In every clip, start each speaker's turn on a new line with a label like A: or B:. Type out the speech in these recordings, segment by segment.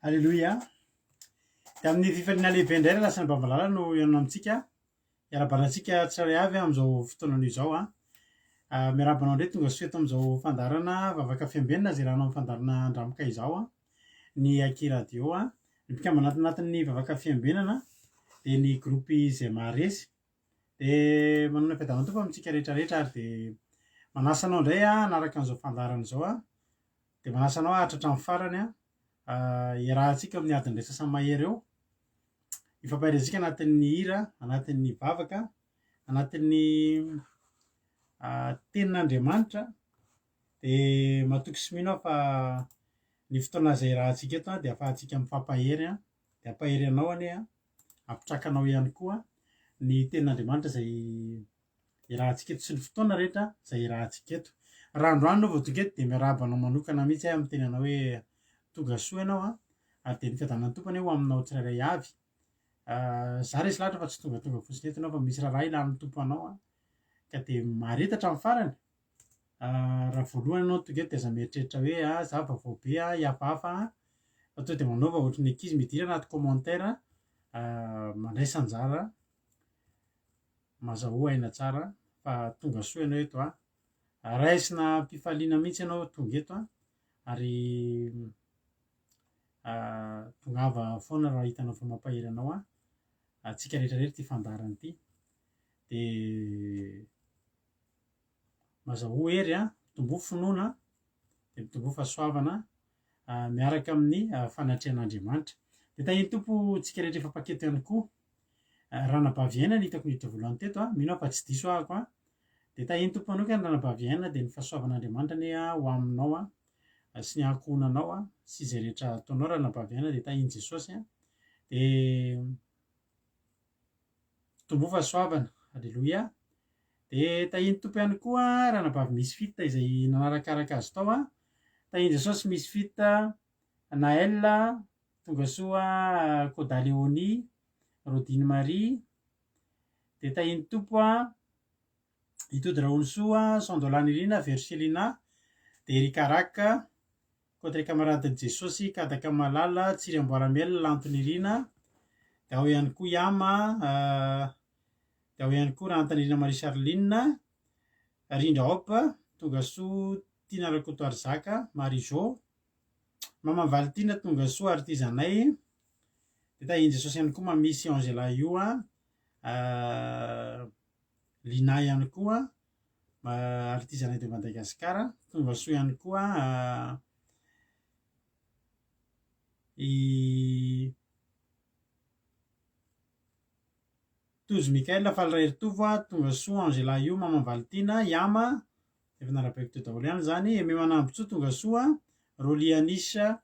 A: Alleloia. Dia amin'ny fifaliana lehibe indray lasa ny babalala no ianona amintsika. Iarabanantsika tsirairay avy amin'izao fotoanan'io izao a. Miarabanao indray tonga soa eto amin'izao fandarana vavaka fiambenana izay rahanao amin'ny fandarana andramika izao a. Ny Aky radio a. Ny mpikambana anatin'ny vavaka fiambenana dia ny grupy izay maharesy. Dia manana fiadanana tompo amintsika rehetrarehetra ary dia manasa anao indray a hanaraka an'izao fandarana izao a. Dia manasa anao hahatratra amin'ny farany a. Iarahantsika amin'ny adiny iray sasany mahery eo. Ifampahirizika anatin'ny hira, anatin'ny vavaka, anatin'ny tenin'Andriamanitra. Dia matoky sy mino aho fa ny fotoana izay irahantsika eto a dia ahafahantsika mifampahery a. Dia ampahery anao anie a. Ampitraka anao ihany koa ny tenin'Andriamanitra izay irahantsika eto sy ny fotoana rehetra izay irahantsika eto. Raha androany vao tonga eto dia miarabanao manokana mihitsy amin'ny teny anao hoe tonga soa ianao a. Dia ny fiadanan'ny tompony ho aminao tsirairay avy. Za resy lahatra fa tsy tonga fotsiny eto ianao fa misy raharaha ilan'ny tompo anao a. Ka dia maharetatra amin'ny farany. Raha voalohany ianao tonga eto dia aza mieritreritra hoe za vaovao be a, hihafahafa a. Fa tonga dia manaova ohatran'ny ankizy midira anaty commentaire mandraisa anjara mazahoa aina tsara fa tonga soa ianao eto a. Raisina mpifaliana mihitsy ianao tonga eto a. Ary tongava foana raha hitanao fa mampahery anao a. Antsika rehetrarehetra ity fandarana ity. Dia mazahoa hery a, mitombo finoana, dia mitombo fahasoavana miaraka amin'ny fanatrehan'Andriamanitra. Dia tahiny tompo tsika rehetra efa mpaketo ihany koa. Ranabaviaina ny hitako niditra voalohany teto a. Mino aho fa tsy diso ahako a. Dia tahiny tompo manokana ny ranabaviaina dia ny fahasoavan'Andriamanitra anie ho aminao a. Sy ny ankohonanao a. Sy izay rehetra ataonao ranabaviaina dia tahiny Jesosy a. Dia tombo fahasoavana. Alleloia. Dia tahiny tompo ihany koa ranabavy misy fita izay nanarakaraka azy tao a. Tahiny Jesosy misy fita Naël, tonga soa Kodaleoni, Rodine Marie. Dia tahiny tompo a Itody Raonisoa, Sandolany Irina, Verselina, dia Erika Raka, Kotre Kamaradin'i Jesosy, Kadaka Malala, Tsiry Amboaramela, Lantony Irina. Dia ao ihany koa Yama, dia ao ihany koa Rantany Irina Marie Charline, Rindra Hope, tonga soa Tina Rakoto Arzaka, Marijo, Mama Valtina, tonga soa Artizanay. Dia tahiny Jesosy ihany koa mamisy Angela io a. Lina ihany koa Artizanay de Madagasikara. Tonga soa ihany koa i Tozy Mikaela Falireritovo a. Tonga soa Angela io, Mama Valtina, Yama. Efa narabaiko teo daholo ihany zany. Eme Manambotsoa tonga soa. Rolia Anisa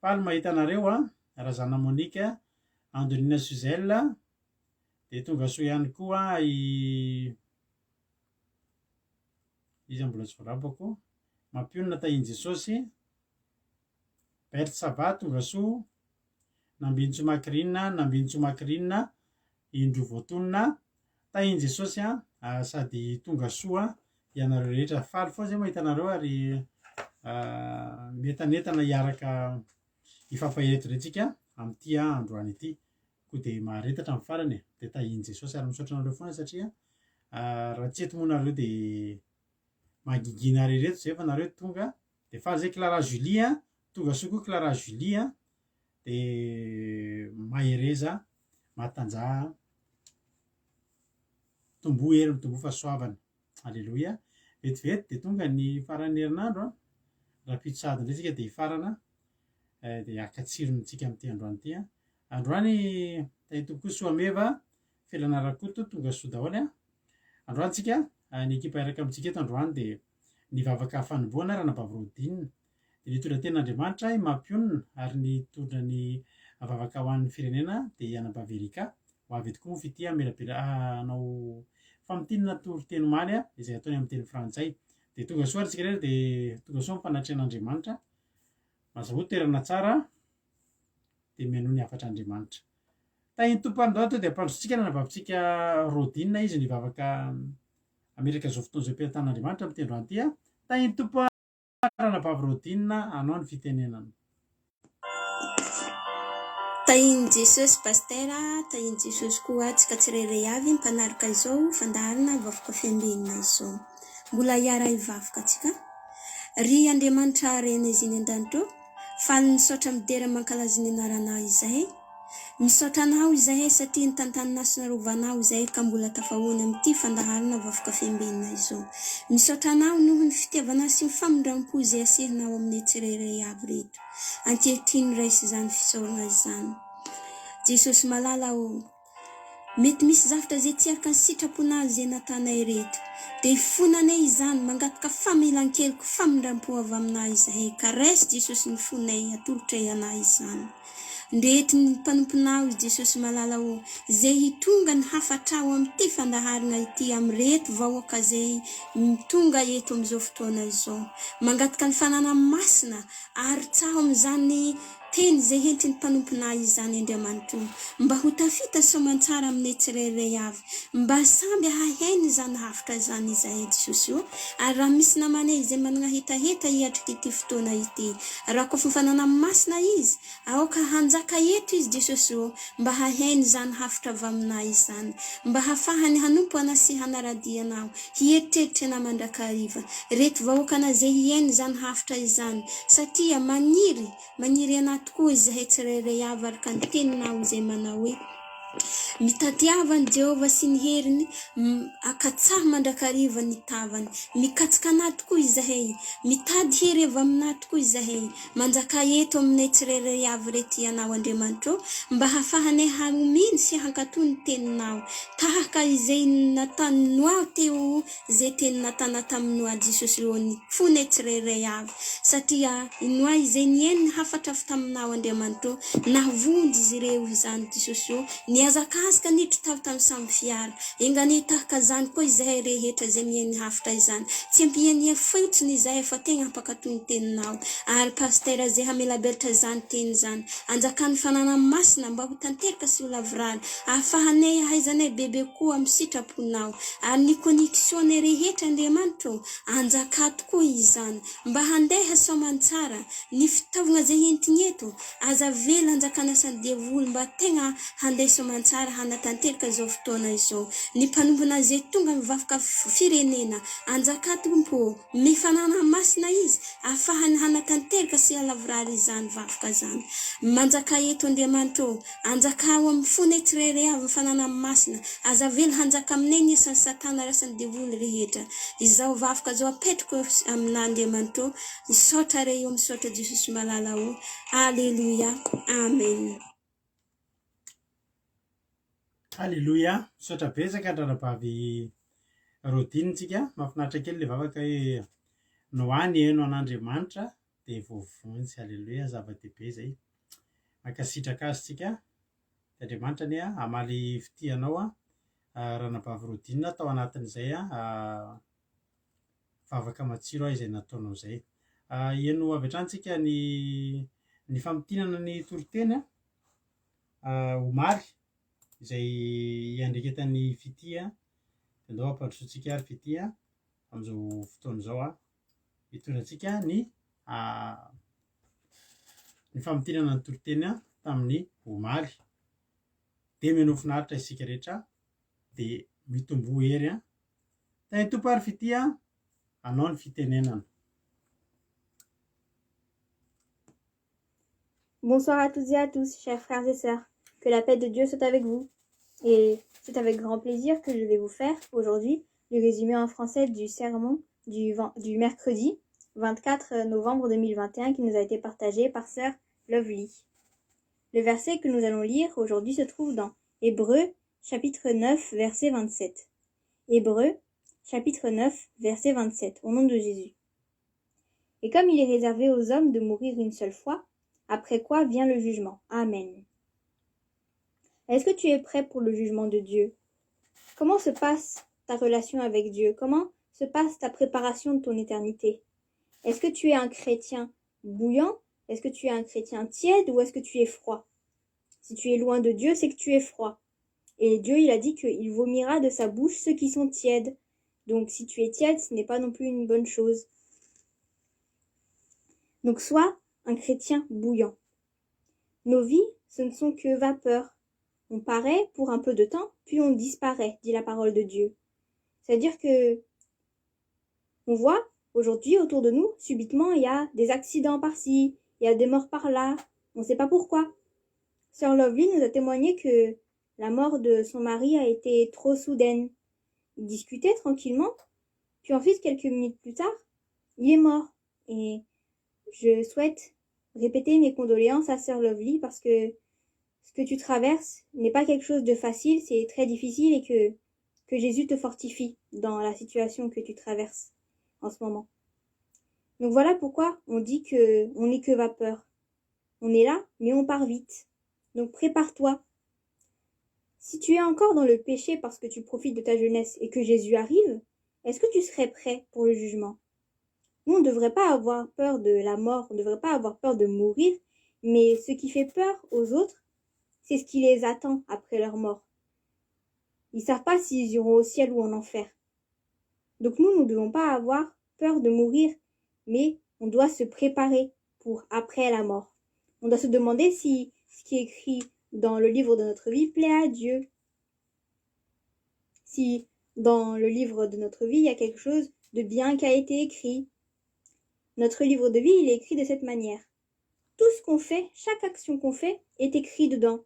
A: Paly mahita anareo a. Razana Monique, Andonina Suzelle. Dia tonga soa ihany koa izy mbola tsy voarabako. Mampionona tahiny Jesosy. Berthe Saba tonga soa. Nambintso Makrina, Nambintso Makrina, Indro Voatonona. Tahiny Jesosy a sady tonga soa ianareo rehetra. Faly foana zay mahita anareo ary metanetana hiaraka ifampahery rentsika amin'ity androany ity. Koa dia maharetatra amin'ny farany. Dia tahiny Jesosy ary misaotra anareo foana satria raha tsy eto moa nareo dia mangingina rereto zay fa nareo tonga. Dia faly zay Clara Julie, tonga soa koa Clara Julie. Dia mahereza, mahatanjaha, tombo hery, mitombo fahasoavana. Alleloia. Vetivety dia tonga ny faran'ny herinandro a. Raha pitsady indray tsika dia hifarana. Dia hakatsirontsika amin'ity androany ity a. Androany tahiny tompo koa Soameva, Felana Rakoto, tonga soa daholo a. Androany tsika ny ekipa iraka amintsika eto androany dia ny vavaka fanomboana Ranabavy Rodine. Dia nitondra tenin'Andriamanitra i mampionona ary nitondra ny vavaka ho an'ny firenena dia Anabavy Erika. Ho avy eto koa moa fity hanao famotinana toroteny omaly a izay ataony amin'ny teny frantsay. Dia tonga soa aritsika rehetra dia tonga soa fanatrehan'Andriamanitra. Mazahoa toerana tsara dia mihaino ny hafatr'Andriamanitra. Tahiny tompo andohato dia ampandrotsika nanabavitsika Rodine izy ny vavaka Amerika zao fotoana izao ampitan'Andriamanitra amin'ny tendro anty a. Tahiny tompo Ranabavy Rodine, anao ny fitenenana.
B: Tahiny Jesosy pastera, tahiny Jesosy koa tsika tsirairay avy mpanaraka izao fandaharana vafoka fiandenana izao. Mbola hiara hivavaka tsika. Ry Andriamanitra rena iziny an-danitro, faly misaotra midera mankalazy ny anarana izahay. Misaotra anao izahay satria ny tantaninasina rovanao izahay ka mbola tafahoana amin'ity fandaharana vafoka fiandenana izao. Misaotra anao noho ny fitiavana sy ny famindrampo izay aserinao amin'ny tsirairay avy reto. Ankehitriny raisy izany fisaorana izany. Jesosy malala mety misy zavatra zay tsy araka ny sitrapona zay natanay reto. Dia ifonanay izany mangataka famelan-keloka famindrampo avy aminay izahay. Ka raisy Jesosy ny fonay atolotray anay izany. Ndrety ny mpanomponao Jesosy malala zay hitonga ny hafatrao amin'ity fandaharana ity amreto vahoaka zay tonga eto amin'izao fotoana izao. Mangataka ny fanana masina ary tsaho amin'izany teny zay hentiny mpanomponay izany Andriamanitro. Mba ho tafita soamantsara amin'ny tsirairay avy. Mba samby hahainy izany hafitra izany izahay Jesosy io. Ary raha misy namanay izay manana hetaheta hiatrika ity fotoana ity. Raha koa fanana masina izy, aoka hanjaka eto izy Jesosy io. Mba hahainy izany hafitra avy aminay izany. Mba hafahany hanompo ana sy hanaradianao. Hieritreritra na mandrakariva. Reto vahoakana zay hiainy izany hafitra izany. Satria maniry anaty koa izahay tsirairay avy araka ny teninao izay manao hoe mitadiavany Jehova sy ny heriny akatsaha mandrakariva ny tavany. Mikatsika anaty koa izahay, mitady hery avy aminaty koa izahay, manjaka eto aminay tsirairay avy reto ianao Andriamanitro, mba hafahanay harominy sy hankatony teninao. Tahaka izay nataony Noa teo, izay teny natana tamin'ny Noa Jesosy eo ny fonay tsirairay avy. Satria Noa izay niainy hafatra avy taminao Andriamanitro, navondy izy ireo izany Jesosy eo, azakazaka nidry tavy tamin'ny samy fiara. Engany tahaka zany koa izahay rehetra zay miainy hafitra izany. Tsy ampiania fotsiny izahay fa tegna hampakatony teninao. Ary pastera zay hamelabelatra zany teny zany. Anjakany fanana masina mba ho tanteraka sy ho lavrany. Ahafahanay hahaizanay bebe koa amin'ny sitraponao. Ary ny connexion rehetra Andriamanitro, anjaka tokoa izany. Mba handeha soamantsara, ny fitaovana zay entiny eto, aza vela anjakana sany diavoly mba tegna handeha soamantsara hanatanteraka izao fotoana izao. Ny mpanompona zay tonga mivavaka firenena, anjaka tompo, mifanana masina izy, ahafahany hanatanteraka sy halavrary izany vavaka zany. Manjaka eto Andriamanitro, anjaka ao amin'ny fonay tsirairay avy mifanana masina, aza vela hanjaka aminay ny isan'ny satana rasany diavoly rehetra. Izao vavaka zao apetrako amin'Andriamanitro, misaotra reo, misaotra Jesosy malala o. Alléluia. Amen.
A: Alléluia. Misaotra betsaka andrarabavy rodinitsika. Mahafinaritra kely le vavaka hoe noany eno an'Andriamanitra dia vovontsy. Alléluia, zava-dehibe zay. Mankasitraka azy tsika. Andriamanitra ny amaly fitianao ranabavy rodinina tao anatin'izay vavaka matsiro izay nataonao zay. Eno avy hatrany ny famotinana ny toriteny omaly izay iandreketan'ny fitia. Andao ampandrosotsika ary fitia amin'izao fotoana izao hitondratsika ny famotinana ny toriteny tamin'ny omaly. Dia meno finaritra isika rehetra dia mitombo hery tany tompo ary fitia anao ny fitenenana.
C: Bonsoir à toutes et à tous, chers frères et sœurs. Que la paix de Dieu soit avec vous. Et c'est avec grand plaisir que je vais vous faire aujourd'hui le résumé en français du sermon du mercredi 24 novembre 2021 qui nous a été partagé par sœur Lovely. Le verset que nous allons lire aujourd'hui se trouve dans Hébreux chapitre 9 verset 27. Hébreux chapitre 9 verset 27, au nom de Jésus. Et comme il est réservé aux hommes de mourir une seule fois, après quoi vient le jugement. Amen. Est-ce que tu es prêt pour le jugement de Dieu? Comment se passe ta relation avec Dieu? Comment se passe ta préparation de ton éternité? Est-ce que tu es un chrétien bouillant? Est-ce que tu es un chrétien tiède ou est-ce que tu es froid? Si tu es loin de Dieu, c'est que tu es froid. Et Dieu, il a dit qu'il vomira de sa bouche ceux qui sont tièdes. Donc si tu es tiède, ce n'est pas non plus une bonne chose. Donc sois un chrétien bouillant. Nos vies ce ne sont que vapeurs. On paraît pour un peu de temps, puis on disparaît, dit la parole de Dieu. C'est-à-dire que on voit aujourd'hui autour de nous, subitement, il y a des accidents par-ci, il y a des morts par-là, on ne sait pas pourquoi. Sœur Lovely nous a témoigné que la mort de son mari a été trop soudaine. Ils discutaient tranquillement, puis ensuite, quelques minutes plus tard, il est mort. Et je souhaite répéter mes condoléances à Sœur Lovely parce que ce que tu traverses n'est pas quelque chose de facile, c'est très difficile et que Jésus te fortifie dans la situation que tu traverses en ce moment. Donc voilà pourquoi on dit que on n'est que vapeur. On est là, mais on part vite. Donc prépare-toi. Si tu es encore dans le péché parce que tu profites de ta jeunesse et que Jésus arrive, est-ce que tu serais prêt pour le jugement? Nous, on ne devrait pas avoir peur de la mort, on ne devrait pas avoir peur de mourir, mais ce qui fait peur aux autres, c'est ce qui les attend après leur mort. Ils ne savent pas s'ils iront au ciel ou en enfer. Donc nous ne devons pas avoir peur de mourir, mais on doit se préparer pour après la mort. On doit se demander si ce qui est écrit dans le livre de notre vie plaît à Dieu. Si dans le livre de notre vie, il y a quelque chose de bien qui a été écrit. Notre livre de vie, il est écrit de cette manière. Tout ce qu'on fait, chaque action qu'on fait, est écrit dedans.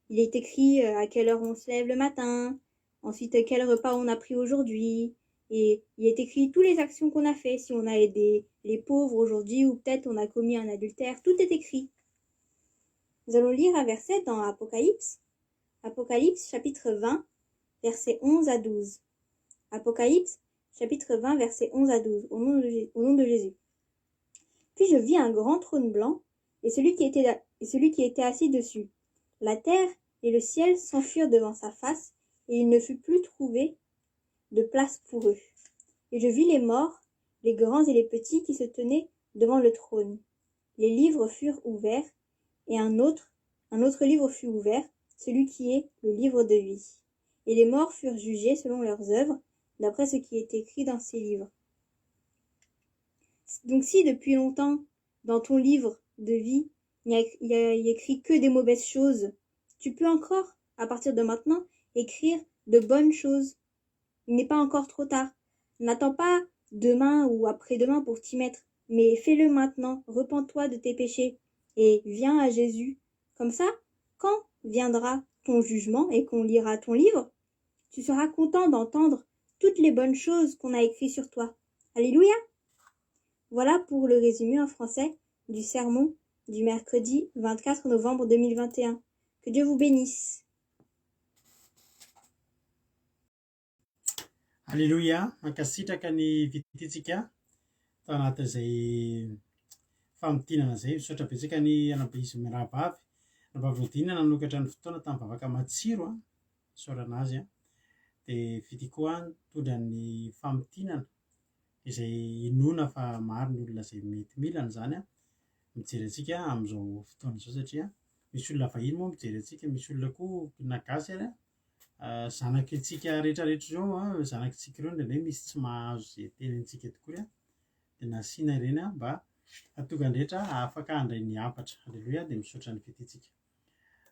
C: Il est écrit à quelle heure on se lève le matin, ensuite quel repas on a pris aujourd'hui, et il est écrit toutes les actions qu'on a fait, si on a aidé les pauvres aujourd'hui ou peut-être on a commis un adultère, tout est écrit. Nous allons lire un verset dans Apocalypse, Apocalypse chapitre 20, versets 11 à 12. Apocalypse chapitre 20, versets 11 à 12, au nom de Jésus. Puis je vis un grand trône blanc et celui qui était assis dessus. La terre et le ciel s'enfuirent devant sa face, et il ne fut plus trouvé de place pour eux. Et je vis les morts, les grands et les petits, qui se tenaient devant le trône. Les livres furent ouverts, et un autre livre fut ouvert, celui qui est le livre de vie. Et les morts furent jugés selon leurs œuvres, d'après ce qui est écrit dans ces livres. Donc si depuis longtemps, dans ton livre de vie, il y a écrit que des mauvaises choses, tu peux encore, à partir de maintenant, écrire de bonnes choses. Il n'est pas encore trop tard. N'attends pas demain ou après-demain pour t'y mettre, mais fais-le maintenant, repens-toi de tes péchés et viens à Jésus. Comme ça, quand viendra ton jugement et qu'on lira ton livre, tu seras content d'entendre toutes les bonnes choses qu'on a écrites sur toi. Alléluia! Voilà pour le résumé en français du sermon du mercredi 24 novembre 2021. Que Dieu vous bénisse.
A: Alléluia, mankasitraka ny vititsika tao anatin'izay famotinana izay, misaotra betsaka ny anabe izy mirahavavy. Rahavavy Rodina nanokatra ny fotoana tamin'ny vavaka matsiro isaorana azy dia vity koa nitondra ny famotinana izay inona fa maro ny olona izay mety milana zany mijery antsika amin'izao fotoana izao satria misy olona vahiny moa mijery antsika, misy olona koa nagasy ary zanakitsika rehetrarehetra izao zanakitsika ireo ndraindray misy tsy mahazo izay tenentsika tokoa dia nasiana ireny mba hatonga ny rehetra afaka handray ny hafatra. Alleluia, dia misaotra ny fititsika.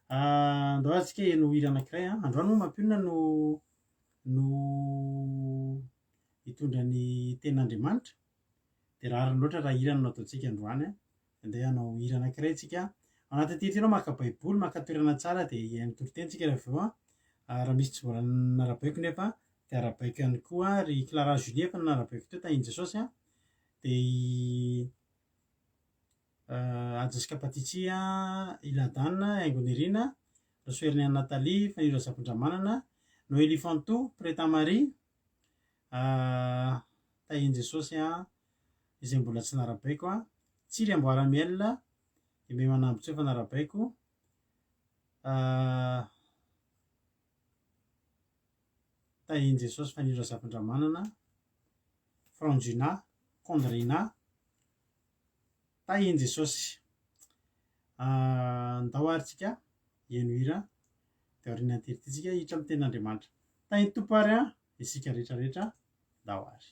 A: Andao antsika eno hira anankiray androany moa mampionona no hitondra ny ten'Andriamanitra dia rariny loatra raha hira no ataontsika androany andeha hanao hira anankiray tsika anaty titinao maka baiboly maka toerana tsara dia ny toritentsika rehefa aveo raha misy tsy vola narabaiko nefa dia arabaiko ihany koa ry Clara Julie efa narabaiko teo tahiny Jesosy dia Ajaska Patitsia Iladana Aingony Irina Rosoeriny Anne Nathalie Faniro Zapondramanana Noélie Fanto Preta Marie tahiny Jesosy izay mbola tsy narabaiko Tsiry Amboaramiel dia me manambo tsy efa narabaiko tahiny Jesosy Faniro Zapondramanana Frangina Condrina tahiny Jesosy ndao ary tsika eno hira dia aoriana terititsika hitra amin'ny ten'Andriamanitra tahiny tompo ary isika rehetrarehetra ndao ary.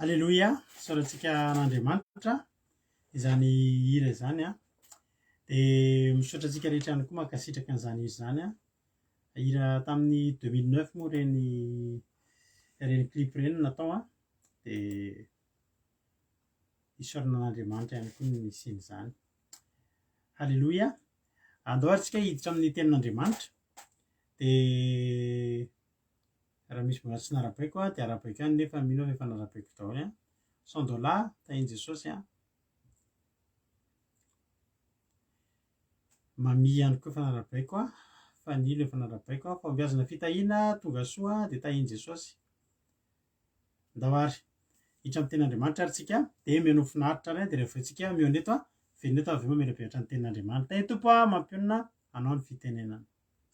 A: Alleloia, saorantsika an'Andriamanitra izany hira izany a. Dia misaotra antsika rehetra ihany koa mankasitraka an'izany izy izany a. Hira tamin'ny 2009 moa reny clip reny natao a. Dia isaorana an'Andriamanitra ihany koa ny isian'izany. Alleloia. Andao ary tsika hiditra amin'ny tenin'Andriamanitra. Dia raha misy mbola tsy narabaiko a dia arabaiko ihany nefa mino aho efa narabaiko daholo a. Sandola tahin' Jesosy a. Mami ihany koa efa narabaiko a. Fanilo efa narabaiko a. Fahombiazana fitahiana tonga soa dia tahin' Jesosy. Andao ary hiditra amin'ny tenin'Andriamanitra ary tsika dia mihaino finaritra ary dia rehefa tsika mihaino eto a venona eto avy eo mamelabelatra ny tenin'Andriamanitra. Tay tompo a mampionona anao ny fitenenana.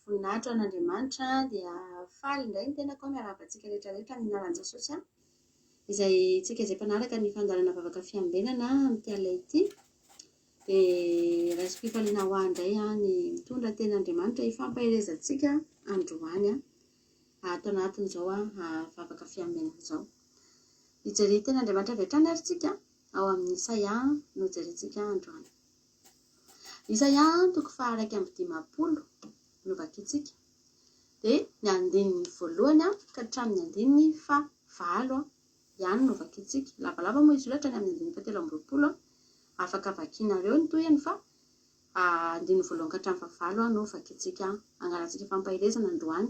B: Voninahitra an'Andriamanitra dia faly indray ny tenako miarabantsika rehetrarehetra amin'ny anaran'i Jesosy a. Izay tsika izay mpanaraka ny fandaharana vavaka fiambenana amin'ity alina ity. Dia raisam-pifaliana ho ahy indray a ny mitondra tenin'Andriamanitra hifampaherezantsika androany a ato anatin'izao a vavaka fiambenana izao. Hijery tenin'Andriamanitra avy hatrany ary tsika ao amin'ny Isaia no jerentsika androany. Isaia toko faha 1:20 no vakiantsika. Dia ny andininy voalohany a ka hatramin'ny andininy faha 9 ihany no vakiantsika. Lavalava moa izy olatra ny amin'ny andininy faha 13 afaka vakianareo ny tohiny fa andininy voalohany ka hatramin'ny faha 9 no vakiantsika angalatsika fampaherezana androany.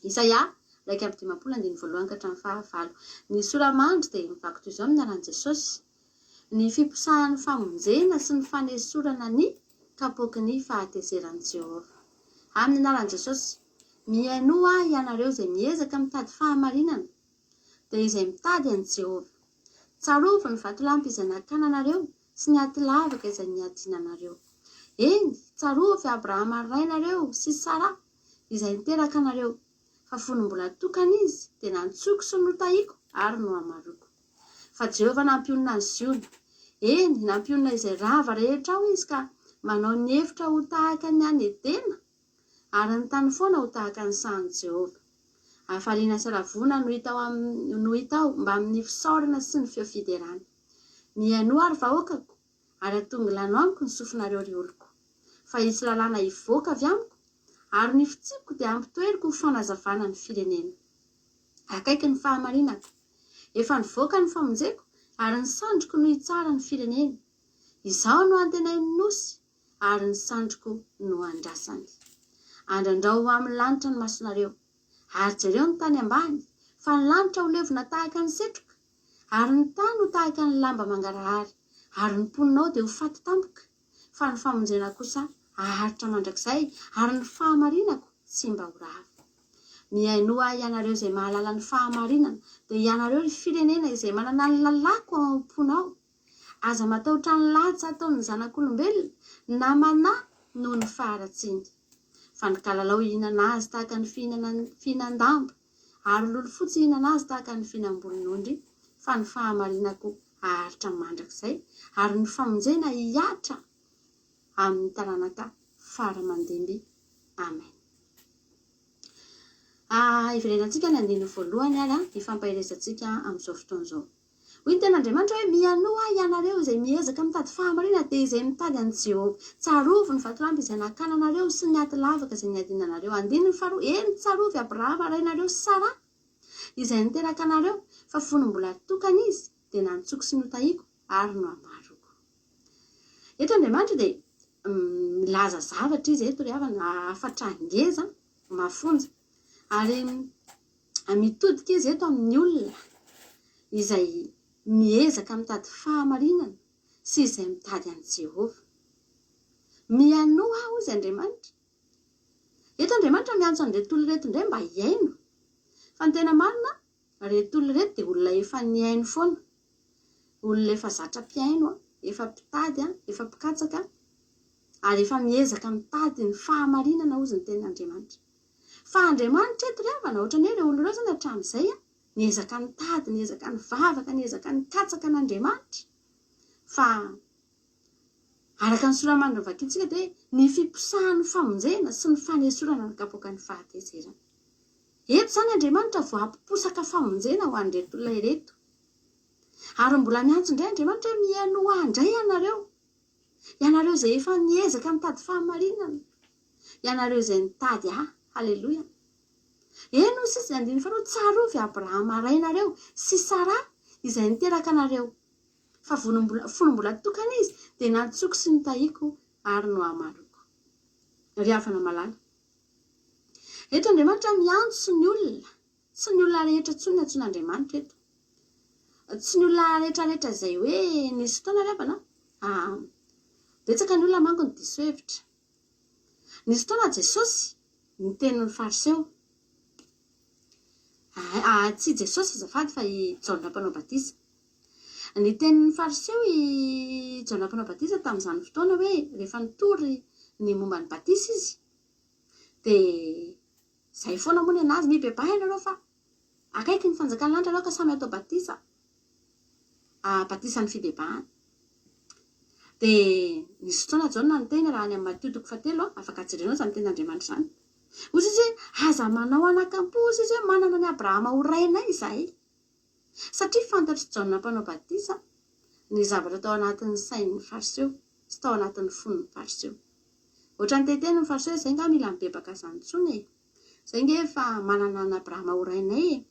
B: Isaia 1:20 andininy voalohany ka hatramin'ny faha 9. Ny soramandry dia mivaky toy izao amin'ny anaran'i Jesosy. Ny fiposahan'ny famonjena sy ny fanesorana ny kapoaky fahatezeran'i Jehovah. Amin'ny anaran'i Jesosy, mihainoa ianareo izay miezaka mitady fahamarinana, dia izay mitady an'i Jehovah. Tsarovy ny vatolampy izay nakana anareo sy ny aty lavaka izay niadiana anareo. Eny, tsarovy Abrahama rainareo sy Sara izay niteraka anareo. Fa fony mbola tokana izy dia nantsoko sy notahiako ary no hamaroko. Fa Jehovah nampionona ny Ziona. Eny, nampionona izay rava rehetra ao izy ka manao ny hevitra ho tahaka ny any Edena ary ny tany foana ho tahaka ny sahan'i Jehovah. Hafaliana sy halavona no hitao mba amin'ny fisaorana sy ny feo fiderana. Mihaino ary vahoakako ary atongilano amiko ny sofinareo ry oloko. Fa hisy lalàna hivoaka avy amiko ary ny fitsipiko dia ampitoeriko ho fanazavana ny firenena. Akaiky ny fahamarinako. Efa nivoaka ny famonjeko ary ny sandriko no hitsara ny firenena. Izao no antenainy nosy ary ny sandriko no andrasany. Andrandrao amin'ny lanitra ny masonareo ary jereo ny tany ambany fa ny lanitra ho levona tahaka ny setroka ary ny tany ho tahaka ny lamba mangarahary ary ny mponinao dia ho faty tampoka fa ny famonjena kosa aharitra mandrakizay ary ny fahamarinako tsy mba ho rava. Mihainoa ianareo izay mahalala ny fahamarinana dia ianareo ry firenena izay manana ny lalako ao am-ponao. Aza matahotra ny latsa ataon'ny zanak'olombelona na manahy noho ny faharatsiany. Fa ny kalalao ihinana azy tahaka ny fihinan-damba ary lolo fotsy ihinana azy tahaka ny fihinam-bolon'ondry. Fa ny fahamarinako
D: aharitra mandrakizay ary ny famonjena hiatra amin'ny taranaka faramandimby. Amen. Iverenantsika ny andiny voalohany ary ifampahiresantsika amin'izao fotoana izao. Hoy ny ten'Andriamanitra hoe mianoa ianareo izay miezaka mitady fahamarinana dia izay mitady an'i Jehovah. Tsarovy ny vator'amby izay nakana anareo sy ny aty lavaka izay niadina anareo. Andiny ny faharoa, eny tsarovy Abrahama rainareo sy Sara izay niteraka anareo, fa fony mbola tokana izy dia nantsoko sy notahiako ary no amaroko. Eto Andriamanitra dia milaza zavatra izy eto rehefa afatra ngeza mafonja ary mitodika izy eto amin'ny olona izay miezaka mitady fahamarinana sy izay mitady an'i Jehovah. Mianoa hozy Andriamanitra. Eto Andriamanitra miantso an'ireto olona reto indray mba hiaino. Fa ny tena marina, reto olona reto dia olona efa niaino foana. Olona efa zatra mpiaino, efa mpitady, efa mpikatsaka, ary efa miezaka mitady ny fahamarinana hozy ny ten'Andriamanitra. Fa Andriamanitra eto rehefa na ohatrany hoe ireo olona ireo zany hatramin'izay niezaka nitady, niezaka nivavaka, niezaka nikatsaka an'Andriamanitra. Fa araka ny soraman'ny vakiantsika dia ny fiposahan'ny famonjena sy ny fanesorana ny kapoaka ny fahatezerana. Eto zany Andriamanitra vao ampiposaka famonjena ho an'ireto olona ireto. Ary mbola miantso indray Andriamanitra hoe mianoa indray ianareo. Ianareo izay efa niezaka mitady fahamarinana. Ianareo izay nitady haleloia. Eno sisy andiny faharoa, tsarovy Abrahama rainareo sy Sara izay niteraka anareo. Fa fony mbola tokana izy dia nantsoko sy notahiako ary no amaroko. Ry havana malala. Eto Andriamanitra miantso ny olona, tsy ny olona rehetra tsony antsoin'Andriamanitra eto. Tsy ny olona rehetrarehetra izay hoe nisy fotoana rehefa betsaka ny olona manko ny diso hevitra. Nisy fotoana Jesosy ny tenin'ny fariseo. Tsy Jesosy azafady fa i Jaona mpanao batisa. Ny tenin'ny fariseo i Jaona mpanao batisa tamin'izany fotoana hoe rehefa nitory ny momba ny batisa izy dia izay foana moa ny anazy mibebaha ianareo fa akaiky ny fanjakan'ny lanitra ianareo ka samy atao batisa. Batisa ny fibebahana. Dia nisy fotoana Jaona ny teny raha ny amin'ny Mateo 7 afaka jerenao izany ten'Andriamanitra izany. Ozy izy aza manao anakampozy izy hoe manana ny Abrahama ho rainay izahay. Satria fantatry Jaona mpanao batisa ny zavatra tao anatin'ny sain'ny fariseo sy tao anatin'ny fon'ny fariseo. Ohatrany teteny ny fariseo izay nga mila mibebaka izany intsony. Izay nge efa manana ny Abrahama ho rainay.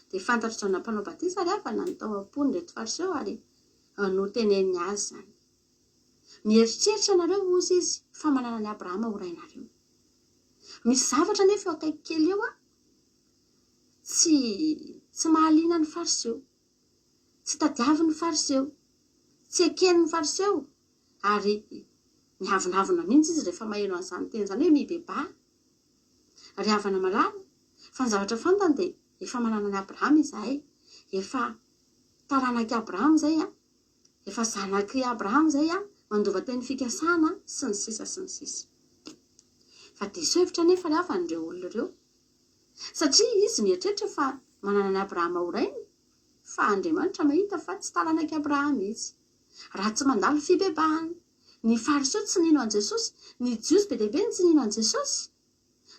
D: Dia fantatry Jaona mpanao batisa rehefa natao am-pony reto fariseo ary no teneny azy zany. Mieritreritra nareo ozy izy fa manana ny Abrahama ho rainareo. Misy zavatra nefa eo akaiky kely eo tsy mahaliana ny fariseo, tsy tadiavin'ny fariseo, tsy eken'ny fariseo ary mihavinavina mihitsy izy rehefa maheno an'izany teny izany hoe mibebaha. Ry havana malala, fa ny zavatra fantany dia efa manana ny Abrahama izahay, efa taranak'i Abrahama izay efa zanaky Abrahama izay mandova teny fikasana sy ny sisa sy ny sisa. Fa diso hevitra nefa rehefa an'ireo olona ireo. Satria izy mieritreritra fa manana ny Abrahama ho rainy, fa Andriamanitra mahita fa tsy taranak'i Abrahama izy. Raha tsy mandalo fibebahana, ny fariseo tsy nino an' Jesosy, ny jiosy be lehibe tsy nino an' Jesosy.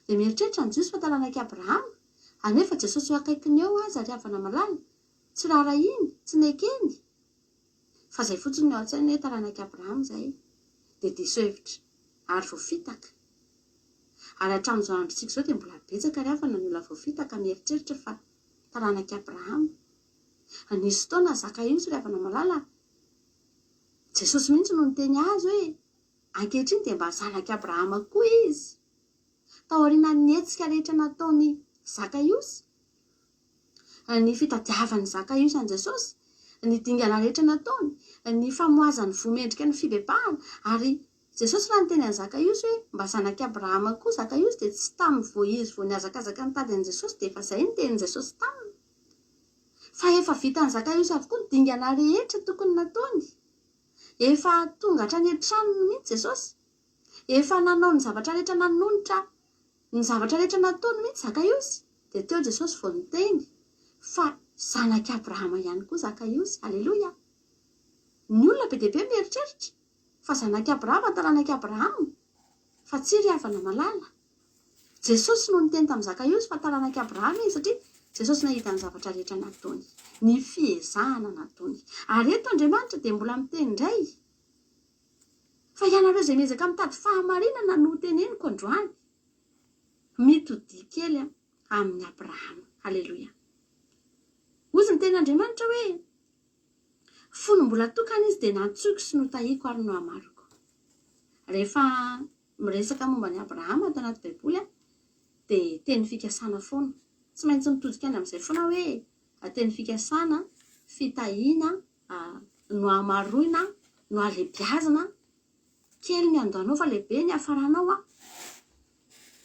D: Dia mieritreritra ny jiosy fa taranak'i Abrahama, anefa Jesosy eo akaikiny eo aza ry havana malala, tsy rarahiny, tsy nekeny. Fa izay fotsiny eo an-tsainy hoe taranak'i Abrahama izay, dia diso hevitra ary voafitaka. Ary hatramin'izao androntsika izao dia mbola betsaka ry havana ny olona voafitaka mieritreritra fa taranak'i Abrahama. Nisy fotoana Zakaiosy ry havana malala, Jesosy mihitsy no niteny azy hoe ankehitriny dia mba zanak'i Abrahama koa izy. Tao aoriana ny hetsika rehetra nataony Zakaiosy, ny fitadiavan'ny Zakaiosy an' Jesosy, ny dingana rehetra nataony, ny famoazany vomendrika ny fibebahana, ary Jesosy raha niteny an'i Zakaiosy hoe mba zanak'i Abrahama koa Zakaiosy dia tsy tamin'ny vao izy vao niazakazaka nitady an'i Jesosy dia efa izay nitenin'i Jesosy taminy. Fa efa vitan'i Zakaiosy avokoa ny dingana rehetra tokony nataony. Efa tonga hatrany an-tranony mihitsy Jesosy. Efa nanao ny zavatra rehetra nanonitra, ny zavatra rehetra nataony mihitsy Zakaiosy. Dia teo Jesosy vao niteny fa zanaky Abrahama ihany koa Zakaiosy. Alleloia. Ny olona be dia be mieritreritra fa zanaky Abrahama taranaky Abrahama fa tsy ry havana malala. Jesosy no niteny tamin'ny Zakaiosy fa taranaky Abrahama izy satria Jesosy nahita ny zavatra rehetra nataony, ny fiezahana nataony. Ary eto Andriamanitra dia mbola miteny indray fa ianareo izay miezaka mitady fahamarinana no teneniko androany, mitodia kely amin'ny Abrahama. Alleloia. Ozy ny ten'Andriamanitra hoe fony mbola tokana izy dia nantsoiko sy notahiako ary no hamariko. Rehefa miresaka momba ny Abrahama ato anaty Baiboly dia teny fikasana foana. Tsy maintsy mitodika any amin'izay foana hoe teny fikasana, fitahiana, no hamaroina, no halebiazana. Kely ny andoanao fa lehibe ny hafaranao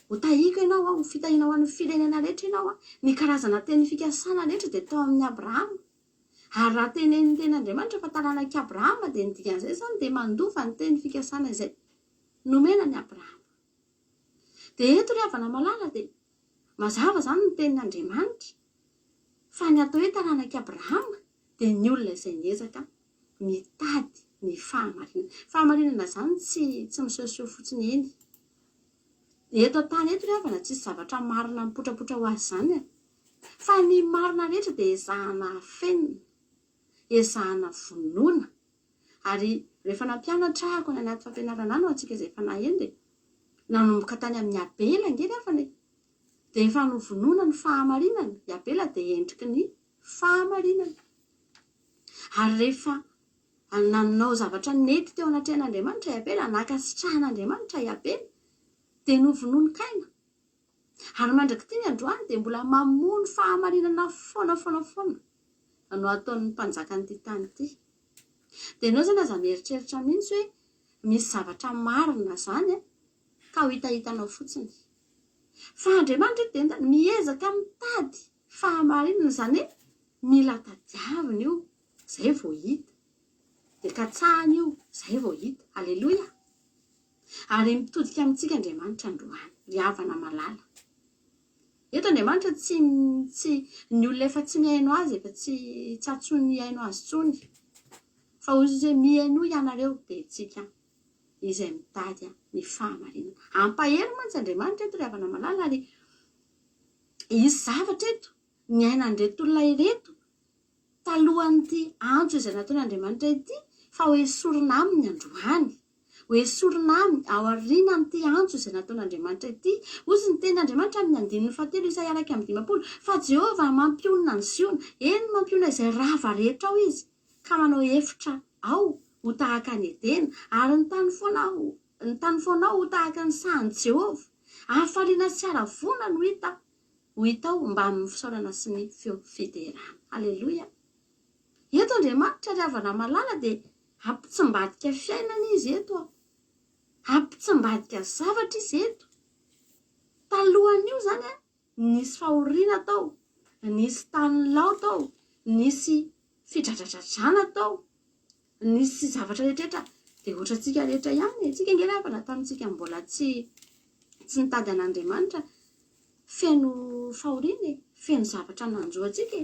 D: ho tahiako ianao ho fitahianao amin'ny firenena rehetra ianao ny karazana teny fikasana rehetra dia tao amin'ny Abrahama. Ary raha tenen'ny ten'Andriamanitra fa taranaky Abrahama dia ny dikan'izay zany dia mandofa ny teny fikasana izay nomena ny Abrahama. Dia eto ry havana malala dia mazava zany ny tenin'Andriamanitra fa ny atao hoe taranaky Abrahama dia ny olona izay niezaka mitady ny fahamarinana. Fahamarinana zany tsy misehoseho fotsiny eny. Eto an-tany eto ry havana tsisy zavatra marina mipotrapotra ho azy zany fa ny marina rehetra dia ezahana fenina, ezahana vonoina. Ary rehefa nampianatra ako ny anaty fampianarana no antsika izay fanahy eny dia nanomboka tany amin'ny Abela nge rehefa dia efa novonoina ny fahamarinana. I Abela dia endriky ny fahamarinana. Ary rehefa nanao zavatra nety teo anatrehan'Andriamanitra i Abela, nakasitrahan'Andriamanitra i Abela dia novonoiny Kaina. Ary mandraky ty ny androany dia mbola mamono fahamarinana foana no ataon'ny mpanjaka n'ity tany ity. Dia ianao zany aza mieritreritra mihitsy hoe misy zavatra marina zany ka ho hitahitanao fotsiny. Fa Andriamanitra dia miezaka mitady fahamarinana, zany hoe mila tadiavina io zay vao hita, dia katsahana io zay vao hita. Alleloia. Ary mitodika amintsika Andriamanitra androany ry havana malala. Eto Andriamanitra tsy ny olona efa tsy mihaino azy, efa tsy atsony haino azy tsony, fa ozy hoe mihaino ianareo dia tsika izay mitady ny fahamarinana. Ampahelo mantsy Andriamanitra eto ry havana malala. Ary isy zavatra eto ny ainan'ireto olona ireto talohan'ity antso izay nataony Andriamanitra ity fa ho esorina aminy androany, ho esorina aminy ao aorianan'ity antso izay nataon'Andriamanitra ity. Ozy ny ten'Andriamanitra amin'ny 9 Isaia 1:50 fa Jehovah mampionina ny Ziona, eny mampiona izay rava rehetra ao izy ka manao efitra ao ho tahaka ny Edena. Ary ny tany foana ao ho tahaka ny sahan'i Jehovah. Hafaliana sy haravona no hita ao mba amin'ny fisaorana sy ny fiderana. Alleloia. Eto Andriamanitra ry havana malala dia ampitsambadika fiainana izy eto, ampitsambadika zavatra izy eto. Talohan'io zany nisy fahoriana tao, nisy tanilao tao, nisy fidradradradrana tao, nisy zavatra rehetrarehetra. Dia ohatrantsika rehetra ihany tsika nge havana tamintsika mbola tsy nitady an'Andriamanitra, feno fahoriana, feno zavatra nanjoantsika.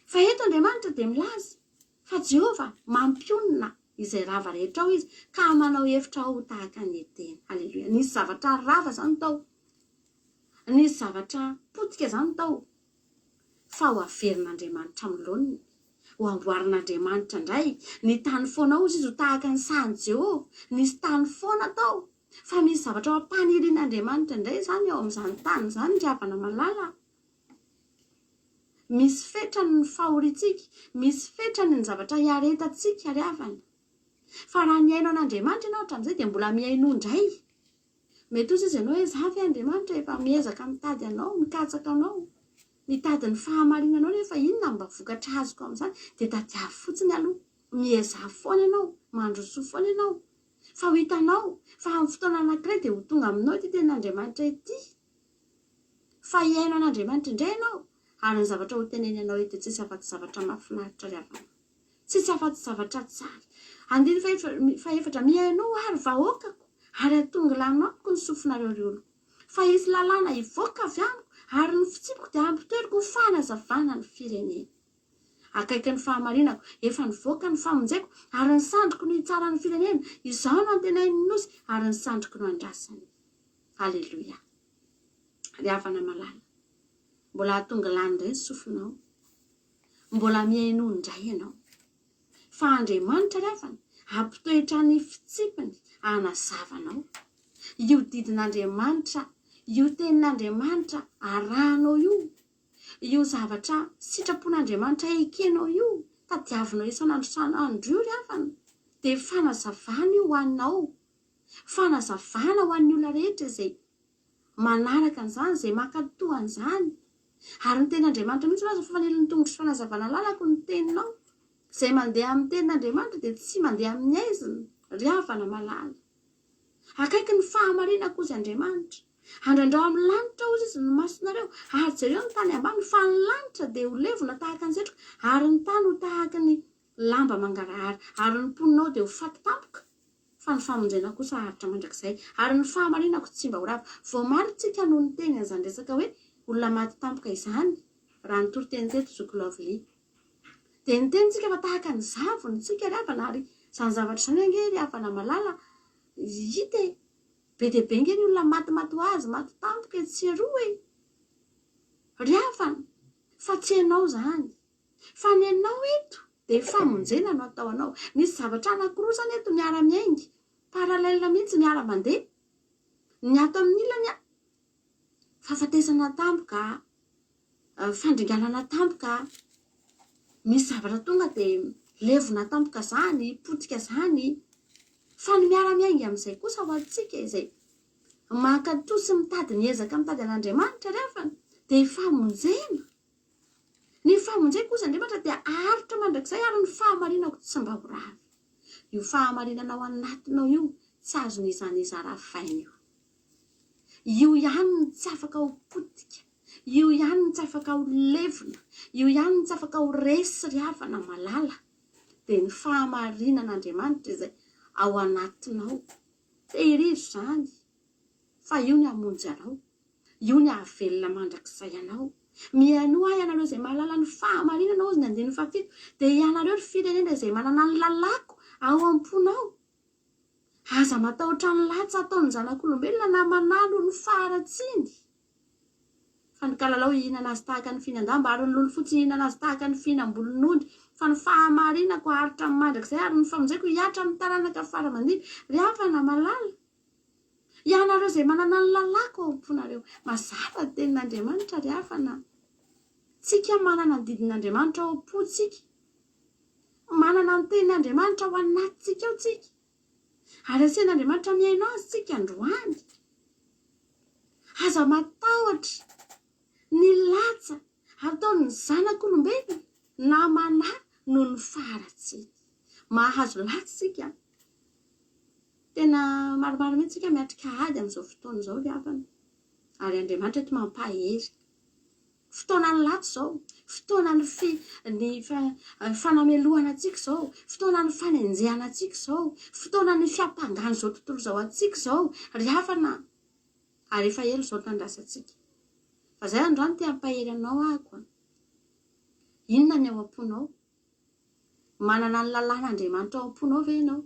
D: Fa eto Andriamanitra dia milaza fa Jehovah mampionina izay rava rehetra ao izy ka manao efitra ao tahaka ny Edena. Alleluia. Nisy zavatra rava zany tao, nisy zavatra potika zany tao fa ho averin'Andriamanitra amin'ny laoniny, ho amboarin'Andriamanitra indray. Ny tany foana ao izy ho tahaka ny sahan'i Jehovah. Nisy tany foana tao fa misy zavatra mampanirian'Andriamanitra indray zany ao amin'izany tany zany ry havana malala. Misy fetrany ny fahoritsika, misy fetrany ny zavatra hiaretantsika ry havana. Fa raha mihaino an'Andriamanitra ianao hatramin'izay dia mbola mihaino indray. Mety ozy izy ianao hoe zavy Andriamanitra efa miezaka mitady anao, mikatsaka anao, mitady ny fahamarinanao, nefa inona mba vokatra azoko amin'izany dia tadiavy fotsiny aloha, miezah foana ianao, mandroso foana ianao, fa ho hitanao fa amin'ny fotoana anankiray dia ho tonga aminao ity ten'Andriamanitra ity. Fa hihaino an'Andriamanitra indray ianao, ary ny zavatra ho teneny anao ity tsisy afa-tsy zavatra mahafinaritra ry havana, tsisy afa-tsy zavatra tsara. Andiny faefatra mihaino ary vahoakako ary atonga lanoko ny sofinareo riolo, fa hisy lalàna hivoaka avy amiko ary ny fitsipiko dia ampitoeriko ho fanazavana ny firenena. akaiky ny fahamarinako efa nivoaka ny famonjeko ary ny sandriko no hitsara ny firenena izao no antenainy nosy ary ny sandriko no andrasany. Haleloia. Ry havana malala, mbola tonga lany indray ny sofinao, mbola miaino indray ianao, fa Andriamanitra ry havana ampitoetra ny fitsipiny anazavanao. Io didin'Andriamanitra, io tenin'Andriamanitra arahanao io zavatra sitrapon'Andriamanitra ekenao io, tadiavinao isan'andro io ry havana, dia fanazavana io ho anao, fanazavana ho an'ny olona rehetra izay manaraka an'izany, izay mankatoa an'izany. Ary ny tenin'Andriamanitra mihitsy aza faneliny tongotry fanazavana lalako ny teninao, izay mandeha amin'ny tenin'Andriamanitra dia tsy mandeha amin'ny aiziny. Ry havana malala, akaiky ny fahamarina kozy Andriamanitra, andrandreo amin'ny lanitra ozy izy ny masonareo, ary jereo ny tany ambany, fa ny lanitra dia ho levona tahaka ny setroka, ary ny tany ho tahaka ny lamba mangarahara, ary ny mponinao dia ho faty tampoka. Fa ny famonjena kosa haritra mandrakizay, ary ny fahamarinako tsy mba ho rava. Vao maritsika noho ny teny an'izany resaka hoe olona maty tampoka izany, raha ny toriteny teto Zoky Lovely. Dia ny tenitsika fa tahaka ny zavony tsika ry havana, ary izany zavatra izany ange ry havana malala, hita be dia be nge ny olona maty ho azy, maty tampoka tsy eroa ry havana, fa tsy ianao izany, fa ny ianao eto dia famonjena no atao anao. Misy zavatra anankiroa izany eto miara-miaingy, paralelina mihitsy miara-mandeha, ny ato amin'ny ilany fahafatesana tampoka, fandringanana tampoka, misy zavatra tonga dia levona tampoka izany, potika izany, fa ny miara-miaingy amin'izay kosa ho antsika izay mankatoa sy mitady niezaka mitady an'Andriamanitra ry havana, dia famonjena. Ny famonjena kosa Andriamanitra dia aritra mandrakizay, ary ny fahamarinako tsy mba ho ravy. Io fahamarinanao anatinao io tsy azony izaniza ravaina io. Io ihany ny tsy afaka ho potika, io ihany ny tsy afaka ho levona, io ihany ny tsy afaka ho resy ry havana malala. Dia ny fahamarinan'Andriamanitra izay ao anatinao. Tehirizo izany, fa io ny hamonjy anao, io ny hahavelona mandrakizay anao. Mihaino ahy ianareo izay mahalala ny fahamarinana ozy ny 17, dia ianareo ry firenena izay manana ny lalako ao am-ponao. Aza matahotra ny latsa ataon'ny zanak'olombelona na manalo ny faharatsiny. Fa ny kalalao hihinana azy tahaka ny fihinan-damba, ary ny lolo fotsy hihinana azy tahaka ny fihinam-bolon'ondry. Fa ny fahamarinako haritra amin'ny mandrakizay, ary ny famonjeko hiatra amin'ny taranaka faramandiny. Ry havana malala, ianareo izay manana ny lalako ao am-ponareo, mazava ny tenin'Andriamanitra ry havana. Tsika manana ny didin'Andriamanitra ao am-pontsika, manana ny tenin'Andriamanitra ao anatintsika ao tsika, ary asian'Andriamanitra miaino azy tsika androany. Aza matahotra ny latsa ataon'ny zanak'olombelona na manahy noho ny faharatsiny. Mahazo latsa tsika, tena maromaro mihitsy tsika miatrika ady amin'izao fotoana izao ry havana, ary Andriamanitra eto mampahery. Fotoana ny latsa izao, fotoana ny fanamelohana antsika izao, fotoana ny fanenjehana antsika izao, fotoana ny fiampangano izao tontolo izao antsika izao ry havana. Ary efa elo izao tandrasantsika, fa izay androany te hampahery anao ahako. Inona ny ao am-ponao? Manana ny lalàn'Andriamanitra ao am-ponao ve ianao?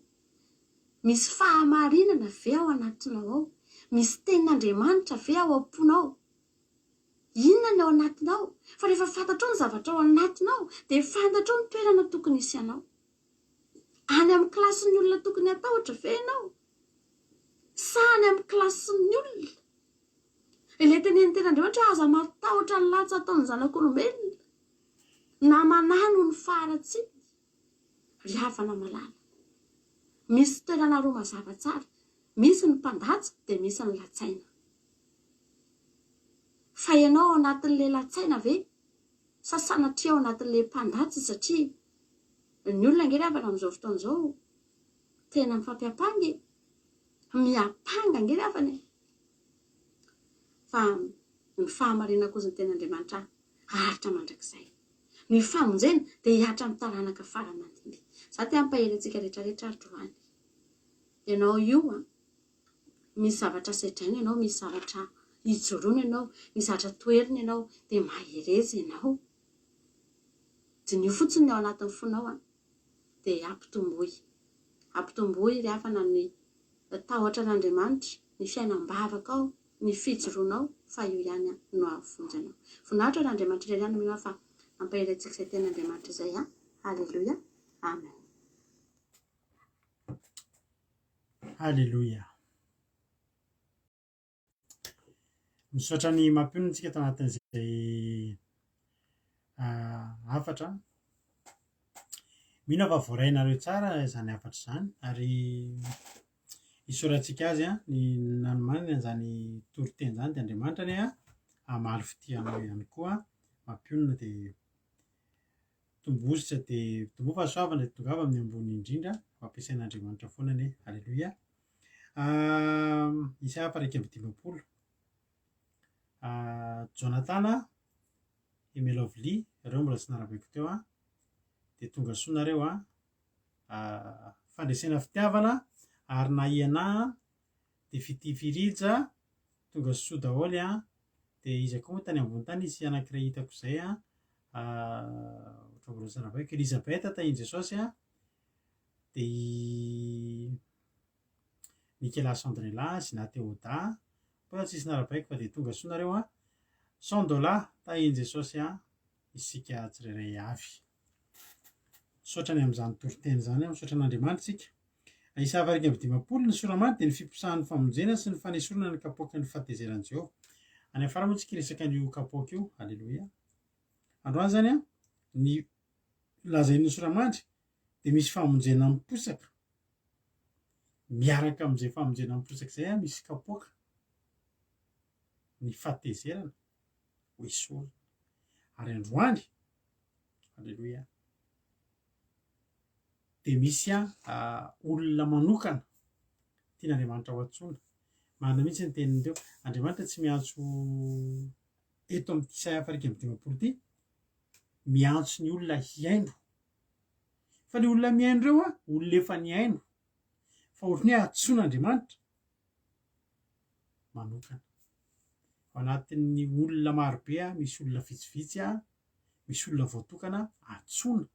D: Misy fahamarinana ve ao anatinao ao? Misy tenin'Andriamanitra ve ao am-ponao? Inona ny ao anatinao? Fa rehefa fantatrao ny zavatra ao anatinao, dia fantatrao ny toerana tokony hisy anao. Any amin'ny kilasin'ny olona tokony atahotra ve ianao? Sa any amin'ny kilasin'ny olona? Ilay tenen'ny tenin'Andriamanitra aza matahotra ny latsa ataon'ny zanak'olombelona, na manano ny faharatsiny. Ry havana malala, misy toerana roa mazava tsara, misy ny mpandatsa dia misy ny latsaina. Fa ianao ao anatin'ilay latsaina ve? Sa sanatria ao anatin'ilay mpandatsa? Satria ny olona nge ry havana amin'izao fotoana izao tena mifampiampangy, miampanga nge ry havana. Fa ny fahamarinana kozy ny tenin'Andriamanitra haritra mandrakizay. Ny famonjena dia hiatra amin'ny taranaka faramandiny. Za te hampahery antsika rehetrarehetra androany. Ianao io misy zavatra setraina ianao, misy zavatra hijoroana ianao, misy zavatra toerina ianao, dia mahery izy ianao. dinio fotsiny ao anatin'ny fonao a dia ampitomboy ry hafana ny tahotra an'Andriamanitra, ny fiainam-bavaka ao, ny fijoroanao fa io ihany no ahavonjanao. Voninahitra n'Andriamanitra iray ihany mino fa ampaherantsika izay ten'Andriamanitra izay a. Halleluja. Amen.
A: Halleluja. Misaotra ny mampionontsika tao anatin'izay hafatra. Mino fa voarainareo tsara izany hafatra izany ary isaorantsika azy ny nanomanina izany toriteny izany dia Andriamanitra anie hamaly fitianao ihany koa mampionona dia tombositra dia tombo fahasoavana dia tongava amin'ny ambony indrindra fampiasain'Andriamanitra foana anie. Halleluja. Isaia 1:20. Jonatana Emelovli ireo mbola tsy narabaiko teo a dia tonga soanareo a fandresena fitiavana ary nahiana dia fitifirija tonga soa daholo a dia izy koa moa tany ambony tany izy anankiray hitako izay a ohatran'ny mbola tsy narabaiko Elizabeta tahian Jesosy a dia Nicolas Sandrela Zina Théoda mbola tsisy narabaiko fa dia tonga soanareo a Sandola tahian Jesosy a isika tsirairay avy. Misaotra ny amin'izany toriteny izany a, misaotra n'Andriamanitra isika. Isaia 1:20 ny soramanty dia ny fiposahan'ny famonjena sy ny fanesorana ny kapoaky ny fahatezeran'i Jehovah. Any afara moa tsika resaka an'io kapoaky io. Halleluja. Androany zany a ny lazain'ny soramanitra dia misy famonjena miposaka. Miaraka amin'izay famonjena miposaka izay a misy kapoaka ny fahatezerana ho esorina. Ary androany, halleluja, dia misy olona manokana tian'Andriamanitra ho antsoina. Marina mihitsy ny teniny teo. Andriamanitra tsy miantso eto amin'ny Isaia 1:20 ity, miantso ny olona hiaino. Fa ny olona miaino ireo a, olona efa niaino. Fa ohatran'ny hoe antsoin'Andriamanitra manokana. Ao anatin'ny olona marobe a, misy olona vitsivitsy a, misy olona voatokana antsoina.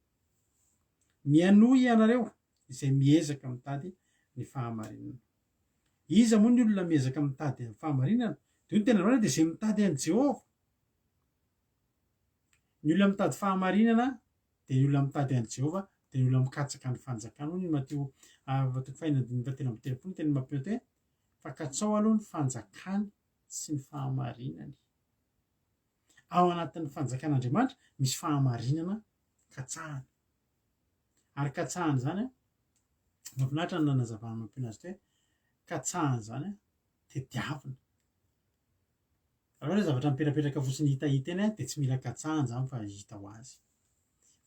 A: Mianohy ianareo izay miezaka mitady ny fahamarinana. Iza moa ny olona miezaka mitady ny fahamarinana? Dia ny tena voalohany dia izay mitady an'i Jehovah. Ny olona mitady fahamarinana dia ny olona mitady an'i Jehovah dia ny olona mikatsaka ny fanjakana. Hoy ny Mateo 5:23 teny mampianto hoe fakatsao aloha ny fanjakany sy ny fahamarinany. Ao anatin'ny fanjakan'Andriamanitra misy fahamarinana katsahana. Ary katsahana zany a mahafinaritra ny nanazavana mampiona azy hoe katsahana zany a tediavina. Raha hoe zavatra miperaperaka fotsiny hitahita eny dia tsy mila katsahana zany fa hita ho azy.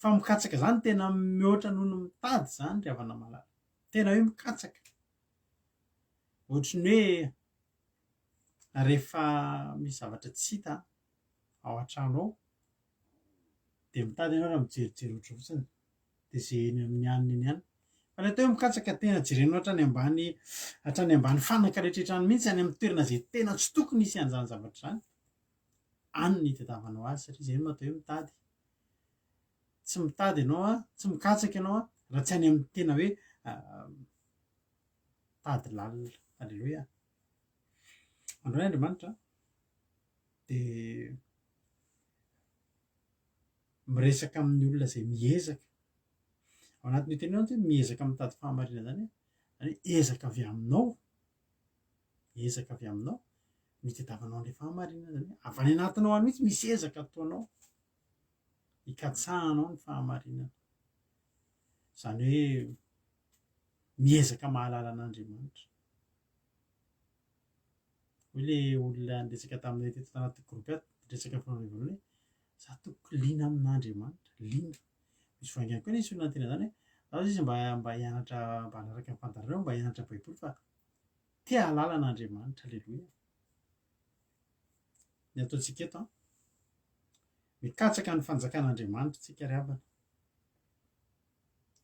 A: Fa mikatsaka zany tena mihoatra noho ny mitady zany ry havana malala. Tena hoe mikatsaka. Ohatran'ny hoe rehefa misy zavatra tsy hita ao an-trano ao dia mitady ianao raha mijerijery ohatry fotsiny dia izay eny amin'ny anina eny ihany. Fa ilay atao hoe mikatsaka tena jerenao hatrany ambany fanaka rehetrarehetrany mihitsy any amin'ny toerana izay tena tsy tokony hisy an'izany zavatra izany. Any ny hitadiavanao azy satria izay no atao hoe mitady. Tsy mitady ianao a, tsy mikatsaka ianao a raha tsy any amin'ny tena hoe tady lalina. Halleluja. Androany Andriamanitra dia miresaka amin'ny olona izay miezaka. Ao anatin'ny teny hoe miezaka mitady fahamarinana zany hoe ezaka avy aminao. Ezaka avy aminao ny tadiavanao an'ilay fahamarinana zany. Avy any anatinao any mihitsy misy ezaka ataonao hikatsahanao ny fahamarinana. Izany hoe miezaka mahalala an'Andriamanitra. Hoy ilay olona niresaka taminay teto tanaty groupe ato, niresaka fanaovana hoe za tokony liana amin'Andriamanitra, liana. Misy vaingany koa nisy olona tena zany hoe za izy mba hianatra mba hanaraka ny fandaharana mba hianatra baiboly fa tia halala an'Andriamanitra. Halleluja. Ny ataontsika eto mikatsaka ny fanjakan'Andriamanitra tsika ry havana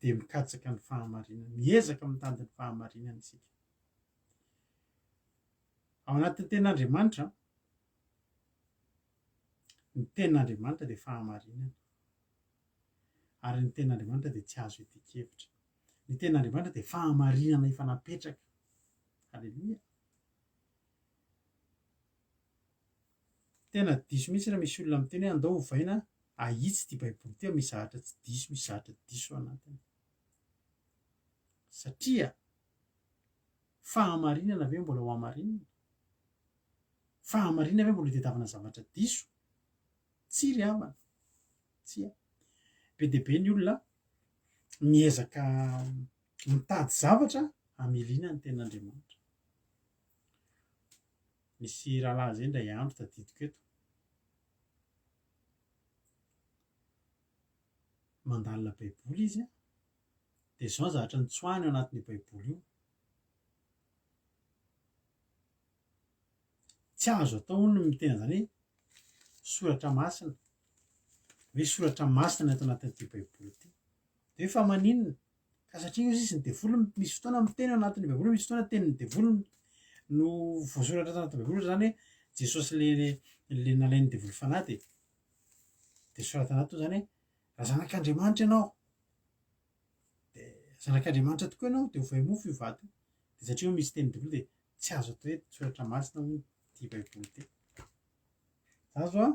A: dia mikatsaka ny fahamarinana, miezaka mitady ny fahamarinana isika. Ao anatin'ny tenin'Andriamanitra, ny tenin'Andriamanitra dia fahamarinana. ary ny ten'Andriamanitra dia tsy azo itikevitra. Ny ten'Andriamanitra dia fahamarinana efa napetraka. Halleloia. Tena diso mihitsy raha misy olona miteny hoe andao ovaina ahitsy ity baiboly ity, misy zavatra tsy diso, misy zavatra diso ao anatiny. Satria fahamarinana ve mbola ho hamarinana? Fahamarinana ve mbola tadiavina zavatra diso? Tsy ry havana. Tsy a. Be dia be ny olona miezaka mitady zavatra hamelina ny ten'Andriamanitra. Misy rahalahy zay indray andro tadidiko eto, mandalina baiboly izy a, dia zao zavatra nitsoahany ao anatin'io baiboly io. Tsy azo atao hono ny miteny zany hoe soratra masina, hoe soratra masina ato anatin'ity baiboly ity. Dia efa maninona? Ka satria izy ny devoly misy fotoana miteny ao anatin'ny baiboly, misy fotoana tenin'ny devoly no voasoratra ato anatin'ny baiboly, zany hoe Jesosy le nalain'ny devoly fanahy dia soratana ato zany hoe raha zanak'Andriamanitra ianao, dia zanak'Andriamanitra tokoa ianao dia ovay mofo io vato io. Dia satria misy tenin'ny devoly dia tsy azo atao hoe soratra masina hono ity baiboly ity. Za zao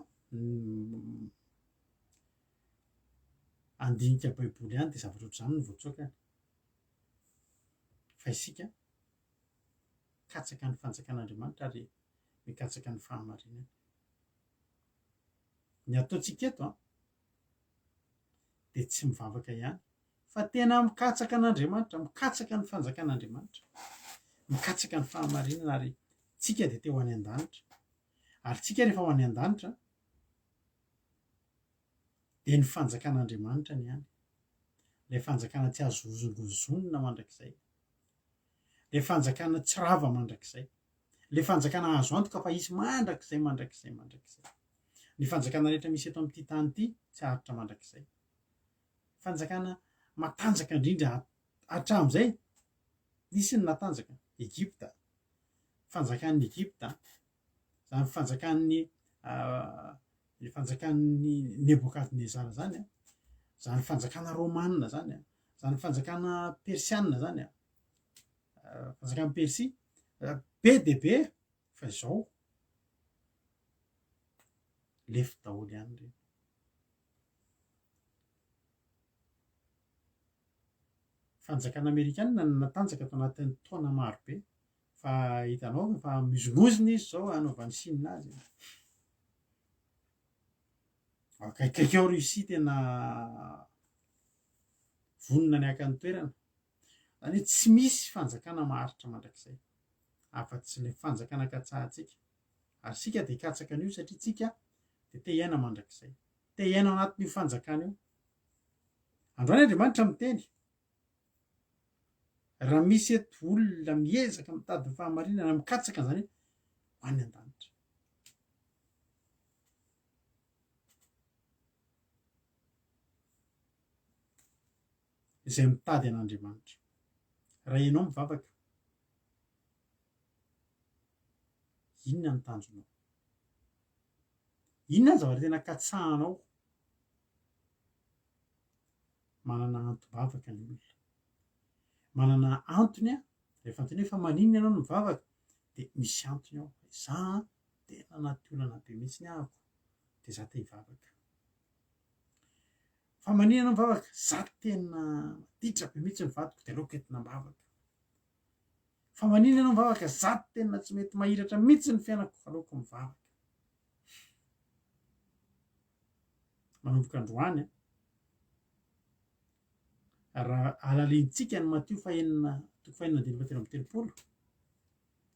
A: andinika baiboly ihany dia zavatra ohatr'izany no voatsoakany. Fa isika katsaka ny fanjakan'Andriamanitra ary mikatsaka ny fahamarinana. Ny ataontsika eto dia tsy mivavaka ihany, fa tena mikatsaka an'Andriamanitra, mikatsaka ny fanjakan'Andriamanitra, mikatsaka ny fahamarinana, ary tsika dia te ho any an-danitra. Ary tsika rehefa ho any an-danitra dia ny fanjakan'Andriamanitra ny ihany. Ilay fanjakana tsy azo ozongozonina mandrakizay, ilay fanjakana tsy rava mandrakizay, ilay fanjakana azo antoka fa hisy mandrakizay. Ny fanjakana rehetra misy eto amin'ity tany ity tsy haritra mandrakizay. Fanjakana matanjaka indrindra hatramin'izay, nisy ny natanjaka Egypta, fanjakan'ny Egypta, zany fanjakan'ny Nebokadnezara zany a, zany fanjakana Romanina zany a, zany fanjakana Persianina zany a, fanjakana Persia, be dia be, fa izao lefy daholo ihany ireny. Fanjakana Amerikanina natanjaka tao anatin'ny taona maro be, fa hitanao fa mizongozona izy zao hanaovan'ny Chine azy. Akaikaiky ao Russie tena vonona ny aka ny toerana. Zany hoe tsy misy fanjakana maharitra mandrakizay afa-tsy ilay fanjakana katsahantsika. Ary sika dia hikatsaka an'io satria tsika dia te hiaina mandrakizay, te hiaina ao anatin'io fanjakana io. Androany Andriamanitra miteny, raha misy eto olona miezaka mitady ny fahamarinana, mikatsaka zany ho any an-danitra. Izay mitady an'Andriamanitra, raha ianao mivavaka, inona ny tanjonao? Inona ny zavatra tena katsahanao? Manana antom-bavaka ny olona, manana antony a. Rehefa antony efa maninona ianao no mivavaka dia misy antony ao. Za tena natiolana be mihitsy ny ahako dia za te hivavaka. Fa maninona ianao mivavaka? Za tena maditra be mihitsy ny vadiko dia aleoko entina mivavaka. Fa maninona ianao mivavaka? Za tena tsy mety mahiratra mihitsy ny fiainako, aleoko mivavaka. Manomboka androany raha halaliantsika ny Mateo 5:23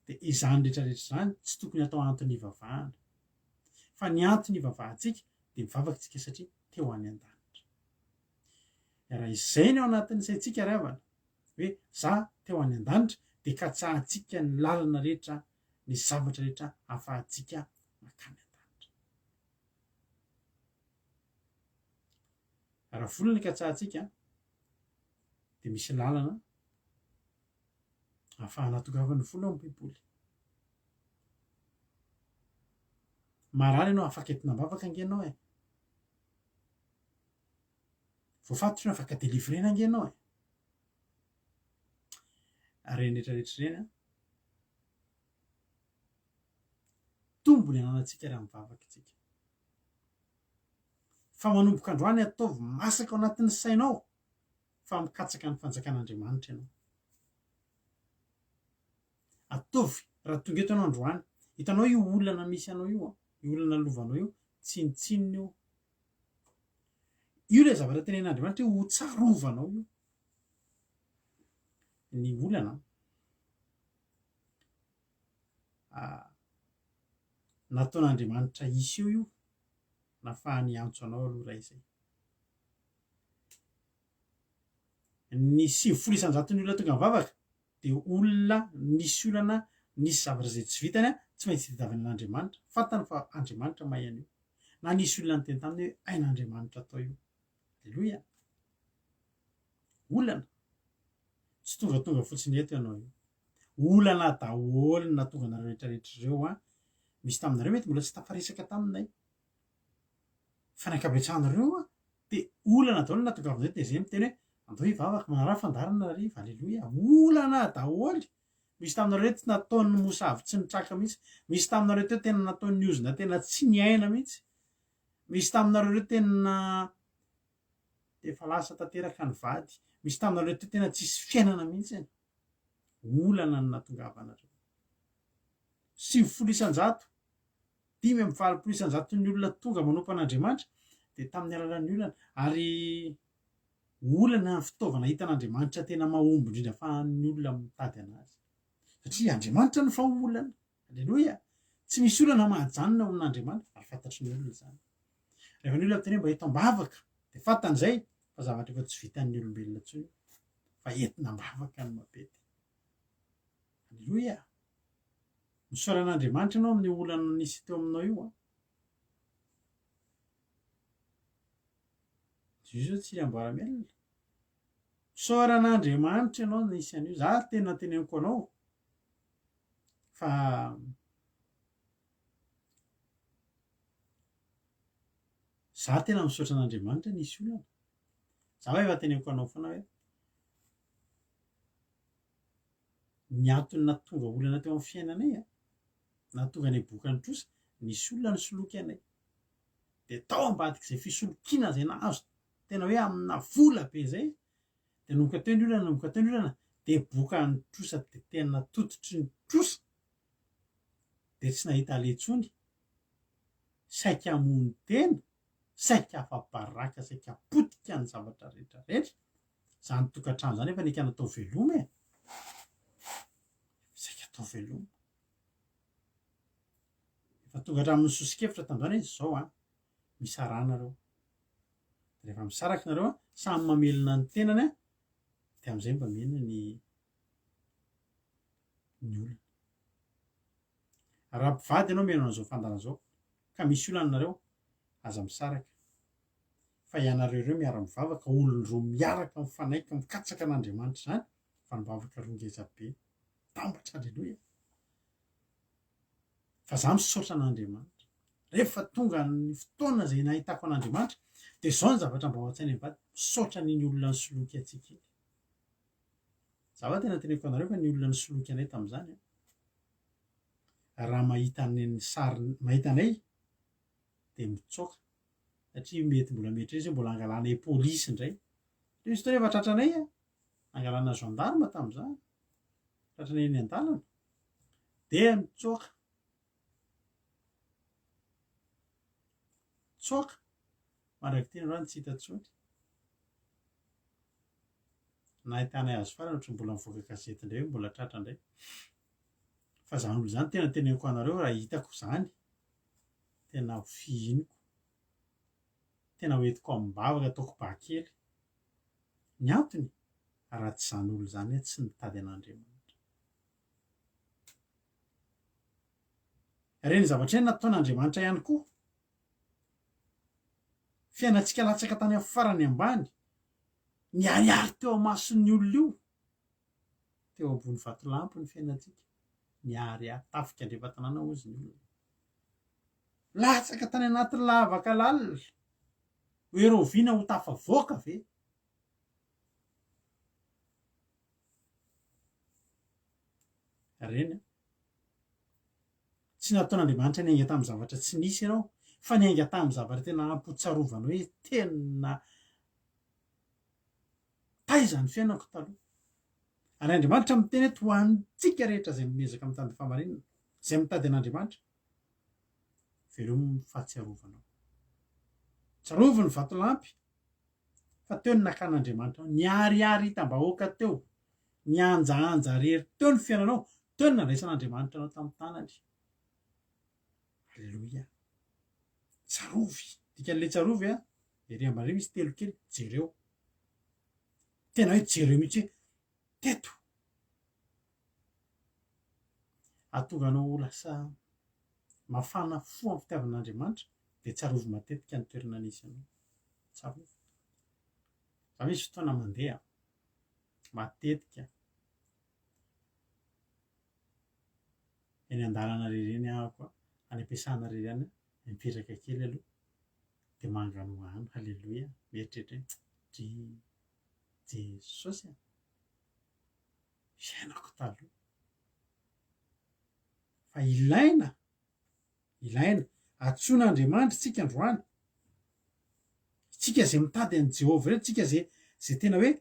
A: dia izany rehetrarehetra izany tsy tokony atao antony hivavahana, fa ny antony hivavahantsika dia mivavakantsika satria te ho any an-danitra. Raha izay ny ao anatin'ny saintsika ry havana, hoe za te ho any an-danitra, dia katsahantsika ny lalana rehetra, ny zavatra rehetra ahafahantsika makany an-danitra. Raha volana katsahantsika dia misy lalana ahafahana tongavana vola ao amin'ny baiboly. Marary ianao afaka entina mivavaka ange ianao e. voafatotry ny afaka délivrena ange ianao e. Ary reny rehetrarehetra reny a tombony ananantsika raha mivavaka itsika. Fa manomboka androany ataovy masaka ao anatin'ny sainao fa mikatsaka ny fanjakan'Andriamanitra ianao. Ataovy raha tonga eto ianao androany, hitanao io olana misy anao io, io olana lovanao io, tsinitsininy io. Io le zavatra tenen'Andriamanitra ho tsarovanao io. Ny olana nataon'Andriamanitra isy io nafahany antso anao aloha raha izay. Ny 9,700 olona tonga mivavaka de olona nisy olana nisy zavatra zay tsy vitany tsy maintsy tadiavany an'Andriamanitra, fantany fa Andriamanitra mahay an'io. Na nisy olona nyteny taminy hoe ain'Andriamanitra atao io. Alleloia. Olana tsy tonga fotsiny eto ianao io. Olana daholo na tonga nareo rehetrarehetra ireo misy taminareo mety mbola tsy tafaresaka taminay. Fa ny ankabetsahanareo de olana daholo na tonga avy de zay miteny hoe andao hivavaka manaraka fandarana riva. Alleloia. Olana daholo. Misy taminareo tsy nataon'ny mosavy tsy nitraka mihitsy. Misy taminareo teo tena nataon'ny ozina tena tsy niaina mihitsy. Misy taminareo reo tena efa lasa tanteraka ny vady. Misy taminareo teo tena tsisy fiainana mihitsy. Olana no nahatongavanareo. 9,700 5,400 ny olona tonga manompo an'Andriamanitra de tamin'ny alalan'ny olana. Ary olana ny fitaovana hitan'Andriamanitra tena mahomby indrindra fa ny olona mitady anazy. Satria Andriamanitra ny faholana. Alleloia. Tsy misy olana mahajanona ao amin'Andriamanitra ary fantatry ny olona zany. Rehefa ny olona teny mba eto ambavaka de fantan'izay fa zavatra efa tsy vitan'ny olombelona intsony fa entina ambavaka ny mapety. Alleloia. Misaoran'Andriamanitra ianao amin'ny olana nisy teo aminao io. Jiso tsy amboara-melona. Misaoran'Andriamanitra ianao nisy an'io. Za tena teneniko anao fa za tena misaotra an'Andriamanitra nisy olana. Za efa teneniko anao foana hoe ny antony nahatonga olana teo amin'ny fiainanay nahatonga ny bokany trosa nisy olona nisoloky anay. De tao ambadika izay fisolokiana izay nahazo tena hoe amina vola be zay de nomboka teo ny olana de bokany trosa de tena tototry ny trosa de tsy nahita aletsony. Saika amony tena, saika afa-baraka, saika apotika ny zavatra rehetrarehetra. Zany tokantrano zany efa nika natao veloma e. Saika atao veloma. Efa tonga hatramin'ny sosokevitra tam'zany hoe zao misarana. Rehefa misaraka nareo samy mamelona ny tenany de am'izay mba mena ny olona. Raha mpivady ianao mena an'izao fandana zao ka misy olana nareo aza misaraka. Fa ianareo ireo miara-mivavaka olona roa miaraka mifanaiky mikatsaka an'Andriamanitra zany fa mivavaka roa ngeza be. Tambatra. Alleloia. Fa za misaotra an'Andriamanitra. Rehefa tonga ny fotoana izay nahitako an'Andriamanitra de zao ny zavatra mba ao an-tsainy mivady. Misaotra n'iny olona nisoloky antsika iny. Za tena teneniko anareo fa ny olona nisoloky anay tamin'izany raha mahita ny sary mahita anay de mitsoaka satria mety mbola mety izy mbola angalanay polisy indray. De izy tao efa tratranay angalana gendarme tamin'izany. Tratranay eny an-dalana de mitsoaka. Tsoaka. Maraky teny androany tsy hita intsony. Nahitanay azo farany ohatry mbola mivoaka gazety indray mbola tratra indray. Fa zany olo zany tena teneniko anareo raha hitako zany tena fihiniko. Tena hoentiko am-bavaka ataoko bahakely. Ny antony raha tsy zany olo zany tsy nitady an'Andriamanitra. Reny zavatra eny nataon'Andriamanitra ihany koa. Fiainantsika latsaka tany amin'ny farany ambany. Niariary teo amason'ny olona io. Teo ambony vatolampy ny fiainantsika. Niariary tafika andrevam-tanàna ozy ny olona. Latsaka tany anaty lavaka lalina. Hoe roviana ho tafavoaka ve? reny tsy nataon'andriamanitra ny ainga tamin'ny zavatra tsy nisy ianao fa ny ainga tamin'ny zavatra tena ampotsarovana hoe tena taizany fiainako taloha ary andriamanitra miteny eto ho antsika rehetra zay miezaka amin'ny tany famarinana zay mitady an'andriamanitra veleo fahatsiarovanao tsarovy ny vatolampy fa teo ny nakan'andriamanitra niariary hitam-bahoaka teo nianjaanja rery teo ny fiainanao teo ny nandraisan'andriamanitra anao tamin'ny tanany alleloia tsarovy dikan'le tsarovy a ery ambareo misy telo kely jereo tena hoe jereo mihitsy hoe teto atonganao ho lasa mafana fo amin'ny fitiavan'andriamanitra de tsarovy matetika ny toerana nisy anao tsarovy za misy fotoana mandeha matetika eny an-dalana rereny ahako any am-piasana rerany mipetraka kely aloha de manganohano halleloia mieritreritra ry jesosy a fiainako taloha fa ilaina atsoin'andriamanitra tsika androany tsika zay mitady an' jehovah reto tsika zay tena hoe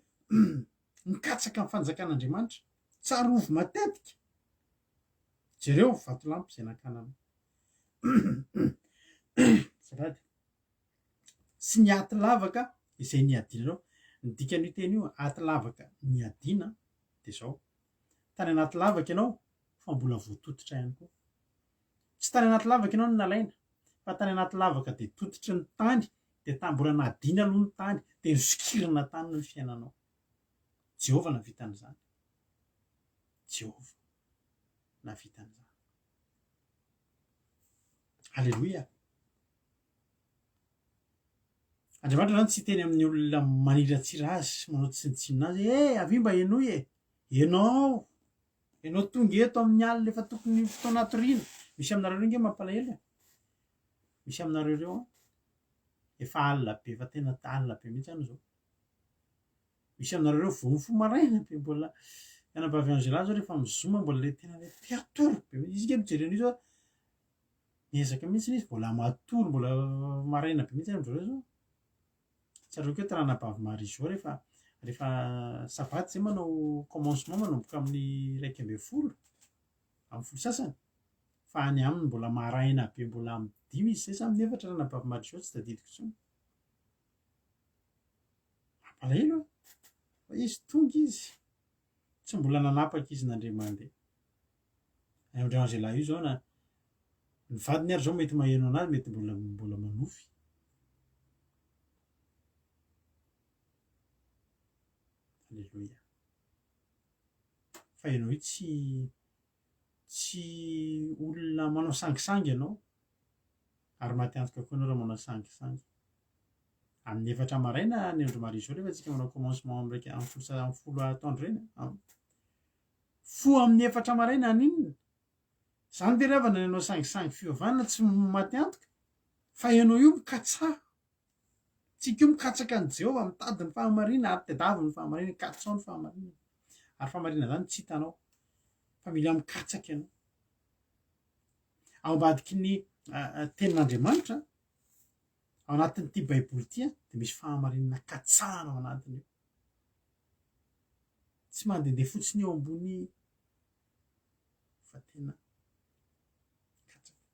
A: mikatsaka amin'ny fanjakan'andriamanitra tsarovy matetika jereo vatolampy zay nakanana salady sy ny aty lavaka izay niadinanao ny dikan'io teny io aty lavaka niadina de zao tany anaty lavaka ianao fa mbola voatototra ihany koa tsy tany anaty lavaka ianao no nalaina fa tany anaty lavaka de tototry ny tany de mbola nadina aloha ny tany de nisokirina tany ny fiainanao jehovah navitan'izany jehovah navitan'izany alleloia andriamanitra zany tsy teny amin'ny olona maniratsira azy manao tsinitsinina azy avimba enoy enao tonga eto amin'ny alina efa tokony fotoana atoriana misy aminareo reo nge mampalahelo misy aminareo reo efa alina be fa tena alina be mihitsy any zao misy aminareo reo vomifo maraina be mbola ianabavy angelay zao rehefa mizoma mbola le tena le teritory be izy ke mijeren'io zao miezaka mihitsy izy mbola matory mbola maraina be mihitsy amindreo zao tsareo keo taranabavy mary zao rehefa sabaty zay manao commencement manomboka amin'ny 1 amin'ny folo sasany fa any aminy mbola maraina be mbola amin'ny 5 izy zay samy nefatra ranabavy mary zao tsy tadidiko tsony mampalahelo fa izy tonga izy tsy mbola nanapaka izy nandre mandeha andreo angelahy io zao na ny vadiny ary zao mety maheno anazy mety mbola manofy alleloia fa ianao io tsy olona manao sangisangy ianao ary matiantoka koa anao raha manao sangisangy amin'ny 4 maraina ny andro mari zao rehefa tsika manao commencement amin'ny folo ataondro reny fo amin'ny 4 maraina aninona zany de rehavana ny anao sangisangy fiovanana tsy matiantoka fa ianao io mikatsaha tsika io mikatsaka an' jehovah mitady ny fahamarina ary tedavy ny fahamarina katsao ny fahamarina ary fahamarina zany tsy hitanao fa mila mikatsaka ianao ao ambadiky ny tenin'andriamanitra ao anatin'ity baiboly ity de misy fahamarinana katsahana ao anatiny io tsy mandehandeha fotsiny eo ambony fa tena katsaka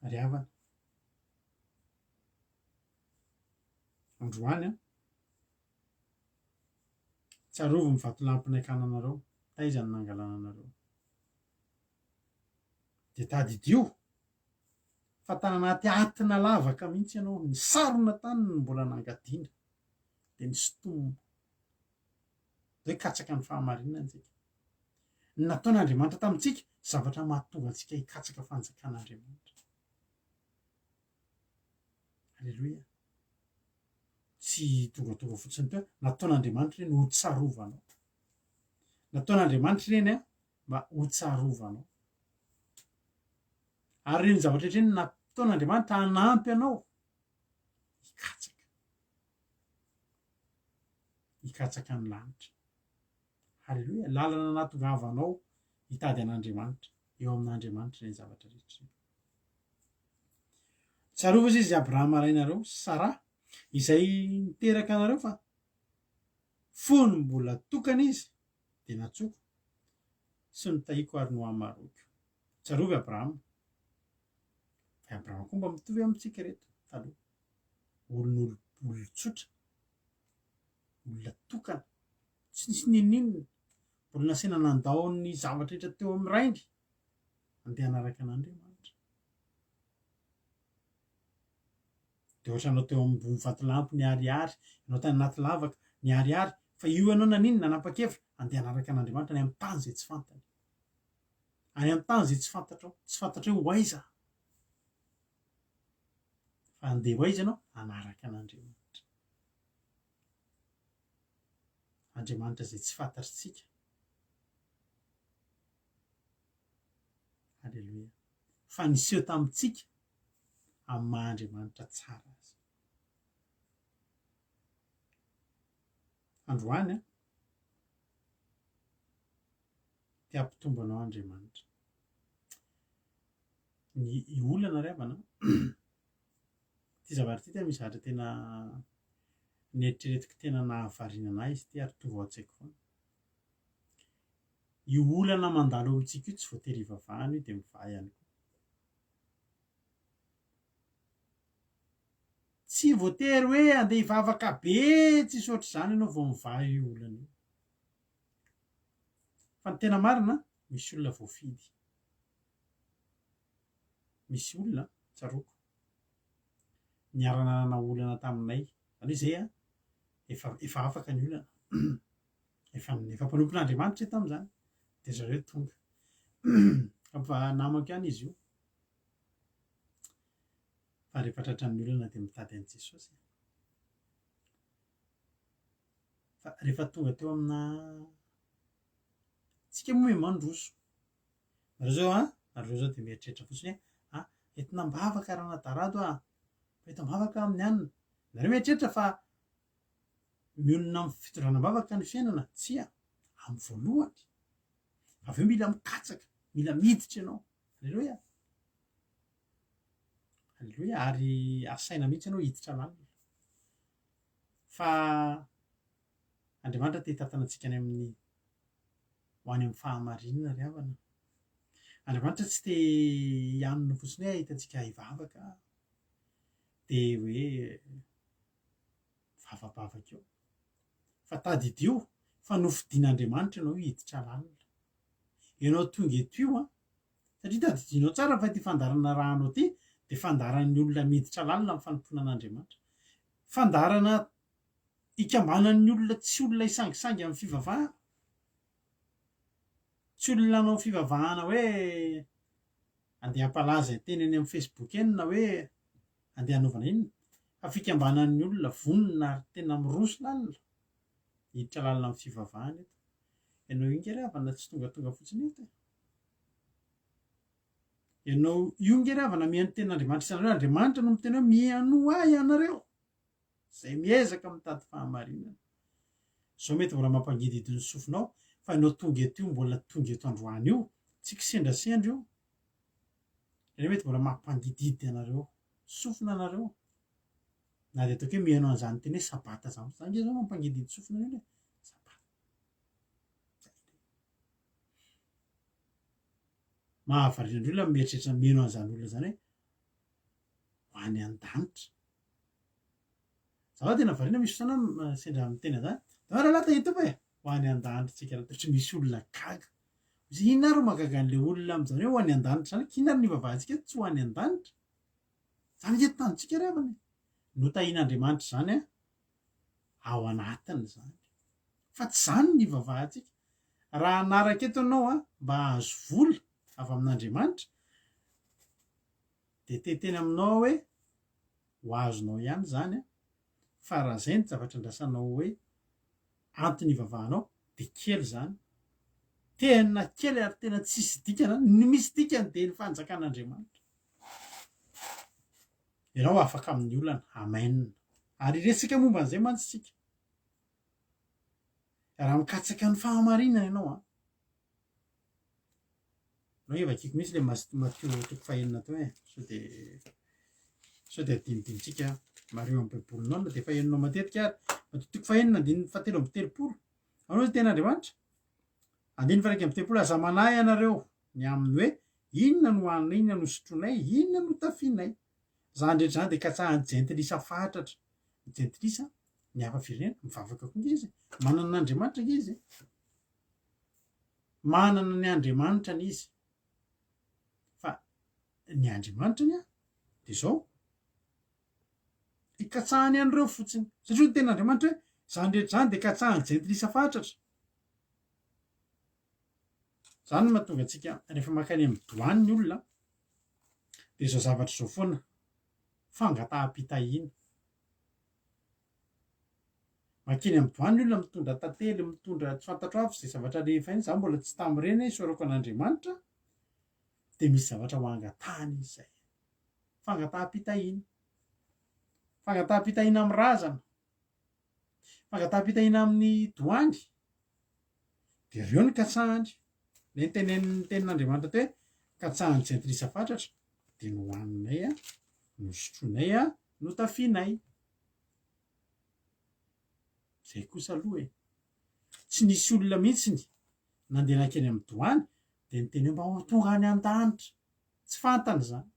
A: ary havana androany tsarovy mivatolampy naikananareo taizany nangalananareo de tadidio fa tany anaty atina lavaka mihitsy ianao ny sarona tany ny mbola nangadina de ny sotomo de katsaka ny fahamarinana antsika nataon'andriamanitra tamintsika zavatra mahatonga antsika hikatsaka fanjakan'andriamanitra alleloia tsy tongatonga fotsiny teo nataon'andriamanitra reny ho tsarovanao nataon'andriamanitra reny mba ho tsarovanao ary reny zavatra rehetreny nataon'andriamanitra hanampy anao hikatsaka ny lanitra Halleloia, lalana natongavanao hitady an'Andriamanitra eo amin'Andriamanitra ny zavatra rehetra. Tsarovy izy izy Abrahama rainareo Sara izay niteraka anareo fa fony mbola tokana izy de natsoko sy notahiko ary no amaroko. Tsarovy Abrahama. Fa Abrahama koa mba mitovy amintsika reto taloha. Olon-tsotra, olona tokana, tsy nisy ninninona, mbola nasiana nandao ny zavatra rehetra teo amin'ny rainy andeha hanaraka an'Andriamanitra. De ohatra anao teo ambony vatolampy ny ariary, ianao tany anaty lavaka ny ariary, fa io ianao naninona nanapa-kevitra andeha hanaraka an'Andriamanitra any amin'ny tany zay tsy fantany. Any amin'ny tany zay tsy fantatrao, tsy fantatrao ho aiza. Fa andeha ho aiza ianao hanaraka an'Andriamanitra. Andriamanitra zay tsy fantatritsika. Halleloia. Fa niseho tamintsika amin'ny maha-Andriamanitra tsara azy. Androany a, ty ampitombo anao Andriamanitra. Ny olana ry havana ty zavatra ty tena misy zavatra tena nieritreretiko tena nahavariana anahy izy ty ary tonga ao an-tsaiko foana. Io olana mandalo eo amintsika io tsy voatery hivavahana io de mivaha ihany koa. Tsy voatery hoe andeha hivavaka be tsisy ohatr'izany ianao vao mivaha io olana io. Fa ny tena marina misy olona voafidy. Misy olona tsaroko niara-nanana olana taminay. Zany hoe zay a efa afaka ny olana. Efa mpanompon'Andriamanitra tamin'izany. De zareo tonga. Fa namako ihany izy io. Fa rehefa tratran'ny olana de mitady an'i Jesosy. Fa rehefa tonga teo amina tsika moa mandroso. Nareo zao de mieritreritra fotsiny hoe entina mbavaka raha nadarado eto mbavaka amin'ny anina. Nareo mieritreritra fa mionona amin'ny fitondranam-bavaka ny fiainana. Tsia, amin'ny voalohany. Aveo mila mikatsaka, mila miditra ianao. Halleloia. Halleloia. Ary asaina mihitsy ianao hiditra lalina. Fa Andriamanitra te hitatana antsika any amin'ny ho any amin'ny fahamarinana ry havana. Andriamanitra tsy te hianona fotsiny hoe hitantsika hivavaka de hoe vavabavaka eo. Fa tadidio fa nofidian'Andriamanitra ianao hiditra lalina. Ianao tonga eto io satria tadidinao tsara fa ty fandarana rahanao ty de fandaran'ny olona miditra lalina amin'ny fanompona an'Andriamanitra. Fandarana ikambanan'ny olona tsy olona isangisangy amin'ny fivavahana. Tsy olona nanao fivavahana hoe andeha hampalaza teny eny amin'ny Facebook eny na hoe andeha hanaovana inona. Fa fikambanan'ny olona vonona ary tena miroso lalina. Hiditra lalina amin'ny fivavahana eto. Ianao inga ry havana tsy tonga fotsiny eto. Ianao io inga ry havana mihaino tenin'Andriamanitra isan'andro. Andriamanitra no miteny hoe mihaino ahy ianareo zay miezaka mitady fahamarinana. Zao mety mbola mampangididy ny sofinao fa ianao tonga eto io mbola tonga eto androany io tsy kisendrasendra io. Ianao mety mbola mampangididy anareo sofina anareo. Na de ataoko hoe mihaino an'izany teny hoe sabata zany. Zany nge zao mampangididy sofina io sabata. Mahavariana ny olona mieritreritra mihaino an'izany olona zany hoe ho any an-danitra. Zaho tena variana misy fotoana sendra miteny an'izany. Raha lata hitako hoe ho any an-danitra tsika raha ohatra misy olona gaga. Misy inona ary mahagaga an'ilay olona amin'izany hoe ho any an-danitra zany? Inona ary ny ivavahantsika tsy ho any an-danitra? Zany eto tanitsika ry havana. Notahian'Andriamanitra zany ao anatiny zany. Fa tsy zany ny ivavahantsika. Raha hanaraka eto ianao mba hahazo vola avy amin'Andriamanitra de teteny aminao hoe ho azonao ihany zany fa raha zay ny zavatra andrasanao hoe antony ivavahanao de kely zany. Tena kely ary tena tsisy dikana. Ny misy dikany de ny fanjakan'Andriamanitra. Ianao afaka amin'ny olana amainina. Ary resaka momba an'izay mantsy tsika. raha mikatsaka ny fahamarinana ianao a no evakiko mihitsy le matio toko fahenina teo sao de adinidinitsika mareo amin'ny baibolinao na de faheninao matetika ary matio toko fahenina fatelo amby telopolo anao zy ten'andriamanitra andiny fa raiky amby telopolo aza manahy ianareo ny aminy hoe inona no hoanina inona no sotronay inona no tafianay zany rehetra zany de katsahany jentilisa fatratra ny jentilisa ny hafa firenena mivavaka koa nge izy manana n'andriamanitra nge izy manana ny andriamanitra ny izy fa ny andriamanitra ny a de zao ikatsahany an'ireo fotsiny satria ny ten'andriamanitra hoe zany rehetra zany de katsahany jentilisa fatratra zany no mahatonga antsika rehefa makany amin'ny doany ny olona de zao zavatra zao foana fangataham-pitahina makeny amin'ny doany ny olona mitondra tantely mitondra tsy fantatro avy zay zavatra rehefa iny za mbola tsy tamin'ireny isaorako an'andriamanitra de misy zavatra ho angatahany izy zay fangataham-pitahina fangataham-pitahina amin'ny razana fangataham-pitahina amin'ny doany de reo ny katsahany le ny tenin'andriamanitra te katsahany jentilisa fatratra de no hoaninay a no sotronay a no tafianay zay kosa aloha tsy nisy olona mihitsiny nandeha nakeny amin'ny doany de nyteny hoe mba ho tonga any an-danitra tsy fantany zany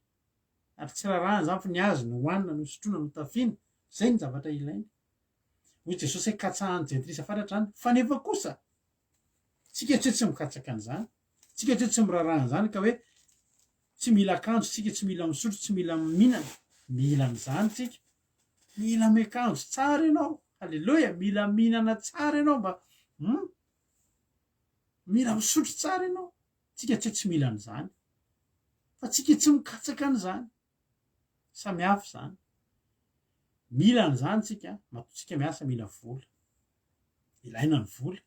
A: ary tsy rarahany zany fa ny azy no hoanina no sotrona no tafiana zay ny zavatra ilaina hoy jesosy hoe katsahany jentilisa fatratra zany fa nefa kosa tsika tsy hoe tsy mikatsaka an'izany tsika tsy hoe tsy mirarahany zany ka hoe tsy mila akanjo tsika tsy mila misotro tsy mila mihinana mila n'izany tsika mila miakanjo tsara ianao halleloia mila mihinana tsara ianao mba mila misotro tsara ianao tsika tsy hoe tsy mila an'izany fa tsika tsy mikatsaka an'izany samy hafa zany mila an'izany tsika matotsika miasa mila vola ilaina ny vola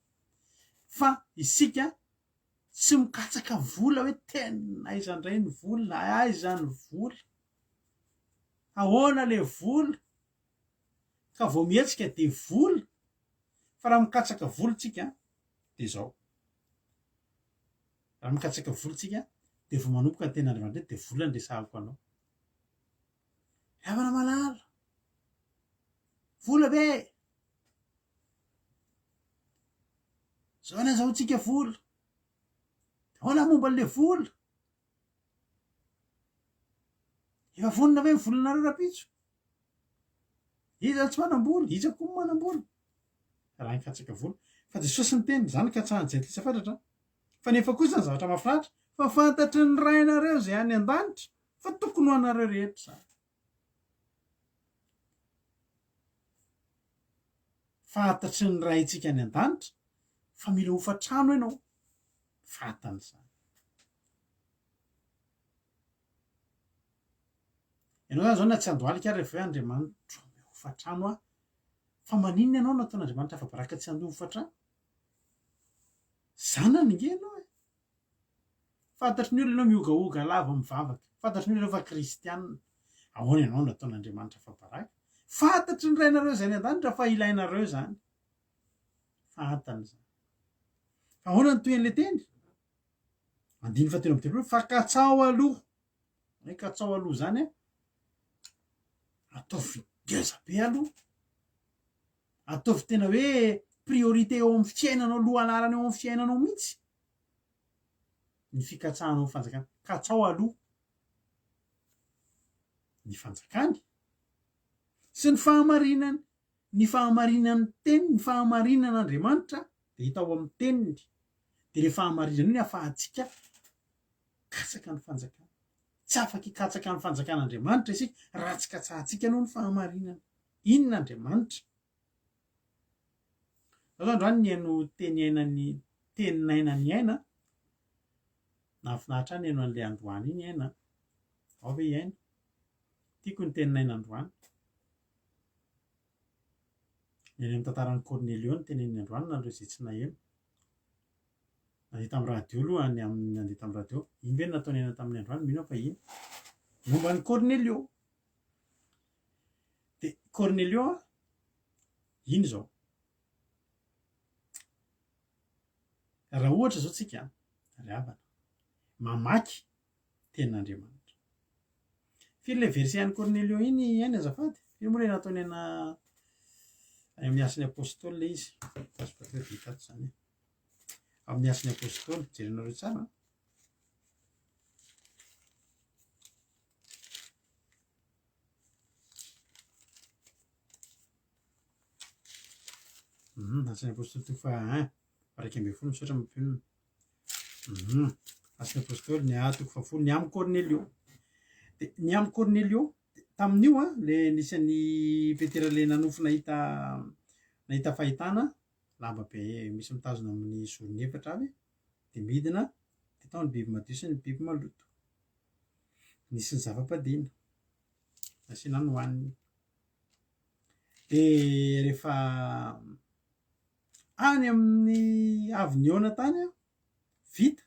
A: fa isika tsy mikatsaka vola hoe tena aizandray ny vola aiza ny vola ahoana le vola ka vao mihetsika de vola fa raha mikatsaka vola tsika de zao raha mikatsaka vola tsika de vao manompoka ny ten'andriamanitra de vola ny resahako anao havana malala vola be zao ny azahoantsika vola ahoana momba an'le vola efa vonona ve mivolanareo rapitso iza tsy manam-bola iza koa manam-bola raha nikatsaka vola fa jesosy ny teny zany katsahany jentilisa fatratra fa nefa kosa ny zavatra mahafinaritra fa fantatry ny ray nareo zay any an-danitra fa tokony ho anareo rehetra zany fantatry ny ray tsika any an-danitra fa mila hofatrano ianao fatan'izany ianao zany zao na tsy andohalika ary rehefa hoe andriamanitra hofatrano a fa maninona ianao nataon'andriamanitra fa baraka tsy andoha hofatrano zanany nge ianao fantatry ny olona ianao miogaoga lava mivavaka fantatry ny olona fa kristianina ahoana ianao nataon'andriamanitra fa baraka fantatry ny rainareo zay ny an-danitra fa ilainareo zany fantan'izany fa ahoana ny toy an'le teny andiny fa telo amby telopolo fa katsao aloha hoe katsao aloha zany ataovy geza be aloha ataovy tena hoe priorité eo amin'ny fiainanao aloha anarany eo amin'ny fiainanao mihitsy ny fikatsahanao fanjakana katsao aloha ny fanjakany sy ny fahamarinany ny fahamarinany teny ny fahamarinan'andriamanitra de hita ao amin'ny teniny de le fahamarinany io ny afahantsika katsaka ny fanjakana tsy afaka hikatsaka ny fanjakan'andriamanitra isika raha tsy katsahantsika aloha ny fahamarinana inona andriamanitra zao androany ny haino teninaina ny aina nahafinaritra ny haino an'le androany iny aina ao ve iaina tiako ny teninaina androany ny any amin'ny tantaran'ny Cornelio ny teneniny androany na reo zay tsy naheno nandeha tamin'ny radio aloha nandeha tamin'ny radio iny ve nataony aina tamin'ny androany mino fa iny momba ny Cornelio de Cornelio iny zao raha ohatra zao tsika ry havana mamaky tenin'Andriamanitra. Firy le verset an'i Cornelio iny ainy azafady? Firy moa le nataony any amin'ny asan'ny apôstôly le izy? Pasipateo ditato zany. Amin'ny asan'ny apôstôly, jerinareo tsara. Asan'ny apôstôly toko fa raika ambin'ny folo misaotra mampionona. Asan'ny apôstôly ny toko fahafolo ny amin'ny Cornelio. De ny amin'ny Cornelio tamin'io le nisan'ny Petera le nanofo nahita fahitana lamba be misy mitazona amin'ny zorony efatra avy de midina de tao ny biby madio sy ny biby maloto. Nisy ny zava-padina nasiana ny hohaniny. De rehefa any amin'ny avy niona tany vita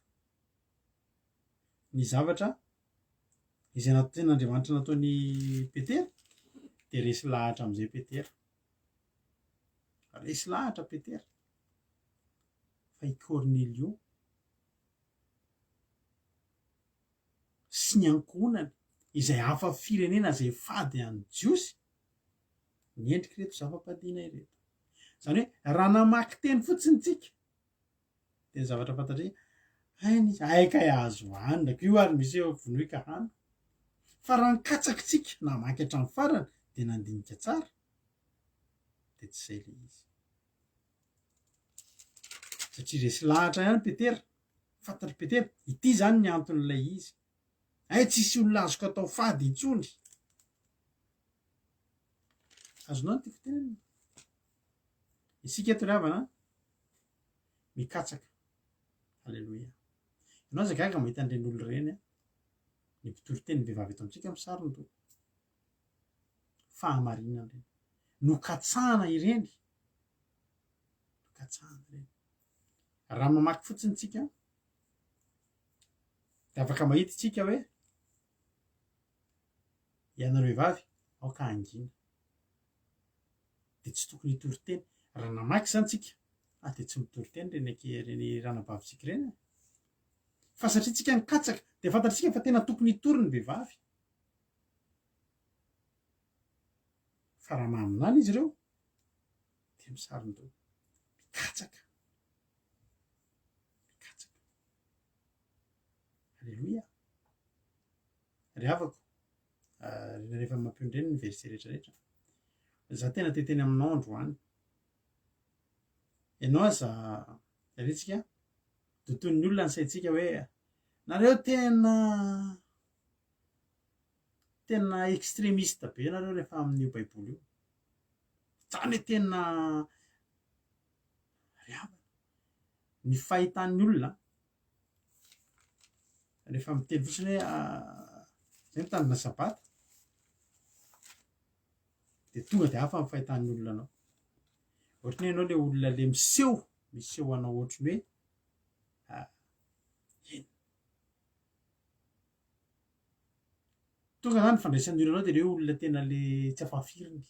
A: ny zavatra izay tenin'Andriamanitra nataony Petera de resy lahatra am'izay Petera. Resy lahatra Petera fa i Cornelio sy ny ankohonany izay hafa firenena zay fady any jiosy niendriky reto zava-padina ireto. Zany hoe raha namaky teny fotsiny tsika de ny zavatra fantatry ainy izy aika azo hanina ko io ary misy eo vonoika hana. Fa raha nikatsaky tsika namaky hatramin'ny farany de nandinika tsara de tsy zay le izy. Satria resy lahatra ihany Petera, fantatry Petera ity zany ny anton'ilay izy. Tsisy olona azoko atao fady intsony. Azonao ny ty fitenenana. Isika eto ry havana mikatsaka. Halleloia. Ianao aza gaga mahita an'ireny olo ireny ny mpitory-teny vehivavy eto amintsika amin'ny sariny to. Fahamarinana ireny. Nokatsahana ireny. Nokatsahana ireny. Raha mamaky fotsiny tsika de afaka mahita tsika hoe ianareo vehivavy aoka angina. De tsy tokony hitory-teny. Raha namaky zany tsika de tsy mitory-teny reny ranabavitsika ireny. Fa satria tsika nikatsaka de fantatsika fa tena tokony hitory ny vehivavy. Fa raha maminany izy ireo de misarindao mikatsaka. Mikatsaka. Halleloia. Ry havako rehefa mampiondreny ny verset rehetrarehetra. Za tena teteny aminao androany. Ianao aza retsika toton'ny olona ny saintsika hoe nareo tena extrémiste be nareo rehefa amin'io baiboly io. Zany hoe tena ry havana ny fahitan'ny olona rehefa miteny fotsiny hoe zay mitandrina sabata de tonga de hafa amin'ny fahitan'ny olona anao. Ohatry ny ianao le olona le miseho anao ohatriny hoe iny. Tonga zany fandraisan'ny olona anao de le olona tena le tsy afafiriny.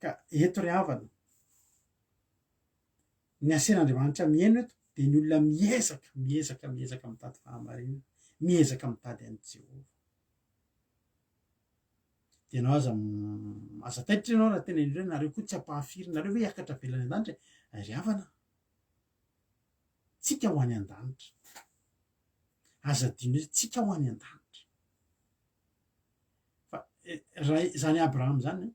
A: Ka eto ry havana ny asen'Andriamanitra miaino eto de ny olona miezaka mitady fahamarinana, miezaka mitady an'i Jehovah. De ianao aza taitra ianao raha tena indreo nareo koa tsy ampahafirina, nareo hoe hiakatra velany an-danitra. Ry havana tsika ho any an-danitra. Aza adino hoe tsika ho any an-danitra. Fa raha zany Abraham zany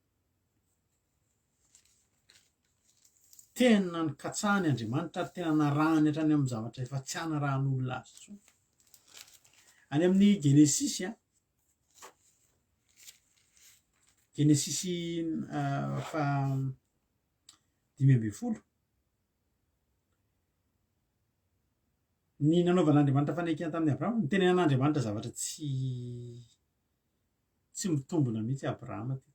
A: tena nikatsahany Andriamanitra ary tena narahany hatrany amin'ny zavatra efa tsy hanarahan'olona azy intsony. Any amin'ny Genesisy Genesisy fa 5:10 ny nanaovan'Andriamanitra fanekena tamin'ny Abrahama, nitenenan'Andriamanitra zavatra tsy mitombona mihitsy Abrahama ty.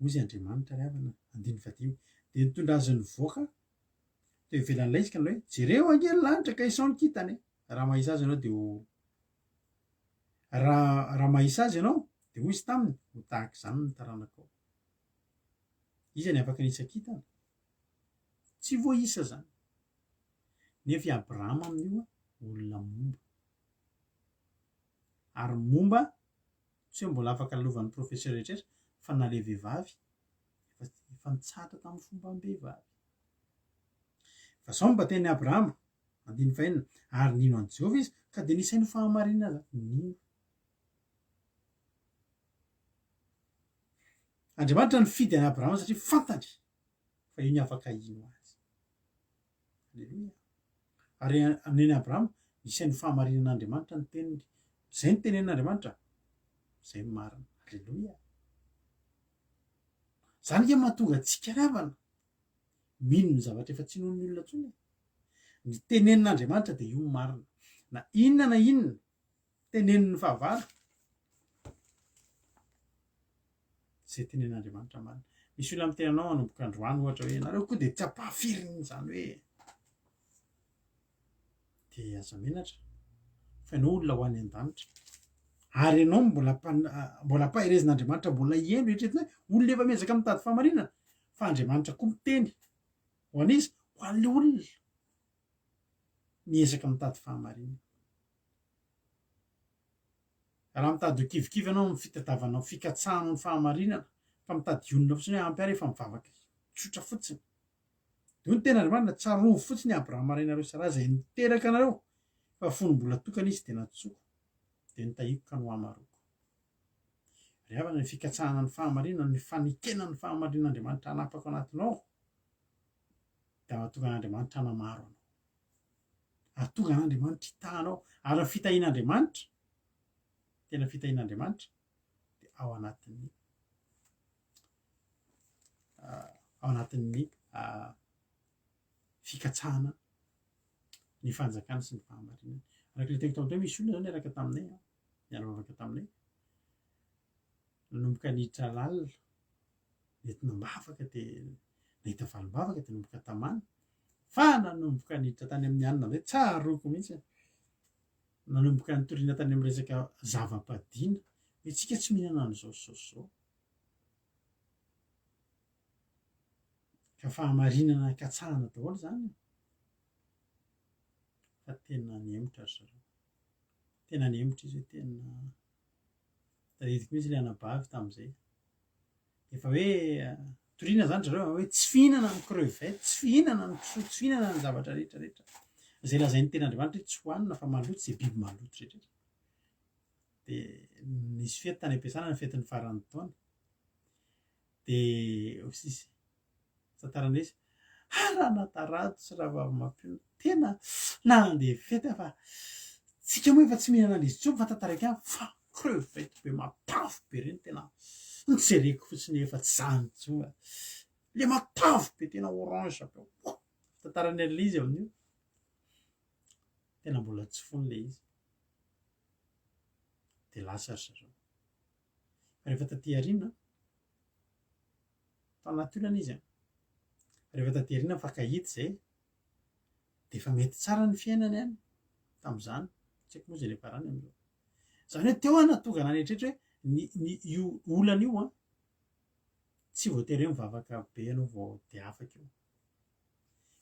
A: Hoy Andriamanitra ry havana 5:10 de nitondra azy nivoaka teo ivelan'ilay izy ka hoe jereo angely lanitra ka isao ny kitany. Raha mahisa azy ianao de raha mahisa azy ianao de hoy izy taminy ho tahaka izany ny taranakao. Iza ny afaka nitsakitana? tsy voaisa zany nefa i Abrahama amin'io olona momba ary momba tsy hoe mbola afaka lalovan'ny professeur rehetraretra fa na le vehivavy efa nitsara tamin'ny fomban-behivavy fa sao mba teny Abrahama andiny fahenina ary nino an' Jehova izy ka de nisainy fahamarinana nino Andriamanitra nifidy any Abrahama satria fantany fa io ny afaka ino azy alleloia ary neny Abrahama nisainy fahamarinan'Andriamanitra ny teniny zay ny tenen'Andriamanitra zay marina alleloia zany ke mahatonga antsika ravana mino ny zavatra efa tsy nohon'ny olona tsony ny tenen'Andriamanitra de io marina na inona teneniny fahavalo zay tenen'Andriamanitra marina misy olona amin'ny tenanao manomboka androany ohatra hoe nareo koa de tsy ampahafiriny zany hoe de aza menatra fa ianao olona ho any an-danitra ary ianao mbola ampaherezin'Andriamanitra mbola iheno eritreretina olona efa miezaka mitady fahamarinana fa Andriamanitra koa miteny ho an'izy ho an'le olona miezaka mitady fahamarinana raha mitady ho kivikivy ianao amin'ny fitadiavanao fikatsahanao ny fahamarinana fa mitady onona fotsiny hoe ampy ary efa mivavaka tsotra fotsiny de io ny ten'Andriamanitra tsarovo fotsiny Abrahama renareo Sara zay niteraka anareo fa fonombola tokana izy de natsoko de nitahiko ka no hamaroko ry havana ny fikatsahana ny fahamarinana ny fanekena ny fahamarinan'Andriamanitra hanapaka anatinao de mahatonga an'Andriamanitra hanamaro anao ahatonga an'Andriamanitra hitahanao ary ny fitahian'Andriamanitra tena fitahian'Andriamanitra de ao anatin'ny fikatsahana ny fanjakana sy ny fahamarinana araka le teko tam'teo misy olona zany niaraka taminay niara-bavaka taminay nanomboka niditra lalina nentina mbavaka de nahita valim-bavaka de nanomboka tamana fa nanomboka niditra tany amin'ny anina am'zay tsaroko mihitsy nanomboka nitoriana tany amin'ny resaka zava-padina hoe tsika tsy mihinana an'izao zao ka fahamarinana katsahana daholo zany fa tena niemotra ry zareo tena niemotra izy hoe tena tadidiko mihitsy le anabavy tam'izay efa hoe toriana zany zareo hoe tsy fihinana ny crevette tsy fihinana ny kisoa tsy fihinana ny zavatra rehetrarehetra zay lazain'ny ten'Andriamanitra hoe tsy hohanina fa maloto zay biby maloto rehetrarehetra de nisy fety tany am-piasana ny fetin'ny faran'ny taona de osisy tantarana izy raha natarado sy raha vavy mampino tena na andeha fety fa tsika moa efa tsy mihinana an'izy tsy fa tantaraka ihany fa crevette be matavy be reny tena nitsereko fotsiny efa tsy zany tsoa le matavy be tena orange be tantarany an'le izy amin'io tena mbola tsy fony le izy de lasa ry zareo fa rehefa taty aoriana tao anaty olana izy rehefa taty aoriana fakahity zay de efa mety tsara ny fiainany any tam'izany tsy haiko moa zay rehefa rany am'zao zany hoe teo natonga anany eritreretra hoe io olana io tsy voatery hoe mivavaka be ianao vao de afaka io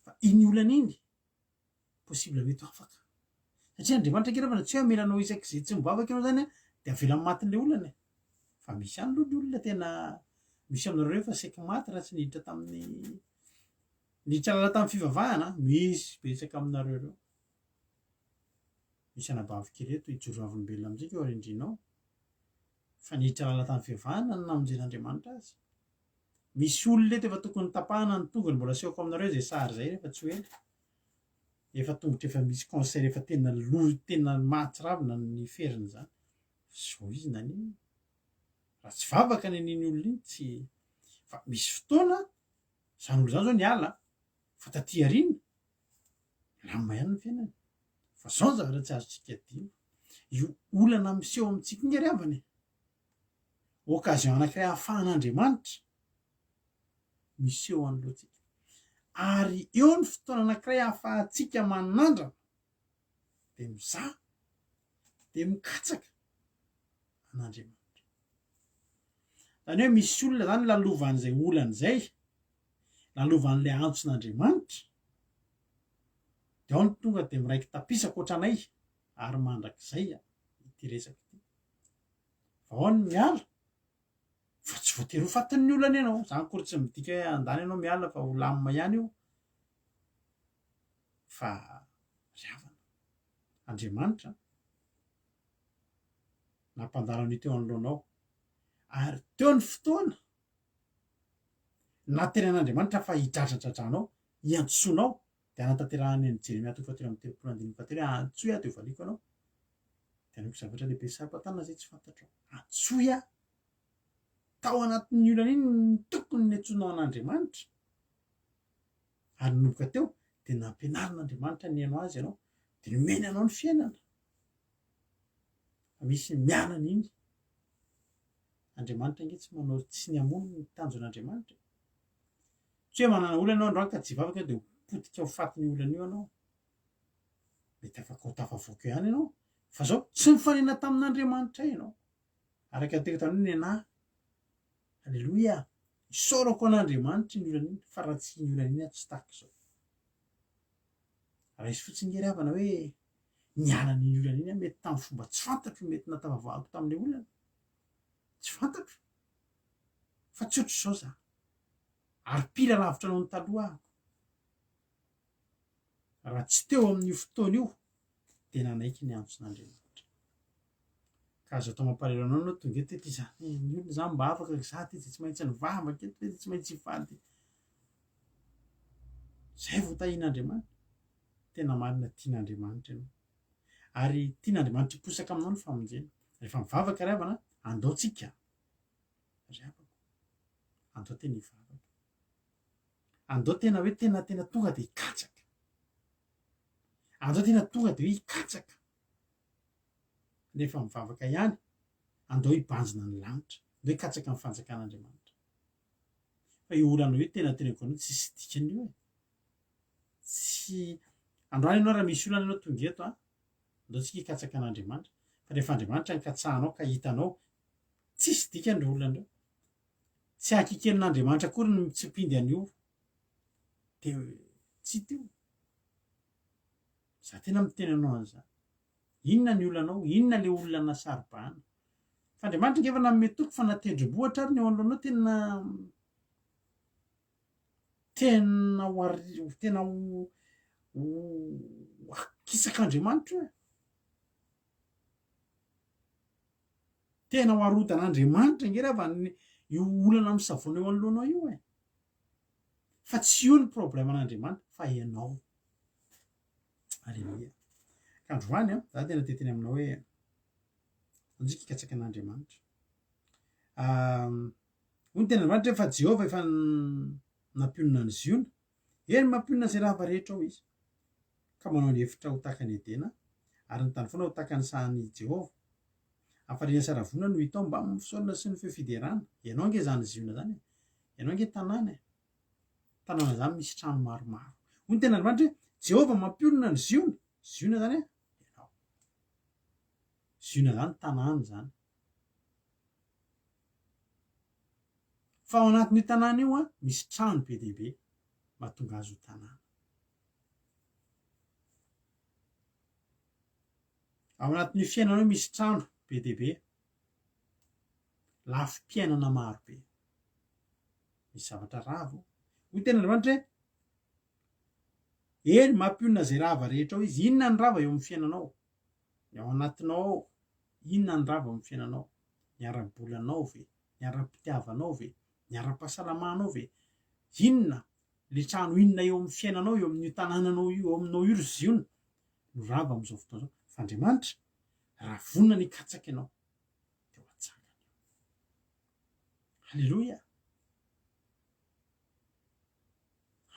A: fa iny olana iny possible mety afaka satria Andriamanitra ankerafana tsy hoe amelanao isak'izay tsy mivavaka ianao zany de avela matin'le olana fa misy any aloha ny olona tena misy aminareo rehefa saiky maty raha tsy niditra tamin'ny niditra lala tamin'ny fivavahana misy betsaka aminareo reo misy anabavy kely eto hijoravolombelona amitsika eo arindrinao fa niditra lala tamin'ny fivavahana ny namonjen'Andriamanitra azy misy olona eto efa tokony tapahana ny tongony mbola seoko aminareo zay sary zay rehefa tsy hoe efa tongotra efa misy cancer efa tena mahatsiravina ny feriny zany zao izy naniny raha tsy vavaka ny an'iny olona iny tsy fa misy fotoana zany olo zany zao ny ala fa taty aoriana lama ihany ny fiainany fa zao ny zavatra tsy azotsika dino io olana miseho amintsika iny ry havany occasion anankiray ahafahan'Andriamanitra miseho an'loatsika ary eo ny fotoana anankiray ahafahantsika manandrana de mizaha de mikatsaka an'Andriamanitra zany hoe misy olona zany lalovan'izay olana zay lalovan'lay antson'andriamanitra de ao ny tonga de miraiky tapisako ohatranay ary mandrak'izay ity resaka ity fa ao ny miala fa tsy voatery ho fatin'ny olana ianao zany kory tsy midika hoe andany ianao miala fa ho lamima ihany io fa riavana andriamanitra nampandalan'io teo anoloanao ary teo ny fotoana na teny an'andriamanitra fa hidradradradraanao iantsoanao de anatanterahany ny Jeremia 3:3 antsoia de valiko anao de anoko zavatra lehibe sarotanana zay tsy fantatro antsoia tao anatin'ny olana iny ny tokony ny antsoinao an'andriamanitra ary nomboka teo de nampianarin'andriamanitra ny anao azy ianao de nomeny anao ny fiainana misy mianana iny andriamanitra nge tsy manao tsy ny amono ny tanjon'andriamanitra tsy hoe manana olana ianao androany ka jivavaka de potika ho fatin'ny olana io anao mety afaka ho tafavoaka ihany ianao fa zao tsy mifanena tamin'andriamanitra ianao araka teko tany ny ana alleloia isaorako an'andriamanitra ny olana iny fa raha tsy ny olana iny tsy tahaka zao raha izy fotsiny ngery havana hoe nialan'iny olana iny mety tamin'ny fomba tsy fantatro mety natavavahako tamin'ilay olana tsy fantatro fa tsy ohatry zao za ary pila lavitra anao ny talohako raha tsy teo amin'io fotoana io de nanaiky ny antson'andriamanitra ka azo atao mampalahelo anao no tonga eto ty zany ny olona zany mba afaka za ty tsy maintsy ny vavaka eto tsy maintsy hivady zay vao tahian'andriamanitra tena marina tian'andriamanitra ianao ary tian'andriamanitra hiposaka aminao ny famonjena rehefa mivavaka ry havana andao tsika ry havako andao tena hivavaka andao tena hoe tena tonga de hikatsaka andao tena tonga de hoe hikatsaka rehefa mivavaka ihany andao hibanjina ny lanitra andao hikatsaka ny fanjakan'andriamanitra fa io olana hoe tena koa tsy sy dikany io e tsy androany ianao raha misy olana ianao tonga eto andao tsika hikatsaka an'andriamanitra fa rehefa andriamanitra nikatsahanao ka hitanao tsisy dikany ry olana reo tsy hakiken'andriamanitra akory ny mitsipindy an'io de tsy teo za tena miteny anao an'izany inona ny olanao inona le olana saribahana fa andriamanitra ngefa nametoko fa natendrombohatra ary ny eo anoloanao tena akisak'andriamanitra io tena ho arodan'andriamanitra nge raha va io olana amin'ny savona eo anoloanao io e fa tsy io ny problème an'andriamanitra fa ianao alleluia ka androany za tena teteny aminao hoe anjika hikatsaka an'andriamanitra hoy ny tena andriamanitra fa Jehova efa nampionona ny ziona eny mampionona zay rahava rehetra ao izy ka manao ny hevitra ho takany edena ary ny tany foana ho takany sahan'ny Jehova hafaliana saravona no hitao mba mifisaorana sy ny fefiderana ianao nge zany ziona zany ianao nge tanàna tanàna zany misy trano maromaro hoy ny tena andriamanitra hoe Jehova mampionona ny ziona zany ianao ziona zany tanàna zany fa ao anatin'io tanàna io misy trano be dehibe mahatonga azy ho tanàna ao anatin'io fiainana io misy trano be dehibe lafim-piainana maro be misy zavatra ravo hoy tena andriamanitra hoe eny mampionona zay rava rehetra ao izy inona ny rava eo amin'ny fiainanao ao anatinao ao inona ny rava amin'ny fiainanao ny ara-bolanao ve ny ara-pitiavanao ve ny ara-pahasalamanao ve inona le trano inona eo amin'ny fiainanao eo amin'ny tanànanao io eo aminao io ry ziona no rava amin'izao fotoana zao fa andriamanitra raha vonona ny katsaka ianao de ho atsangany halleloia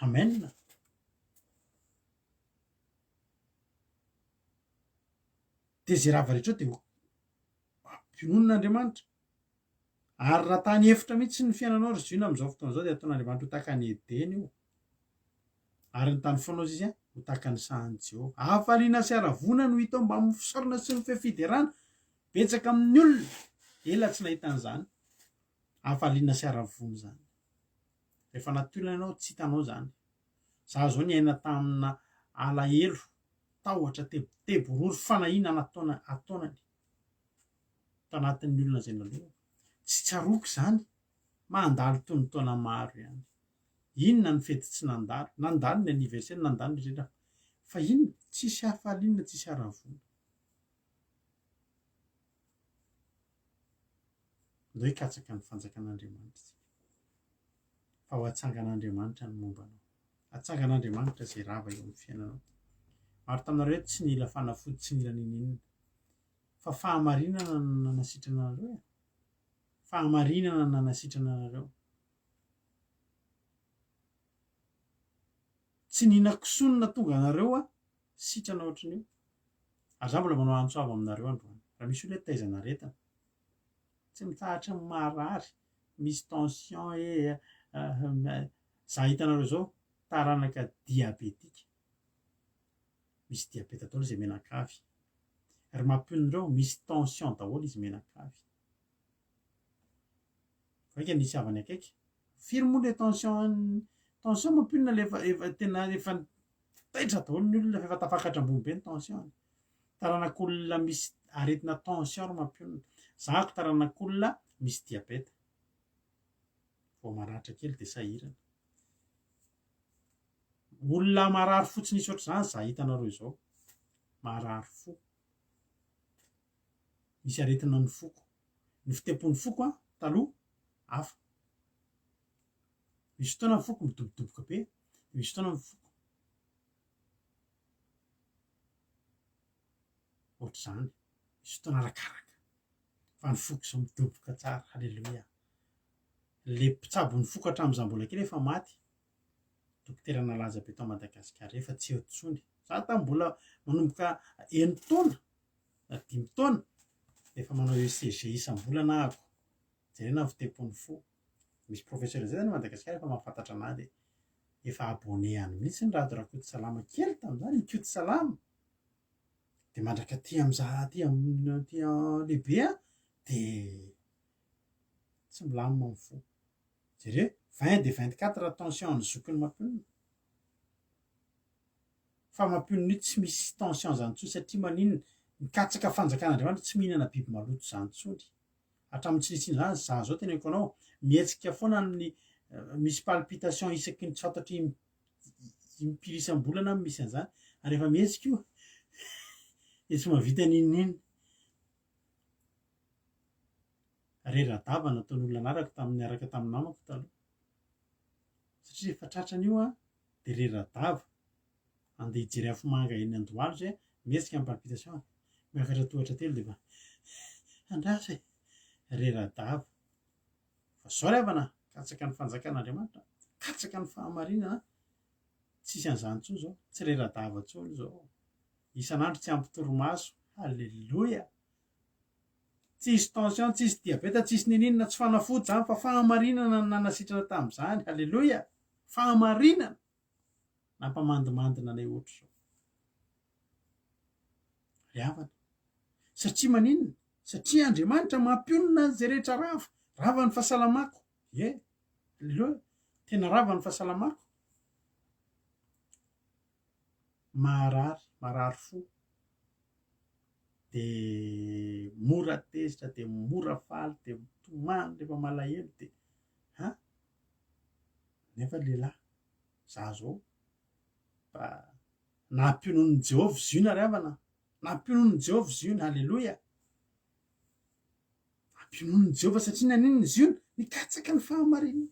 A: amen de zay rava rehetra de ampionon'andriamanitra ary raha tany hevitra mihitsy ny fiainanao ry ziona amin'izao fotoana zao de ataon'andriamanitra ho takany edeny io ary ny tany foanao izy ho takany sahan'ny Jehova hafaliana sy haravona no hitao mba mifisaorana sy ny fefiderana betsaka amin'ny olona ela tsy nahitan'izany hafaliana sy haravona zany rehefa natolana ianao tsy hitanao zany. Za zao ny aina tamina alahelo tahotra teborory fanahinana ataonany tanatin'ny olona zay naleo. Tsy tsaroako zany mandalo tony taona maro ihany. Inona ny fety tsy nandalo ny anniversaire nandalo ny rera fa inona tsisy hafalinona tsisy haravona. Ndao hikatsaka ny fanjakan'Andriamanitra fa ho atsangan'Andriamanitra ny mombanao. Atsangan'Andriamanitra zay rava eo amin'ny fiainanao. Maro taminareo tsy nila fanafody tsy nila ninina fa fahamarinana no nanasitrana anareo. Fahamarinana no nanasitrana anareo. Tsy nina kisonina tonga anareo sitrana ohatran'io. Aza mbola manao antsoava aminareo androany. Raha misy olona taizana aretina tsy mitahatra ny marary, misy tension za hitanareo zao taranaka diabetika. Misy diabeta daholo izay menakavy. Ary mampiondreo misy tension daholo izy menakavy. Vaika nisy avany akaiky. Firy moa le tension mampionona le tena efa taitra daholo ny olona efa tafakatra ambony be ny tension. Taranak'olona misy aretina tension ro mampionona. Zahako taranak'olona misy diabeta. Vao maratra kely dia sahirana. Olona marary fotsiny isy ohatr'izany za hitanareo izao. Marary fo. Misy aretina ny foko. Ny fitempon'ny foko taloha hafa. Misy fotoana ny foko midobodoboka be, misy fotoana ny foko ohatr'izany. Misy fotoana arakaraka. Fa ny foko izao midoboka tsara. Halleloia. Le mpitsabo ny foko hatramin'izaho mbola kely efa maty. Dokotera nalaza be tao Madagasikara efa tsy eo intsony. Za mbola manomboka 9 taona na 5 taona efa manao ECG isam-bolana ahako. Jerena ny fitempon'ny fo. Misy professeur zay zany Madagasikara efa mahafantatra anazy. Efa abonné any mihitsy ny radio Rakoto Salama kely tamin'izany, Mikoto Salama. Dia mandraka aty amin'izah aty lehibe dia tsy milamina amin'ny fo. Jereo 20 dia 24 tension ny zokiny mampionona. Fa mampionona io tsy misy tension zany intsony satria maninona mikatsaka fanjakan'Andriamanitra tsy mihinana biby maloto zany intsony. Hatramin'ny tsy nisy zany za zao teneniko anao mihetsika foana amin'ny misy palpitation isaky ny tsy fantatry impirisam-bolana misy an'izany. Ary rehefa mihetsika io dia tsy mahavita ninina. Reradava nataon'olona niaraka tamin'ny namako taloha. Satria rehefa tratran'io dia reradava. Andeha hijery afomanga eny Andohalo zay mihetsika amin'ny palpitation. Miakatra tohatra telo dia andraso reradava. Fa zao ry havana, katsaka ny fanjakan'Andriamanitra, katsaka ny fahamarinana. Tsisy an'izany intsony zao, tsy reradava intsony zao. Isan'andro tsy ampy torimaso. Halleloia. Tsisy tension, tsisy diabeta, tsisy ninina, tsy fanafody zany fa fahamarinana no nanasitrana tamin'izany. Halleloia. Fahamarinana. Nampamandimandina anay ohatr' izao. Ry havana. Satria maninona? Satria Andriamanitra mampionona izay rehetra rava. Rava ny fahasalamako. Halleloia. Tena rava ny fahasalamako. Marary fo. Dia mora tezitra, dia mora faly, dia tomany rehefa malahelo dia nefa lehilahy za zao nampionon'i Jehovah ziona ry havana. Nampionon'i Jehovah ziona. Halleloia. Nampionon'i Jehovah satria naninona ziona? Nikatsaka ny fahamarinana.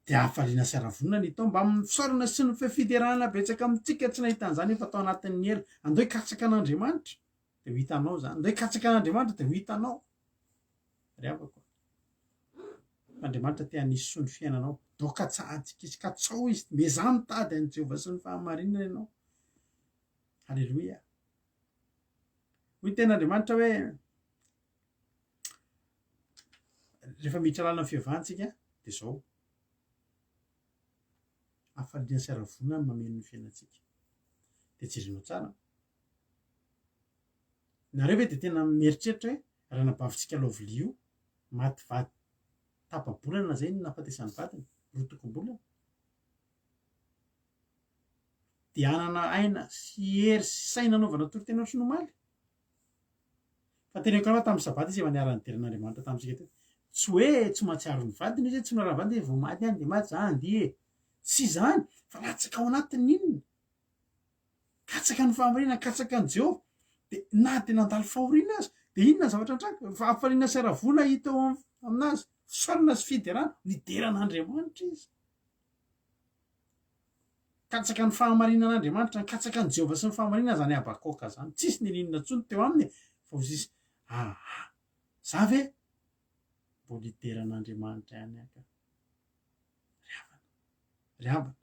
A: Dia hafaliana sy haravonina ny tao mba amin'ny fisaorana sy ny fifidiarana betsaka amintsika tsy nahita an'izany efa tao anatin'ny ela. Andao hikatsaka an'Andriamanitra dia ho hitanao zany. Andao hikatsaka an'Andriamanitra dia ho hitanao. Ry havako. Andriamanitra te hanisy soa ny fiainanao. Daoka tsahajikisy katsao izy. Mezaha mitady an'i Jehovah sy ny fahamarinana ianao. Halleloia. Hoy ten'Andriamanitra hoe rehefa miditra lalana fihavantsika dia izao. Hafaliana sy haravonina no mameno ny fiainantsika. Dia jerenao tsara. Nareo ve dia tena mieritreritra hoe raha nabavintsika lovia io maty tapa-bolana zay ny nafatesany vadiny rotokom-bolana dia anana aina sy hery sy saina anaovana torotena ohatry no maly fa teneko anao tamin'ny sabata izy efa niara nidiran'Andriamanitra tamintsika teo tsy hoe tsy mahatsiaro ny vadiny izy tsy nora vadiny vao maty any dia maty zany die tsy zany fa latsaka ao anatiny inona katsaka ny fahamarinana katsaka ny Jehova dia na tena nandalo fahoriana azy dia inona zavatra antraka fa hafaliana sy ara-vola hita eo aminazy fisaorana sy fiderana nideran'Andriamanitra izy katsaka ny fahamarinan'Andriamanitra ny katsaka ny Jehova sy ny fahamarinana zany Habakoka zany tsisy nininona tsony teo aminy fa ho sisy za ve mbo nideran'Andriamanitra ihany aka ryhavana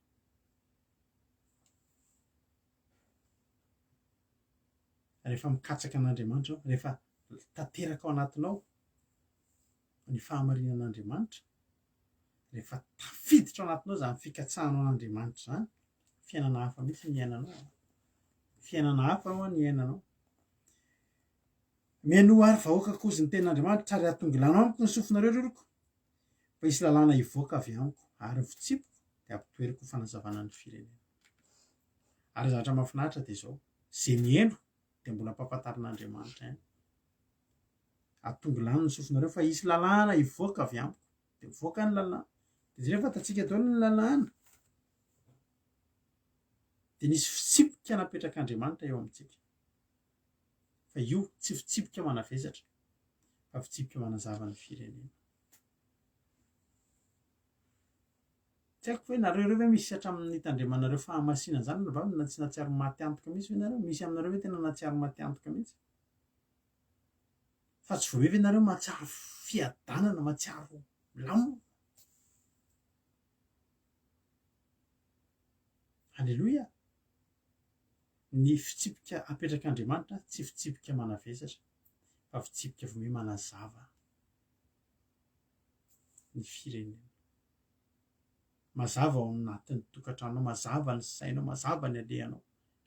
A: rehefa mikatsaka an'Andriamanitra rehefa tanteraka ao anatinao ny fahamarinan'Andriamanitra rehefa tafiditra ao anatinao zany fikatsahanao an'Andriamanitra zany fiainana hafa mihitsy ny iainanao fiainana hafa ho ny iainanao meno ary vahoaka kozy ny tenin'Andriamanitra ary ahatongelano amiko ny sofinareo roroko fa isy lalàna hivoaka avy amiko ary fitsipiko dia ampitoeriko fanazavana ny firenena ary zavatra mahafinaritra dia zao zay mieno dia mbola ampahafantarin'Andriamanitra ihany ahatongelano ny sofinareo fa isy lalàna hivoaka avy amiko dia mivoaka ny lalàna dia zay rehefa tatsika daholo ny lalàna dia nisy fitsipika napetrak'Andriamanitra eo amintsika fa io tsy fitsipika manavezatra fa fitsipika manazava ny firenena tsy haiko hoe nareo reo hoe misy hatramin'ny tandremanareo fahamasinana zany va na tsy natsiaro maty antoka mihitsy hoe nareo misy aminareo hoe tena natsiaro maty antoka mihitsy fa tsy voa hoe nareo mahatsiaro fiadanana mahatsiaro lamo halleloia ny fitsipika apetrak'Andriamanitra tsy fitsipika manavezatra fa fitsipika voa hoe manazava ny firenena mazava ao anatin'ny tokantranonao mazava ny sainao mazava ny alehanao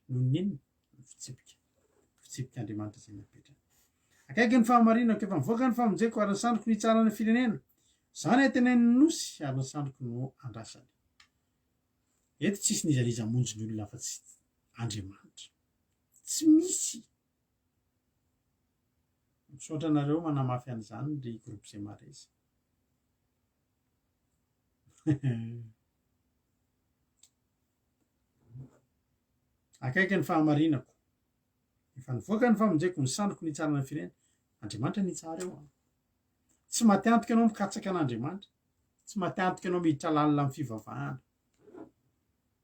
A: noho ny inona ny fitsipika Andriamanitra zay napetraka akaiky ny fahamarinako efa mivoaka ny famonjeko ary ny sandroko ny hitsarany firenena zany teneniny nosy ary ny sandroko no andrasany eto tsisy nizaliza monjy ny olona fa tsy Andriamanitra tsy misy misaotra anareo manamafy an'izany ry groupe zay mareza akaiky ny fahamarinako efa nivoaka ny famonjeko ny sandroko ny hitsarana ny firenena Andriamanitra ny hitsara eo tsy maty antoka ianao mikatsaka an'Andriamanitra tsy maty antoka ianao miditra lalina amin'ny fivavahana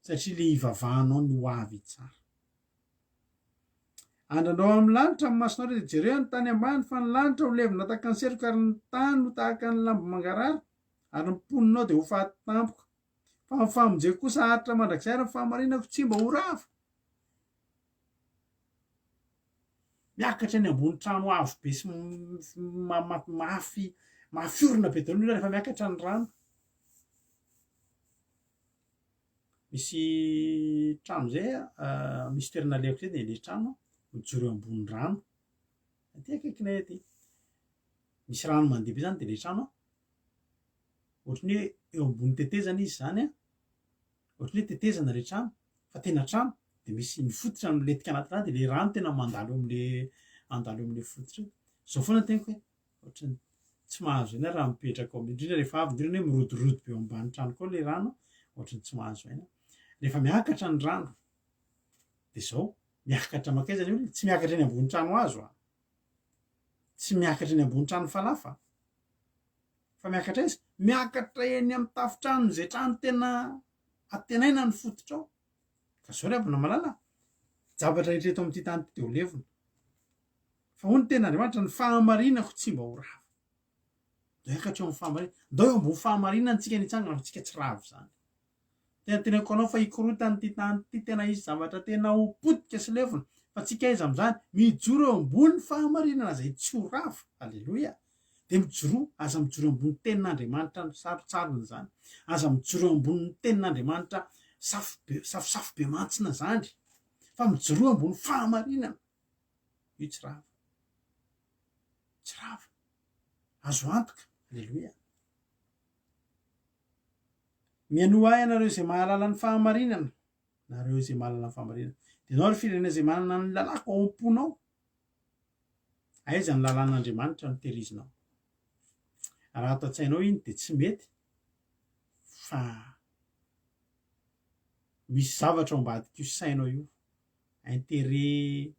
A: satria le hivavahanao no avy tsara andranao amin'ny lanitra amin'ny masonareo dia jereo ny tany ambany fa ny lanitra ho levina tahaka ny setroka ary ny tany ho tahaka ny lambo mangarara ary ny mponinao dia ho fahatampoka fa ny famonjeko kosa haritra mandrakizay ary ny fahamarinako tsy mba ho rava miakatra ny ambony trano avo be sy mafiorina be daholo rehefa miakatra ny rano misy trano zay misy toerana alehako zay dia le trano mijoro eo ambony rano aty akaikinay aty misy rano mandeha be zany dia le trano ohatrany hoe eo ambony tetezana izy zany ohatrany hoe tetezana le trano fa tena trano dia misy mifototra miletika anaty rano dia le rano tena mandalo amin'le fototra zao foana teniko hoe ohatrany tsy mahazo aina raha mipetraka ao indrindra rehefa avy indrindra hoe mirodorodo be eo ambany trano koa le rano ohatrany tsy mahazo aina rehefa miakatra ny rano dia zao miakatra makaiza ny olona tsy miakatra eny ambony trano azo tsy miakatra eny ambony trano falafa fa miakatra izy miakatra eny amin'ny tafitrano zay trano tena atenaina ny fototra ao ka zao ry abona malala zavatra retreto amin'ity tany ty dia ho levona fa hoy ny ten'Andriamanitra ny fahamarinako tsy mba ho rava do akatra eo amin'ny fahamarinana ndao eo ambony fahamarinana antsika nitsangana fa tsika tsy ravo zany tena tenako anao fa hikorotany ty tany ty tena izy zavatra tena ho potika sy levona fa tsika izy amin'izany mijoro eo ambony fahamarinana zay tsy ho rava halleloia dia mijoro aza mijoro eo ambony tenin'Andriamanitra ny sarotsarony zany aza mijoro eo ambony tenin'Andriamanitra safosafo be mantsina zany fa mijoro eo ambony fahamarinana io tsy rava azo antoka halleloia mianoa ianareo izay mahalala ny fahamarinana nareo izay mahalala ny fahamarinana dia ianao ry firenena izay manana ny lalako ao am-ponao aiza ny lalàn'Andriamanitra no tehirizinao raha ato an-tsainao iny dia tsy mety fa misy zavatra ao ambadika io sainao io intérêt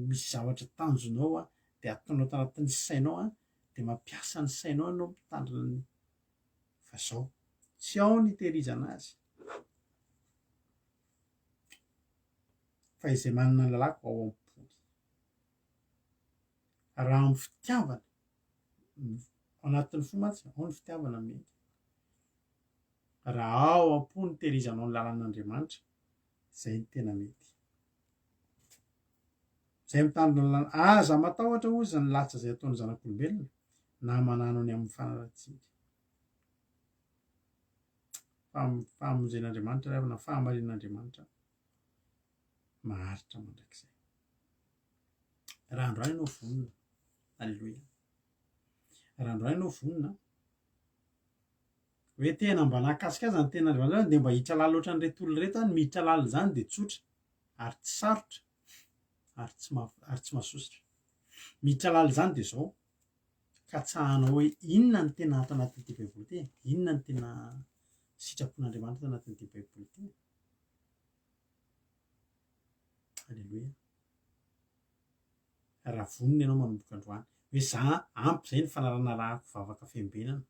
A: misy zavatra tanjonao a dia ataonao tanatin'ny sainao a dia mampiasa ny sainao anao mitandrina ny fa zao tsy ao ny tehirizana azy fa izay manana ny lalako ao am-pony raha amin'ny fitiavana ao anatin'ny fo mantsy ao ny fitiavana mety raha ao am-pony tehirizanao ny lalàn'Andriamanitra zay ny tena mety zay mitandrina lalàna aza matahotra ozy ny latsa zay ataon'ny zanak'olombelona na manano any amin'ny fanaratsidy fahamonjen'Andriamanitra ry havana fahamarinan'Andriamanitra maharitra mandrakizay raha androany ianao vonona alleloia raha androany ianao vonona hoe tena mba nakasika azy ny ten'Andriamanitra dia mba hiditra lala ohatran'ny reto olona reto any miditra lala zany dia tsotra ary tsy sarotra ary tsy mahasosotra miditra lala zany dia zao ka tsahanao hoe inona ny tena ato anatin'ity baiboly ty inona ny tena sitrapon'Andriamanitra anatin'ity baiboly ty alleloia raha vonona ianao manomboka androany hoe za ampy zay ny fanarana rahako vavaka fiambenana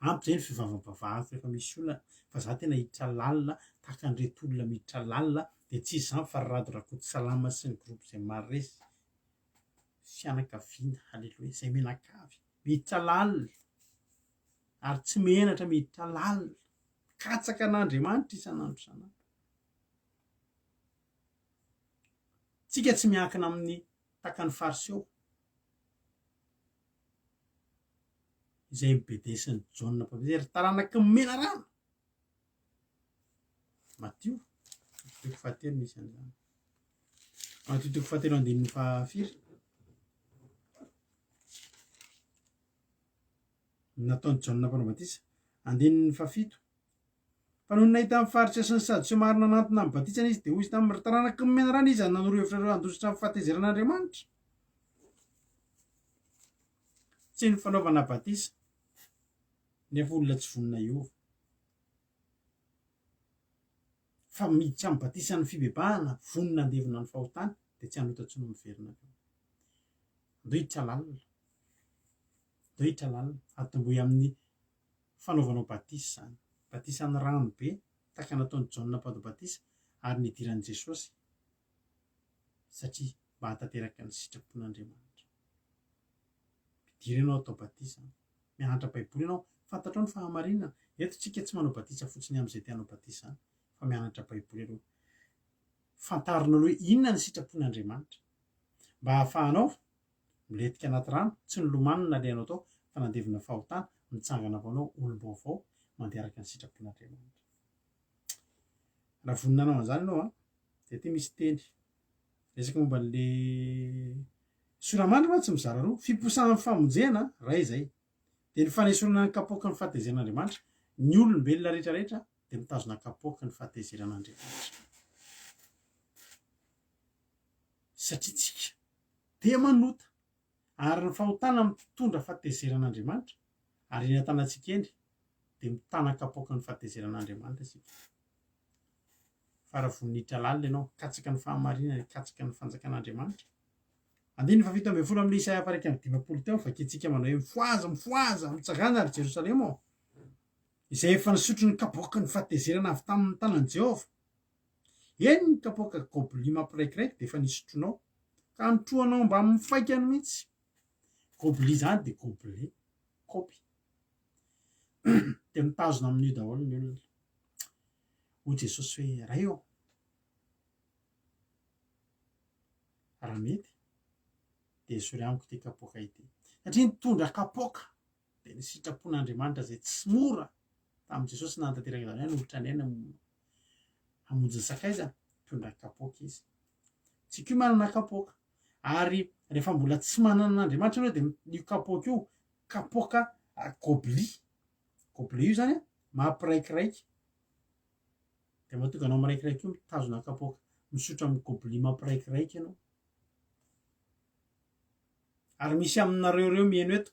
A: ampy zay ny fivavabavahako rehefa misy olona fa za tena hiditra lalina tahaka an'ireto olona miditra lalina dia tsy izy zany fa rado rakoto salama sy ny groupe izay maresy fianakaviana alleloia izay menakavy miditra lalina ary tsy menatra miditra lalina katsaka an'Andriamanitra isan'andro isan'andro tsika tsy miankina amin'ny takany fariseo izay mibedesiny Jaona mpampianatra ry taranaky ny mena rano Matio toko fahatelo misy an'izany Matio toko fahatelo andininy fahafiry nataony Jaona mpanabatisa andininy fahafito fa noho nahita amin'ny faritra sy ny sadoseo maro nanantona amin'ny batisana izy dia hoy izy tamin'ny ry taranaky ny mena rano izy ary nanoro-hevitra ireo handositra amin'ny fahatezeran'Andriamanitra tsy ny fanaovana batisa nefa olona tsy vonona Iova fa miditra amin'ny batisa ny fibebahana vonona andevina ny fahotany dia tsy hanotatsy no miverina andao hiditra lalina atombohy amin'ny fanaovanao batisa zany batisa ny rano be tahaka nataon'ny Jaona mpanabatisa ary nidiran'i Jesosy satria mba hatateraka ny sitrapon'Andriamanitra midira ianao atao batisa mianatra baiboly ianao fantatrao ny fahamarinana eto tsika tsy manao batisa fotsiny amin'izay tianao batisa fa mianatra baiboly aloha fantarinao hoe inona ny sitrapon'Andriamanitra mba hahafahanao miletika anaty rano tsy ny lomanina lehanao tao fa nandevina fahotana mitsangana avaonao olom-baovao mandeha araka ny sitrapon'Andriamanitra raha voninanao an'izany ianao dia ty misy teny resaka momba n'le soramandry tsy mizara roa fiposahan'ny famonjena ray izay dia ny fanesorana ny kapoaka ny fahatezeran'Andriamanitra ny olombelona rehetrarehetra dia mitazona kapoaka ny fahatezeran'Andriamanitra satria tsika dia manota ary ny fahotana mitondra fahatezeran'Andriamanitra ary eny an-tanantsika eny dia mitana kapoaka ny fahatezeran'Andriamanitra sika fa raha voninahitra lalina ianao katsaka ny fahamarinana katsaka ny fanjakan'Andriamanitra andiny fafito ambin'ny folo amin'ny Isaia paraika amin'ny dimapolo teo vakitsika manao hoe mifoaza mitsangana ary Jerosalema ao izay efa nisotro ny kapoaka ny fahatezerana avy tamin'ny tanan'i Jehova eny ny kapoaka gobli mampiraikiraiky dia efa nisotronao ka nitrohanao mba mifaikany mihitsy gobli zany dia gobli kopy dia mitazona amin'io daholo ny olona hoy Jesosy hoe ray eo raha mety dia sory amiko ty kapoaka ity satria nitondra kapoaka dia ny sitrapon'Andriamanitra zay tsy mora tamin'i Jesosy nantanteraka izany hoe nohitra ny aina hamonjy ny sakaiza mitondra kapoaka izy tsika io manana kapoaka ary rehefa mbola tsy manana n'Andriamanitra ianao dia io kapoaka io kapoaka gobli io zany mampiraikiraiky de mahatonga anao miraikiraiky io mitazona kapoaka misotra amin'ny gobli mampiraikiraiky ianao ary misy aminareo reo mihaino eto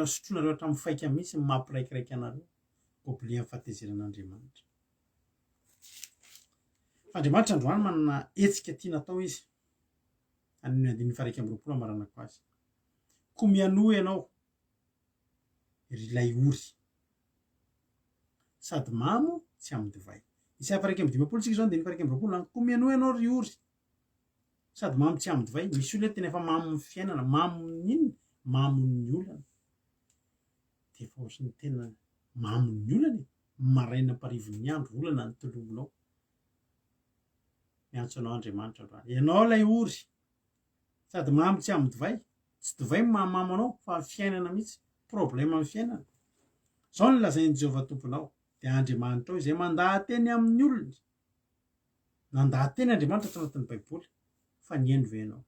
A: sotrona reo hatramin'ny faika mihitsy mampiraikiraiky anareo gobli amin'ny fahatezeran'Andriamanitra. Andriamanitra androany manana hetsika tia natao izy amin'ny andininy faha 1 amaranako azy ko mianoa ianao ilay ory sady mamo tsy amin'ny divay Isaia 1:15 tsika zao andininy faha 1 ko mianoa ianao ry ory sady mamo tsy amin'ny divay misy olona tena efa mamo ny fiainana mamo n'inona mamo ny olana de efa ohatrany tena mamo ny olana maraina amparivon'ny andro olana ny tolomonao miantso anao Andriamanitra androany ianao lay ory sady mamo tsy amin'ny divay tsy divay mahamamo anao fa fiainana mihitsy problème amin'ny fiainana zao ny lazain'i Jehovah tomponao de Andriamanitra ao izay mandahateny amin'ny olona nandahateny Andriamanitra ato anatin'ny baiboly fa niaino ve ianao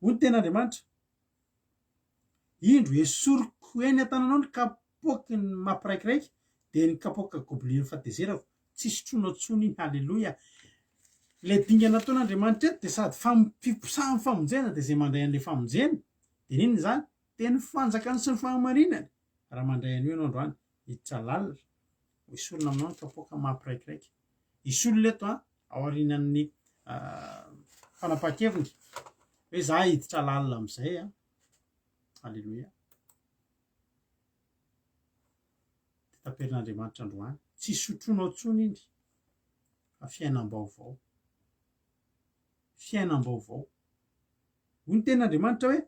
A: hoy ny ten'Andriamanitra indro esoriko eny an-tananao ny kapoaky ny mampiraikiraiky de ny kapoaka gobli ny fahatezerako tsy sotroinao tsony iny halleloia le dinga nataon'Andriamanitra eto de sady fiposahany famonjena de zay mandray an'le famonjena de ninona zany teny fanjakany sy ny fahamarinany raha mandray an'io ianao androany hiditra lalina esorina aminao ny kapoaka mampiraikiraiky isy olona eto ao aorianan'ny fanapahan-kevitra hoe za hiditra lalina am'izay halleloia de taperin'Andriamanitra androany tsy sotroinao tsony iny fa fiainam-baovao hoy ny ten'Andriamanitra hoe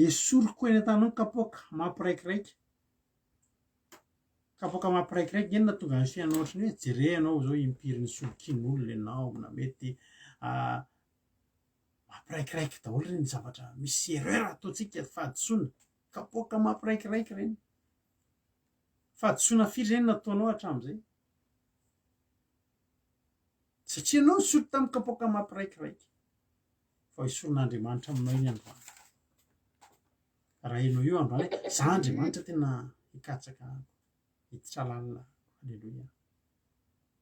A: esoriko eny an-tananao ny kapoaka mampiraikiraiky inona tonga ny fiainana ohatrany hoe jerenao zao impirin'ny solokin'olona ianao na mety mampiraikiraiky daholo reny zavatra misy erreur ataontsika fahadisoana kapoaka mampiraikiraiky reny fahadisoana firy reny nataonao hatramin'izay satria anao nisotro tamin'ny kapoaka mampiraikiraiky fa esorin'Andriamanitra aminao iny androany raha ianao io androany za Andriamanitra tena hikatsaka hiditra lalina halleloia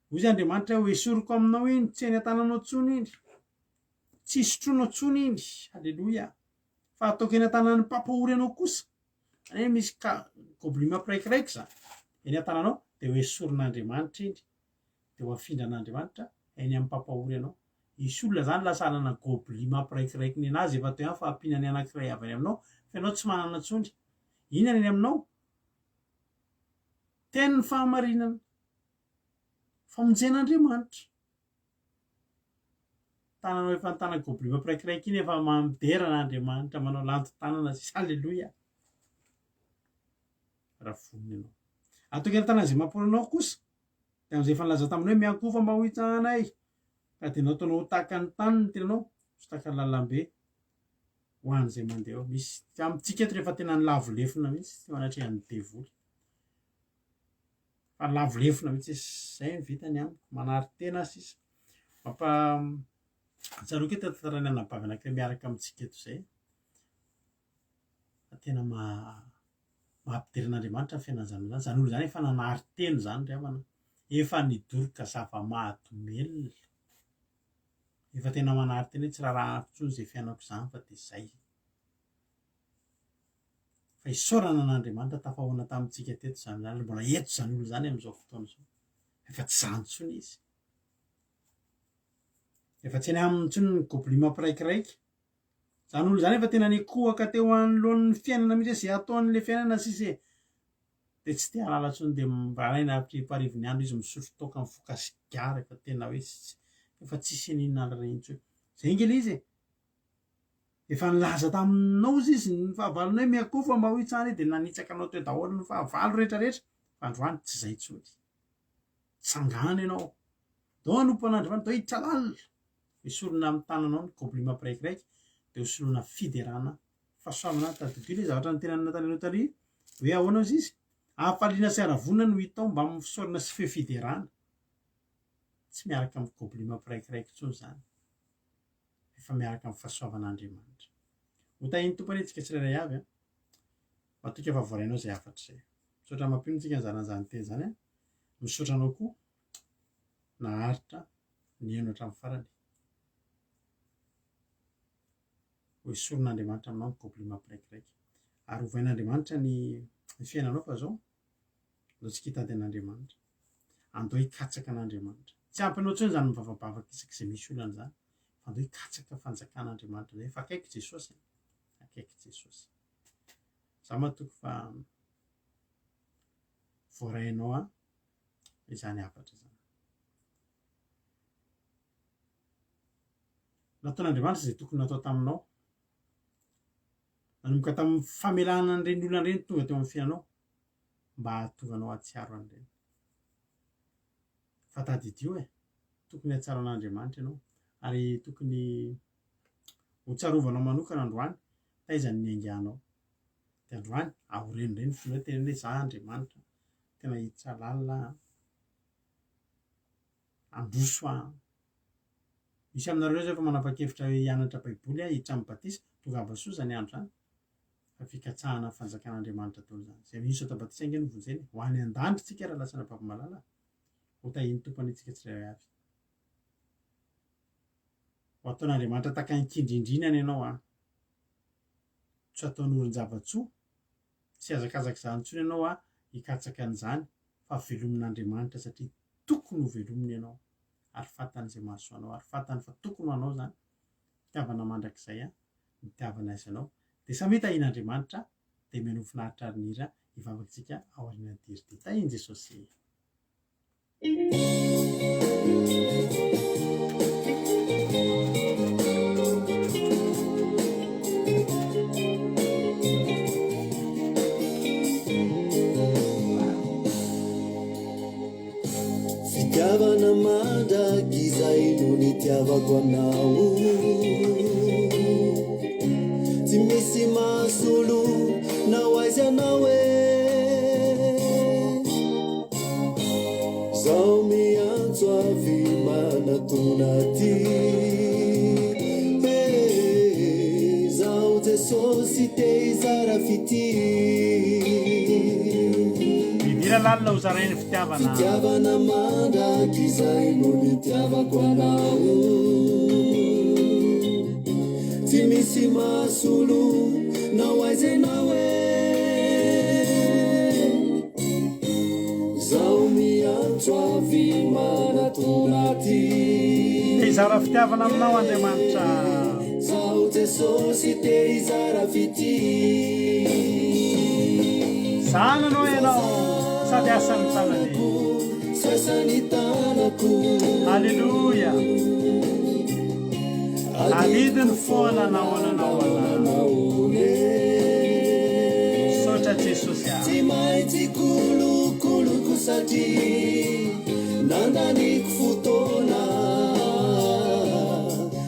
A: hoy izy Andriamanitra ho esoriko aminao iny tsy eny an-tananao tsony iny tsy sotroinao tsony iny halleloia fa ataoko eny an-tanan'ny mpampahory anao kosa ane misy gobli mampiraikiraiky za eny an-tananao de ho esorin'Andriamanitra iny de ho afindran'Andriamanitra eny amin'ny mpampahory anao isy olona zany lasa anana gobli mampiraikiraiky ny anazy efa teo fa ampinany anankiray avy any aminao fa ianao tsy manana tsony inona eny aminao teny ny fahamarinana famonjen'Andriamanitra tananao efa nitana gobli mampiraikiraiky iny efa mampideran'Andriamanitra manao lanto tanana sisa halleloia raha vonina ianao ataoko eny an-tanana zay mampory anao kosa de am'izay efa nilaza taminy hoe miankofa mba ho hitsahanay ka de nataonao ho tahaka ny tany ny tenanao sy tahaka ny lalambe ho an'izay mandeha ao misy amintsika eto rehefa tena ny lavolefona mihitsy tsy manatrehan'ny devoly fa ny lavolefona mihitsy zay ny vitany amiko manary tena sisa tsaroako eto tantarany anabavy anankiray miaraka amintsika eto zay tena mahampidiran'Andriamanitra ny fiainan'izany zany zany olo zany efa nanary teny zany ry havana efa nidoroka zava-mahadomelona efa tena manary teny hoe tsy raha ntsony zay fiainako zany fa de zay fa isaorana an'Andriamanitra tafahoana tamintsika teto zany zany mbola eto zany olo zany am'izao fotoana zao efa tsy zany tsony izy efa tsy eny amin'ny tsony ny gobli mampiraikiraiky zany olo zany efa tena nikohaka teo anoloan'ny fiainana mihitsy zay ataon'le fiainana sisy de tsy te halala tsony de mbaraina amparivon'ny andro izy misotro toka amin'ny fokasigara efa tena hoe efa tsisy aninona reny tsony zay ngely izy efa nilaza taminao izy ny fahavalony hoe miakofa mba ho hitsahana de nanitsaka anao teo daholo ny fahavalo rehetrarehetra fa androany tsy zay tsony tsangana ianao dao anompo an'Andriamanitra dao hiditra lalina esorina amin'ny tananao ny gobli mampiraikiraiky de hosoloana fiderana fahasoavana tadidilo zavatra ny tena nataonao taloha hoe ahoana izy ahafaliana sy aravonina no hitao mba misaorina sy fefiderana tsy miaraka amin'ny gobli mampiraikiraiky tsony zany efa miaraka amin'ny fahasoavan'Andriamanitra ho tahiny tompony etsika tsirairay avy matoka efa voarainao zay afatra zay misaotra mampinotsika ny zaran'izany teny zany a misaotra anao koa naharitra ny eno hatramin'ny farany ho esorin'Andriamanitra aminao ny problema ampiraikiraiky ary hovain'Andriamanitra ny fiainanao fa zao andao tsika hitady an'Andriamanitra andao hikatsaka an'Andriamanitra tsy ampinao tsony zany mivavabavaka isaky izay misy olana zany fa andao hikatsaka fanjakan'Andriamanitra zay fa akaiky Jesosy akaiky Jesosy za matoky fa voarainao a izany afatra zany nataon'Andriamanitra zay tokony natao taminao nanomboka tamin'ny famelana an'ireny olona ireny tonga teo amin'ny fiainanao mba hahatonganao hatsiaro an'ireny fa tadidio tokony hatsaro an'Andriamanitra ianao ary tokony ho tsarovanao manokana androany taizany ny ainganao de androany ahorenireny fona tena hoe za Andriamanitra tena hiditra lalina androso misy aminareo zay fa manapa-kevitra hianatra baiboly hiditra amin'ny batisa tonga basoa zany andro zany fa fikatsahana fanjakan'Andriamanitra tao zany zay misy ata batisa ingeny vonjeny ho any an-dandry tsika raha lasana baby-malala ho tahiny tompany tsika tsirairay avy ho ataon'Andriamanitra taka nikindrindrinany ianao tsy ataony olon-javatsoa tsy azakazaka zany intsony ianao hikatsaka an'izany fa velomin'Andriamanitra satria tokony ho velominy ianao ary fantany zay mahasoanao ary fantany fa tokony ho anao zany mitiavana mandrakizay mitiavana azy anao de samy tahin'Andriamanitra de meno finaritra ary nira hivavakantsika ao aorian'ny dirity tahiny Jesosy
E: fitiavana mandraky izay no nitiavako anao tsy misy mahasolo nao aizy anao zao miantso avy manatona ty zao Jesosy te hizara fity
A: midira lalina ho zarainy
E: fitiavana mandraky izay no nitiavako anao tsy misy mahasolo nao aizy anao zao miantso avy manatona ty
A: hizara fitiavana aminao Andriamanitra
E: zao Jesosy te hizara fity
A: sananao ianao sady asany tanany
E: sasany tanako
A: halleluja alidiny foana naonanao sotra Jesosy
E: tsy maintsy kolokoloko satria nandaniko fotoana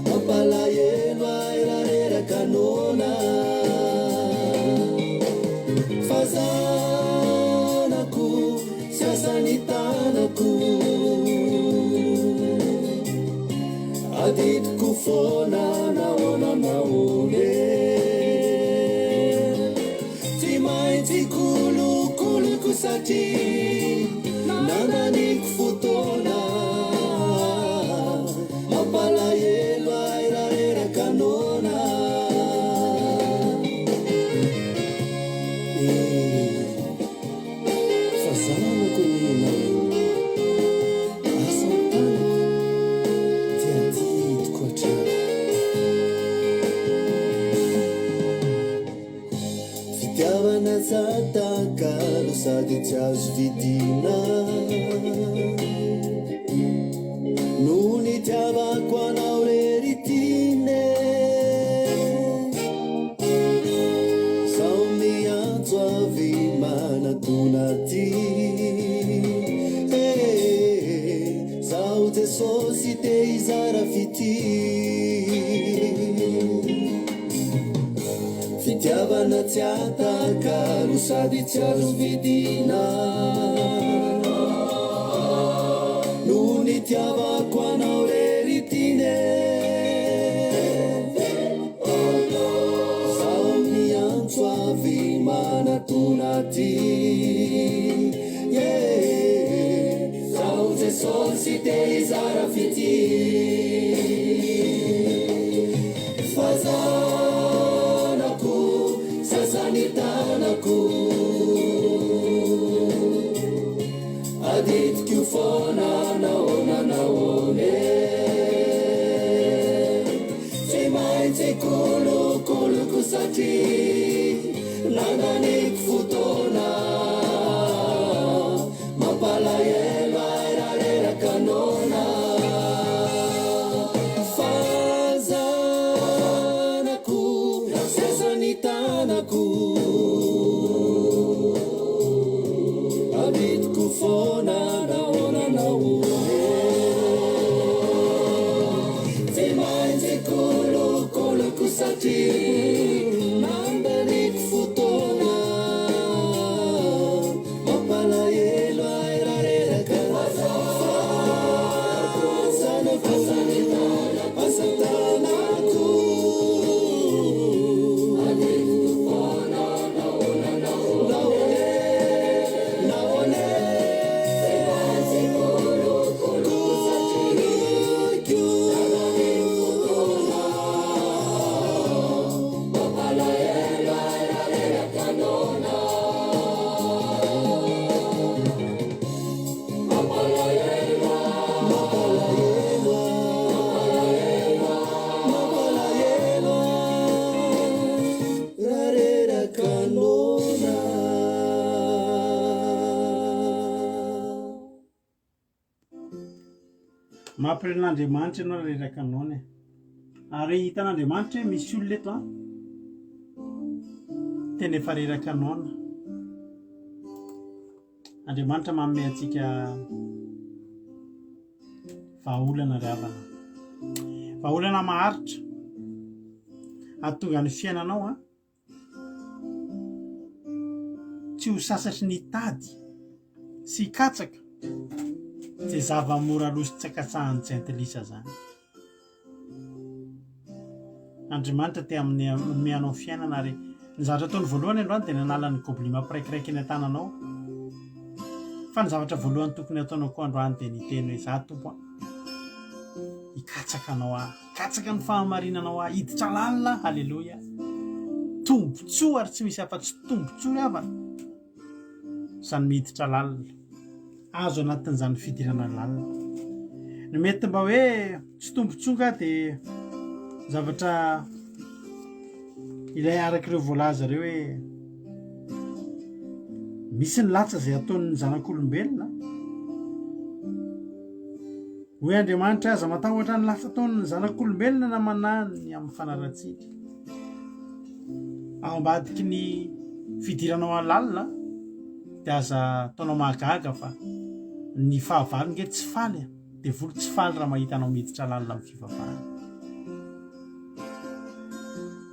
E: mampalahelo aerareraka nona fazanako siasany tanako aditiko foana naonanaone tsy maintsy kolokoloko satria nandaniko fotoana mampalahelo aerareraka nona fazanako nina asantany tiatitiko hatrany fitiavana tsatakalo sady tsy azo vidina no nitiavako anao reritine zao miantso avy manatona ty zao Jesosy te hizara fity fitiavana tsy atakalo sady tsy azo vidina no nitiavako anao reritine zao miantso avy manatona anaty zaho jesosy sy te hizara fity fazanako sasany tanako aditiko fona naonanaone tsy maintsy kolokoloko satria nanganiko fotoana mampalahelo airarerakanona fazanako sasany tanako aditiko fona naonanaone tsy maintsy kolokoloko satria nanganiko fotoana mampalahelo airareraka fazanako asatanako aditiko fona naone tsy maintsy kolokoloko satria nanganiko fotoana mampalahelo airarerakanona
A: mampiren'Andriamanitra ianao reraka anao ary hitan'Andriamanitra hoe misy olona eto tena efa reraka anao Andriamanitra manome antsika vahaolana ry havana vahaolana maharitra ahatonga ny fiainanao tsy ho sasatry ny tady sy hikatsaka tsy zava-mora loso-tsakatsahan'ny jentilisa zany Andriamanitra te amin'ny anao fiainana ary ny zavatra ataony voalohany androany dia nanala ny goblima piraikiraiky eny an-tananao fa ny zavatra voalohany tokony ataonao koa androany dia niteny hoe za tompo hikatsaka anao hikatsaka ny fahamarinanao hiditra lalina halleloia tombotsoa ary tsy misy afa-tsy tombotsoa havana zany miditra lalina azo anatin'izany fidirana lalina ny mety mba hoe tsy tombontsoa dia zavatra ilay arak'ireo voalaza reo hoe misy ny latsa izay ataon'ny zanak'olombelona hoe Andriamanitra aza matahotra ny latsa ataon'ny zanak'olombelona na manany amin'ny fanaratsidy ao ambadiky ny fidiranao lalina dia aza ataonao mahagaga fa ny fahavalo nge tsy faly dia volo tsy faly raha mahitanao miditra lalina amin'ny fivavahana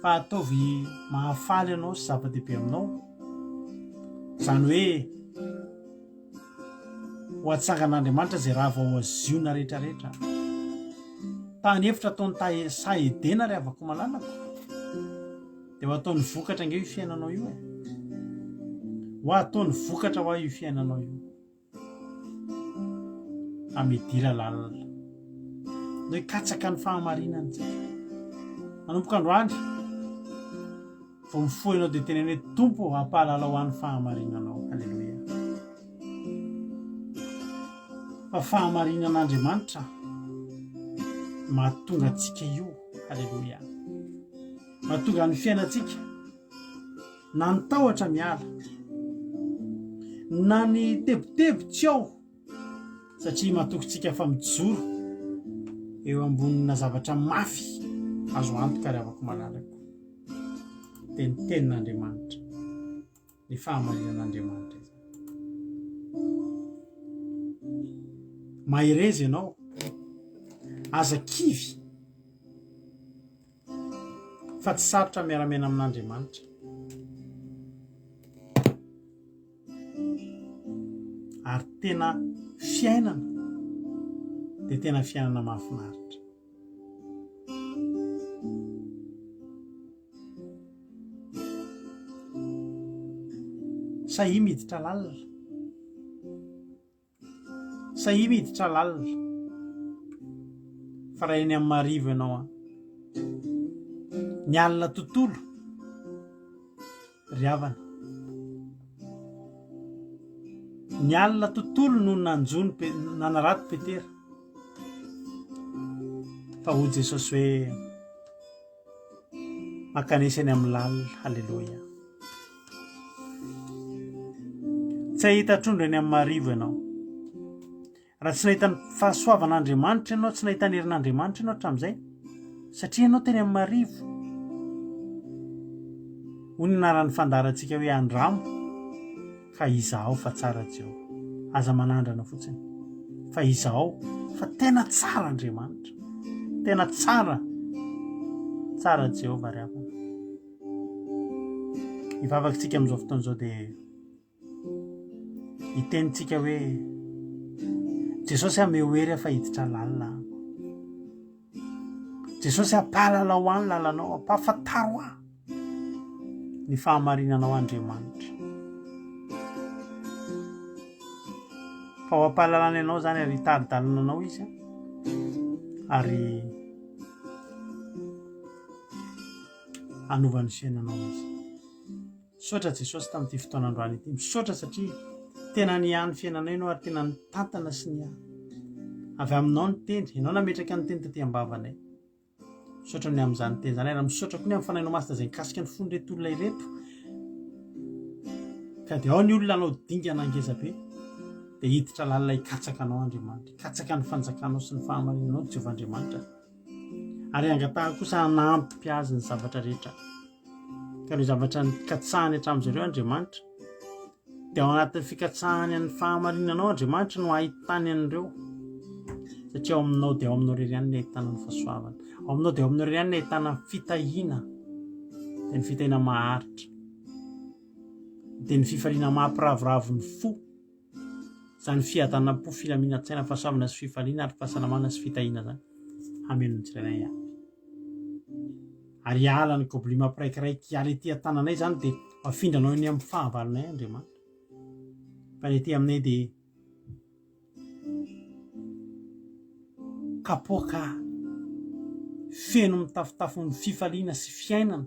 A: fa ataovy mahafaly ianao sy zava-dehibe aminao zany hoe ho atsangan'Andriamanitra izay raha vao aziona rehetrarehetra tany hevitra ataony sahedena ry havako malalako dia ho ataony vokatra nge io fiainanao io ho ataony vokatra ho aho io fiainanao io amedira lalina no hikatsaka ny fahamarinany tsika manomboka androany vao mifoha ianao dia teneny hoe tompo hampahalala ho an'ny fahamarinanao halleloia fa fahamarinan'Andriamanitra mahatonga antsika io halleloia mahatonga ny fiainantsika na ny tahotra miala na ny tebotebotsy ao satria mahatokontsika fa mijoro eo ambonina zavatra mafy azo antoka ry havako malalako dia ny tenin'Andriamanitra ny fahamarinan'Andriamanitra izany maherezy ianao aza kivy fa tsy sarotra miara-miaina amin'Andriamanitra ary tena fiainana dia tena fiainana mahafinaritra sahia miditra lalina sahia miditra lalina fa raha eny amin'ny marivo ianao a ny alina tontolo ry havana ny alina tontolo no nanjony nanarato Petera fa ho Jesosy hoe makanesy any amin'ny lalina. Halleloia. Tsy ahita trondro eny amin'ny marivo ianao raha tsy nahita ny fahasoavan'Andriamanitra ianao, tsy nahita ny herin'Andriamanitra ianao hatramin'izay satria ianao teny amin'ny marivo. Ho ny anaran'ny fandarantsika hoe andramo ka izaho fa tsara Jehova. Aza manandrana fotsiny fa izaho fa tena tsara Andriamanitra, tena tsara Jehova ry havana. Ivavakantsika amin'izao fotoana izao dia hitenitsika hoe Jesosy amehoery fa hiditra lalina. Jesosy ampahalala ho any lalanao, ampahafantaro aho ny fahamarinanao Andriamanitra. Fa ho ampahalalana ianao zany ary hitaridalananao izy ary hanovany fiainanao izy. Misaotra Jesosy tamin'ity fotoanandroany ity, misaotra satria tena niany fiainanao ianao ary tena nitantana sy nia avy aminao ny teny, ianao nametraka ny teny taty ambavanay. Misaotra ny amin'izany teny zany ary misaotra koa ny amin'ny fanahinao masina izay nikasika ny fony reto olona ireto ka dia ao ny olona anao dingana angezabe dia hiditra lalina hikatsaka anao Andriamanitra, hikatsaka ny fanjakanao sy ny fahamarinanao Jehovah Andriamanitra ary angatahana kosa hanampy azy ny zavatra rehetra ka ny zavatra nikatsahany hatramin'izareo Andriamanitra dia ao anatin'ny fikatsahany amin'ny fahamarinanao Andriamanitra no ahitany an'ireo satria ao aminao dia ao aminao rery ihany ny ahitana ny fahasoavana, ao aminao dia ao aminao rery ihany ny ahitana fitahiana dia ny fitahiana maharitra dia ny fifaliana mahampiravoravo ny fo izany fiadanam-po filaminantsaina fahasoavana sy fifaliana ary fahasalamana sy fitahiana zany hamelony tsirairay avy ary ala ny gobli mampiraikiraiky ala ety an-tananay zany dia afindranao eny amin'ny fahavalonay Andriamanitra fa ny ety aminay dia kapoaka feno mitafotafo ny fifaliana sy fiainana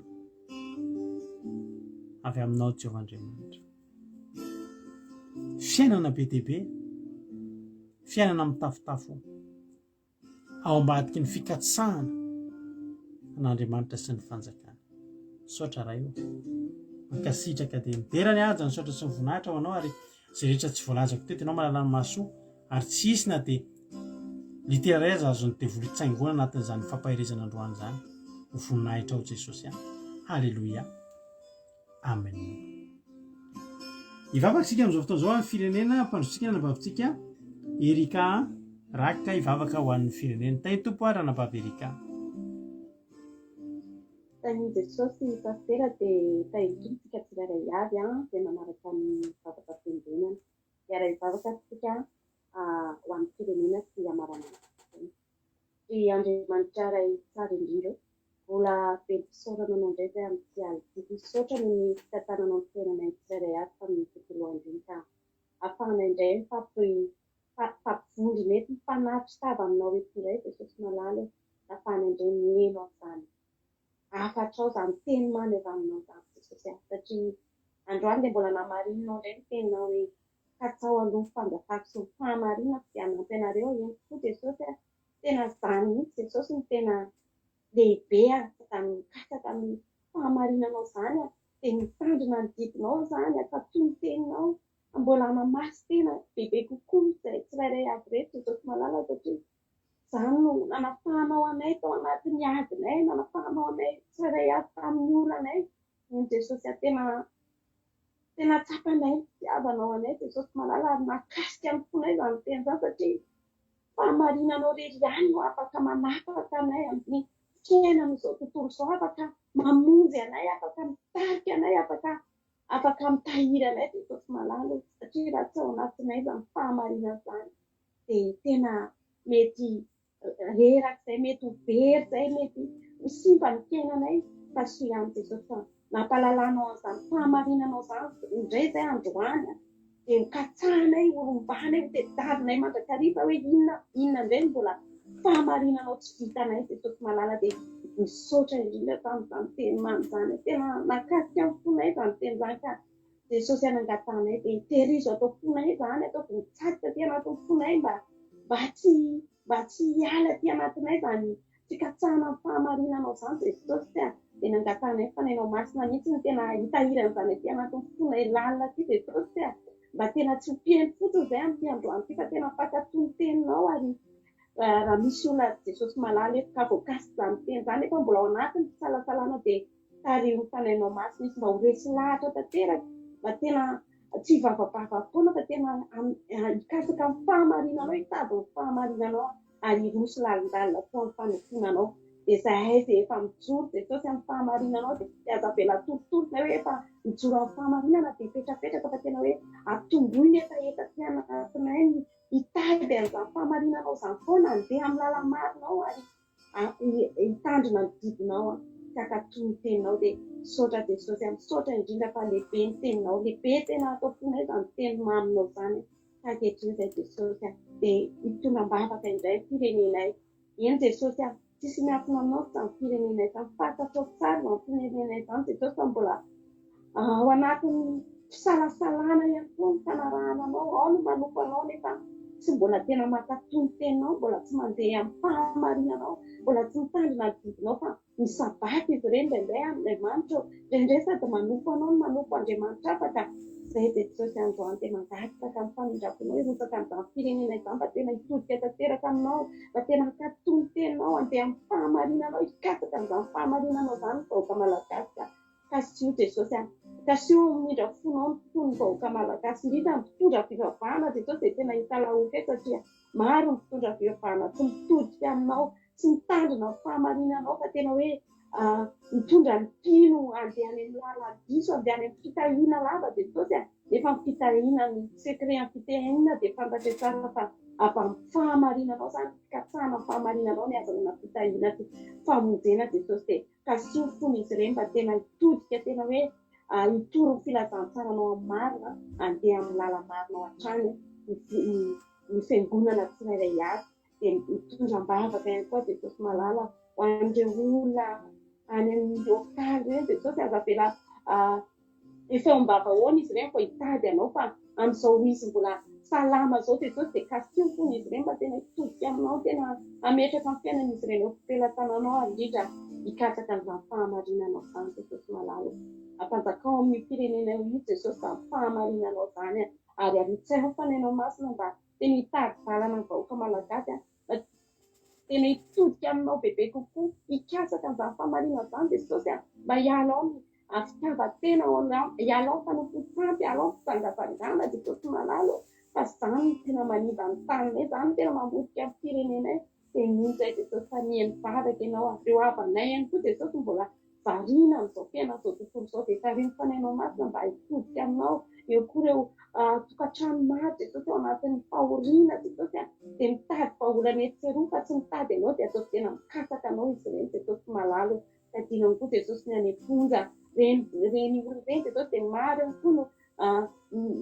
A: avy aminao Jehovah Andriamanitra. Fiainana be dia be, fiainana mitafotafo ao ambadiky ny fikatsahana an'Andriamanitra sy ny fanjakana. Misaotra raha io mankasitraka dia miderany aja ny saotra sy ny voninahitra ho anao ary izay rehetra tsy voalazako teto ianao mahalala ny mahasoa ary tsy hisy na dia litera iray aza azony devolitsaingona anatin'izany fampahirezana androany zany ho voninahitra ao Jesosy any. Halleloia. Amen. Ivavakantsika amin'izao fotoana izao amin'ny firenena mpandrotsika nanabavitsika Erika Raka ivavaka ho an'ny firenena. Tay tompo ary anabavy Erika.
D: Tany Jesosy pastera dia tahitrontsika tsirairay avy dia manaraka amin'ny vavaka fiangonana iara ivavaka tsika ho an'ny firenena sy amarana sy Andriamanitra iray tsara indrindra mbola be mpisaorana anao indray dia amin'ny tsialy misaotra ny fitantananao ny fiainana tsirairay avy tamin'ny tontolo andriny ka ahafahana indray fampivondrona eto mpanatitra tava aminao eto indray Jesosy malala ahafahana indray mihaino amin'izany afatrao izany teny mamy avy aminao izany Jesosy satria androany dia mbola namarinanao indray ny teninao hoe katsao aloha fanjakako sy ny fahamarinana dia hanampy anareo ihany koa Jesosy tena izany mihitsy Jesosy ny tena lehibe mikasaka amin'ny fahamarinanao izany dia mitandrina ny didinao izany akatoy ny teninao mbola mamasy tena bebe kokoa izay tsirairay avy reto Jesosy malala satria izany no nanafahanao anay tao anatin'ny adinay, nanafahanao anay tsirairay avy tamin'ny olanay ny Jesosy tena tsapanay fitiavanao anay Jesosy malala ary nakasika amin'ny fonay izany teny izany satria fahamarinanao rery ihany no afaka manapaka anay amin'ny fiainana amin'izao tontolo izao, afaka mamonjy anay, afaka mitarika anay, afaka mitahiry anay Jesosy malala satria raha tsy ao anatinay izany fahamarinana izany dia tena mety reraka izay, mety ho very izay, mety ho simba ny fiainanay fa sy ihany Jesosy
F: nampalalanao an'izany fahamarinanao zany indray zay androany dia mikatsahanay olombany hoe tedadinay mandrakariva hoe inona indray no mbola fahamarinanao tsy vitanay Jesosy malala dia misaotra indrindra tamin'izany teny mamy zany tena nakasika amin'ny fonay zany teny zany ka Jesosy anangatanay dia hiterizo atao fonay zany atao mitsatoka aty anatin'ny fonay mba tsy hiala aty anatinay zany fikatsahana amin'ny fahamarinanao zany Jesosy dia nangatanay fanainao masina mihitsy ny tena hitahiran' zany aty anatin'ny fonay lalina aty Jesosy mba tena tsy hopihany fotsiny zay amin'ny androany ty fa tena fankatony teninao ary raha misy olona Jesosy malala efa ka voakasy zany teny zany efa mbola ao anatiny fisalasalana dia tarihiny fanainao masina izy mba ho resy lahatra tanteraka mba tena tsy vavabava foana fa tena hikasaka amin'ny fahamarinanao hitady ny fahamarinanao ary hirosy lalindalina toa amin'ny fanofonanao dia zahay zay efa mijoro Jesosy amin'ny fahamarinanao dia tsy aza avela torotorotina hoe efa mijoro amin'ny fahamarinana dia hipetrapetraka fa tena hoe atomboy ny etaeta ty anatinay hitady an'izany fahamarinanao zany foana andeha amin'ny lala marinao ary hitandrina ny didinao tsy hakatony teninao dia misaotra Jesosy misaotra indrindra fa lehibe ny teninao lehibe tena atao fonay zany teny maminao zany ankehitriny zay Jesosy dia hitondram-bavaka indray firenenay eny Jesosy tsisy miafina aminao zany firenenay zany fatatao tsara ny firenenay zany Jesosy fa mbola ao anatin'ny fisalasalana ihany koa ny fanarahananao ao no manompo anao nefa tsy mbola tena makatony teninao mbola tsy mandeha amin'ny fahamarinanao mbola tsy mitandrina ny didinao fa misabaty izy ireny indraindray Andriamanitra indraindray sady manompo anao no manompo Andriamanitra hafa ka zay Jesosy androany dia mangataka amin'ny famindraponao hirosaka amin'izany firenena izany mba tena hitodika tanteraka aminao mba tena hakatony teninao andeha amin'ny fahamarinanao hikasaka amin'izany fahamarinanao zany ny vahoaka malagasy kasio Jesosy kasio mindra fonao ny tontolo ny vahoaka malagasy indrindra mitondra fivavahana Jesosy dia tena hita laoka eto satria maro ny mitondra fivavahana tsy mitodika aminao tsy mitandrina amin'ny fahamarinanao fa tena hoe mitondra ny mpino andeha any amin'ny lalana diso andeha any amin'ny fitahiana lava Jesosy efa ny fitahiana ny sekret ny fitahiana dia fantatra tsara fa avy amin'ny fahamarinanao zany fikatsahana amin'ny fahamarinanao ny azana fitahiana ty famonjena Jesosy dia kasio fony izy ireny mba tena hitodika tena hoe hitoro ny filazantsaranao amin'ny marina andeha amin'ny lala marinao hatrany ny fiangonana tsirairay avy dia mitondram-bavaka ihany koa Jesosy malala ho an'ireo olona any amin'ny hôpitaly ireny Jesosy aza avela efa ao am-bavahoana izy ireny fa hitady anao fa amin'izao izy mbola salama zao Jesosy dia kasio fony izy ireny mba tena hitodika aminao tena ametraka amin'ny fiainan'izy ireny eo fipelantananao ary indrindra hikasaka an'izany fahamarinanao zany Jesosy malala ampanjakao amin'ny firenena io Jesosy zany fahamarinanao zany ary aritsainao fanainao masina mba tena hitady valana ny vahoaka malagasy tena hitodika aminao bebe kokoa hikasaka an'izany fahamarinana zany Jesosy mba hialao ny fitiavan-tena hialao ny fanompon-tsampy hialao ny fitsangatsangana Jesosy malala fa zany tena manimba ny taninay zany tena mamotika amin'ny firenenay dia ninzay Jesosy fa nihainy vavaka ianao ireo havanay ihany koa Jesosy mbola variana amin'izao fiainan'izao tontolo izao dia tariny fanainao masina mba hitodika aminao eo koa ireo tokantrano maro Jesosy ao anatin'ny fahoriana Jesosy dia mitady vahaolana etseroa fa tsy mitady anao dia atao tena mikasaka anao izy ireny Jesosy malala tadinany koa Jesosy ny any am-ponja reny olona ireny Jesosy dia maro ihany koa no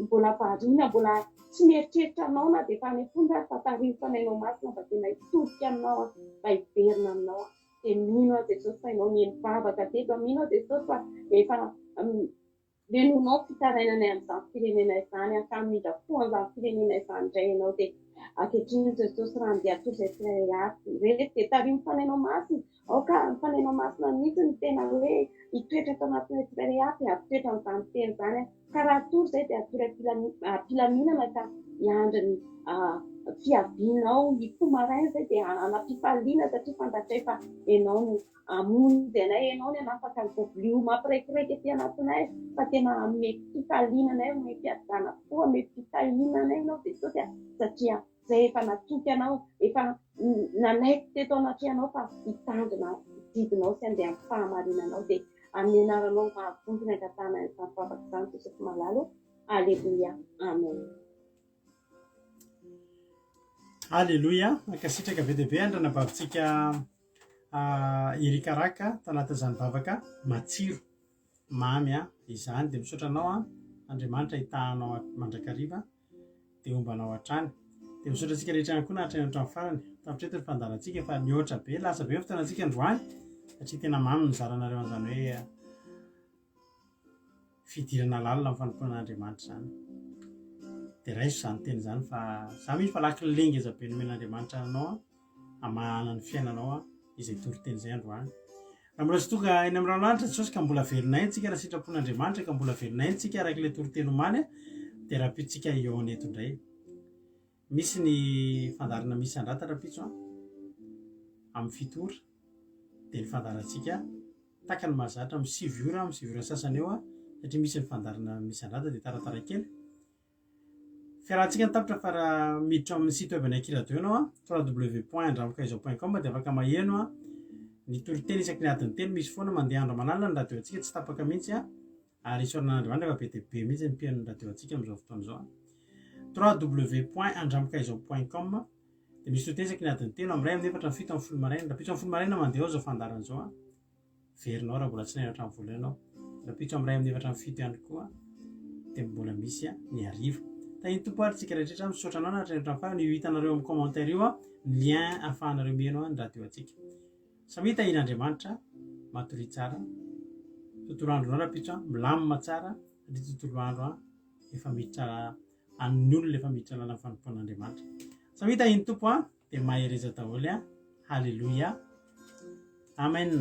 F: mbola variana mbola tsy mieritreritra anao na dia efa any am-ponja fa tariny fanainao masina mba tena hitodika aminao mba hiverina aminao dia mino aho Jesosy fa ianao nihainy vavaka teto mino aho Jesosy fa efa lenonao fitarainana amin'izany firenena izany hakamindra foan'izany firenena izany indray ianao dia ankehitriny Jesosy raha andeha atoro izay tsirairay avy resy dia tariny fanainao masina ao ka ny fanainao masina mihitsy ny tena hoe hitoetra ato anatin'ilay tsirairay avy havitoetra amin'izany teny izany ka raha atoro izay dia atory ampilaminana ka hiandry ny fiavinao ny fomaraina izay dia anam-pifaliana satria fantatray fa ianao no amonjy anay ianao ny anafaka ny voblio mampiraikiraiky aty anatinay fa tena ame fifalinanay ame fiadana foa ame fitahinanay ianao Jesosy satria zay efa natoky anao efa nanaiky teto anatrehanao fa hitandrina didinao sy andeha amin'ny fahamarinanao dia amin'ny anaranao mahavontona angatana izany vavaka izany Jesosy malala aleluia amen.
A: Alléluia, akasitraka be dia be andrana vavintsika irikaraka tanatin'izany vavaka matsiro mamy izany dia misaotra anao Andriamanitra hitahanao mandrakariva dia ombanao hatrany dia misaotra antsika rehetra ihany koa nahatrany hatramin'ny farany tapitreto ny fandarantsika fa mihoatra be lasa be fotoana antsika androany satria tena mamy ny zaranareo an'izany hoe fidirana lalina amin'ny fanompoan'Andriamanitra zany dia raiso izany teny izany fa za mihitsy fa laky lengeza be nomen'Andriamanitra anao hamahana ny fiainanao izay toriteny izay androany raha mbola tsy tonga eny amin'ny ranolanitra tsosy ka mbola velonay antsika raha sitrapon'Andriamanitra ka mbola velonay antsika araka ilay toriteny omany dia rapitsika eo aneto indray misy ny fandarana misy andrata rapitso amin'ny fitory dia ny fandarantsika takany mahazatra amin'ny 7 ora amin'ny 7 ora sasany eo satria misy ny fandarana misy andrata dia taratara kely fiarahantsika ny tapitra fa raha miditra amin'ny site web ny akiradio ianao www.andramokaizo.com dia afaka maheno ny toriteny isaky ny adiny telo misy foana mandeha andro manalina ny radio antsika tsy tapaka mihitsy ary isorana efa be dia be mihitsy ny mpihain'ny radio antsika amin'izao fotoana izao www.andramokaizo.com dia misy toriteny isaky ny adiny telo amin'ny 1 amin'ny 4 amin'ny 7 amin'ny folo maraina rapitso amin'ny folo maraina mandeha ao izao fandarana izao verinao raha mbola tsy naina hatramin'ny vola ianao rapitso amin'ny 1 amin'ny 4 amin'ny 7 ihany koa dia mbola misy ny hariva tahiny tompo ary tsika rehetrarehetra misaotra anao na hatrany hatramin'ny farany io hitanareo amin'ny commentaire io ny lien ahafahanareo mihaino ny radio antsika samy hitahin'Andriamanitra matory tsara tontolo andronao rapitso milamina tsara satria tontolo andro efa miditra amin'ny olona efa miditra lala amin'ny fanompoan'Andriamanitra samy hitahiny tompo dia mahereza daholo halleluia amen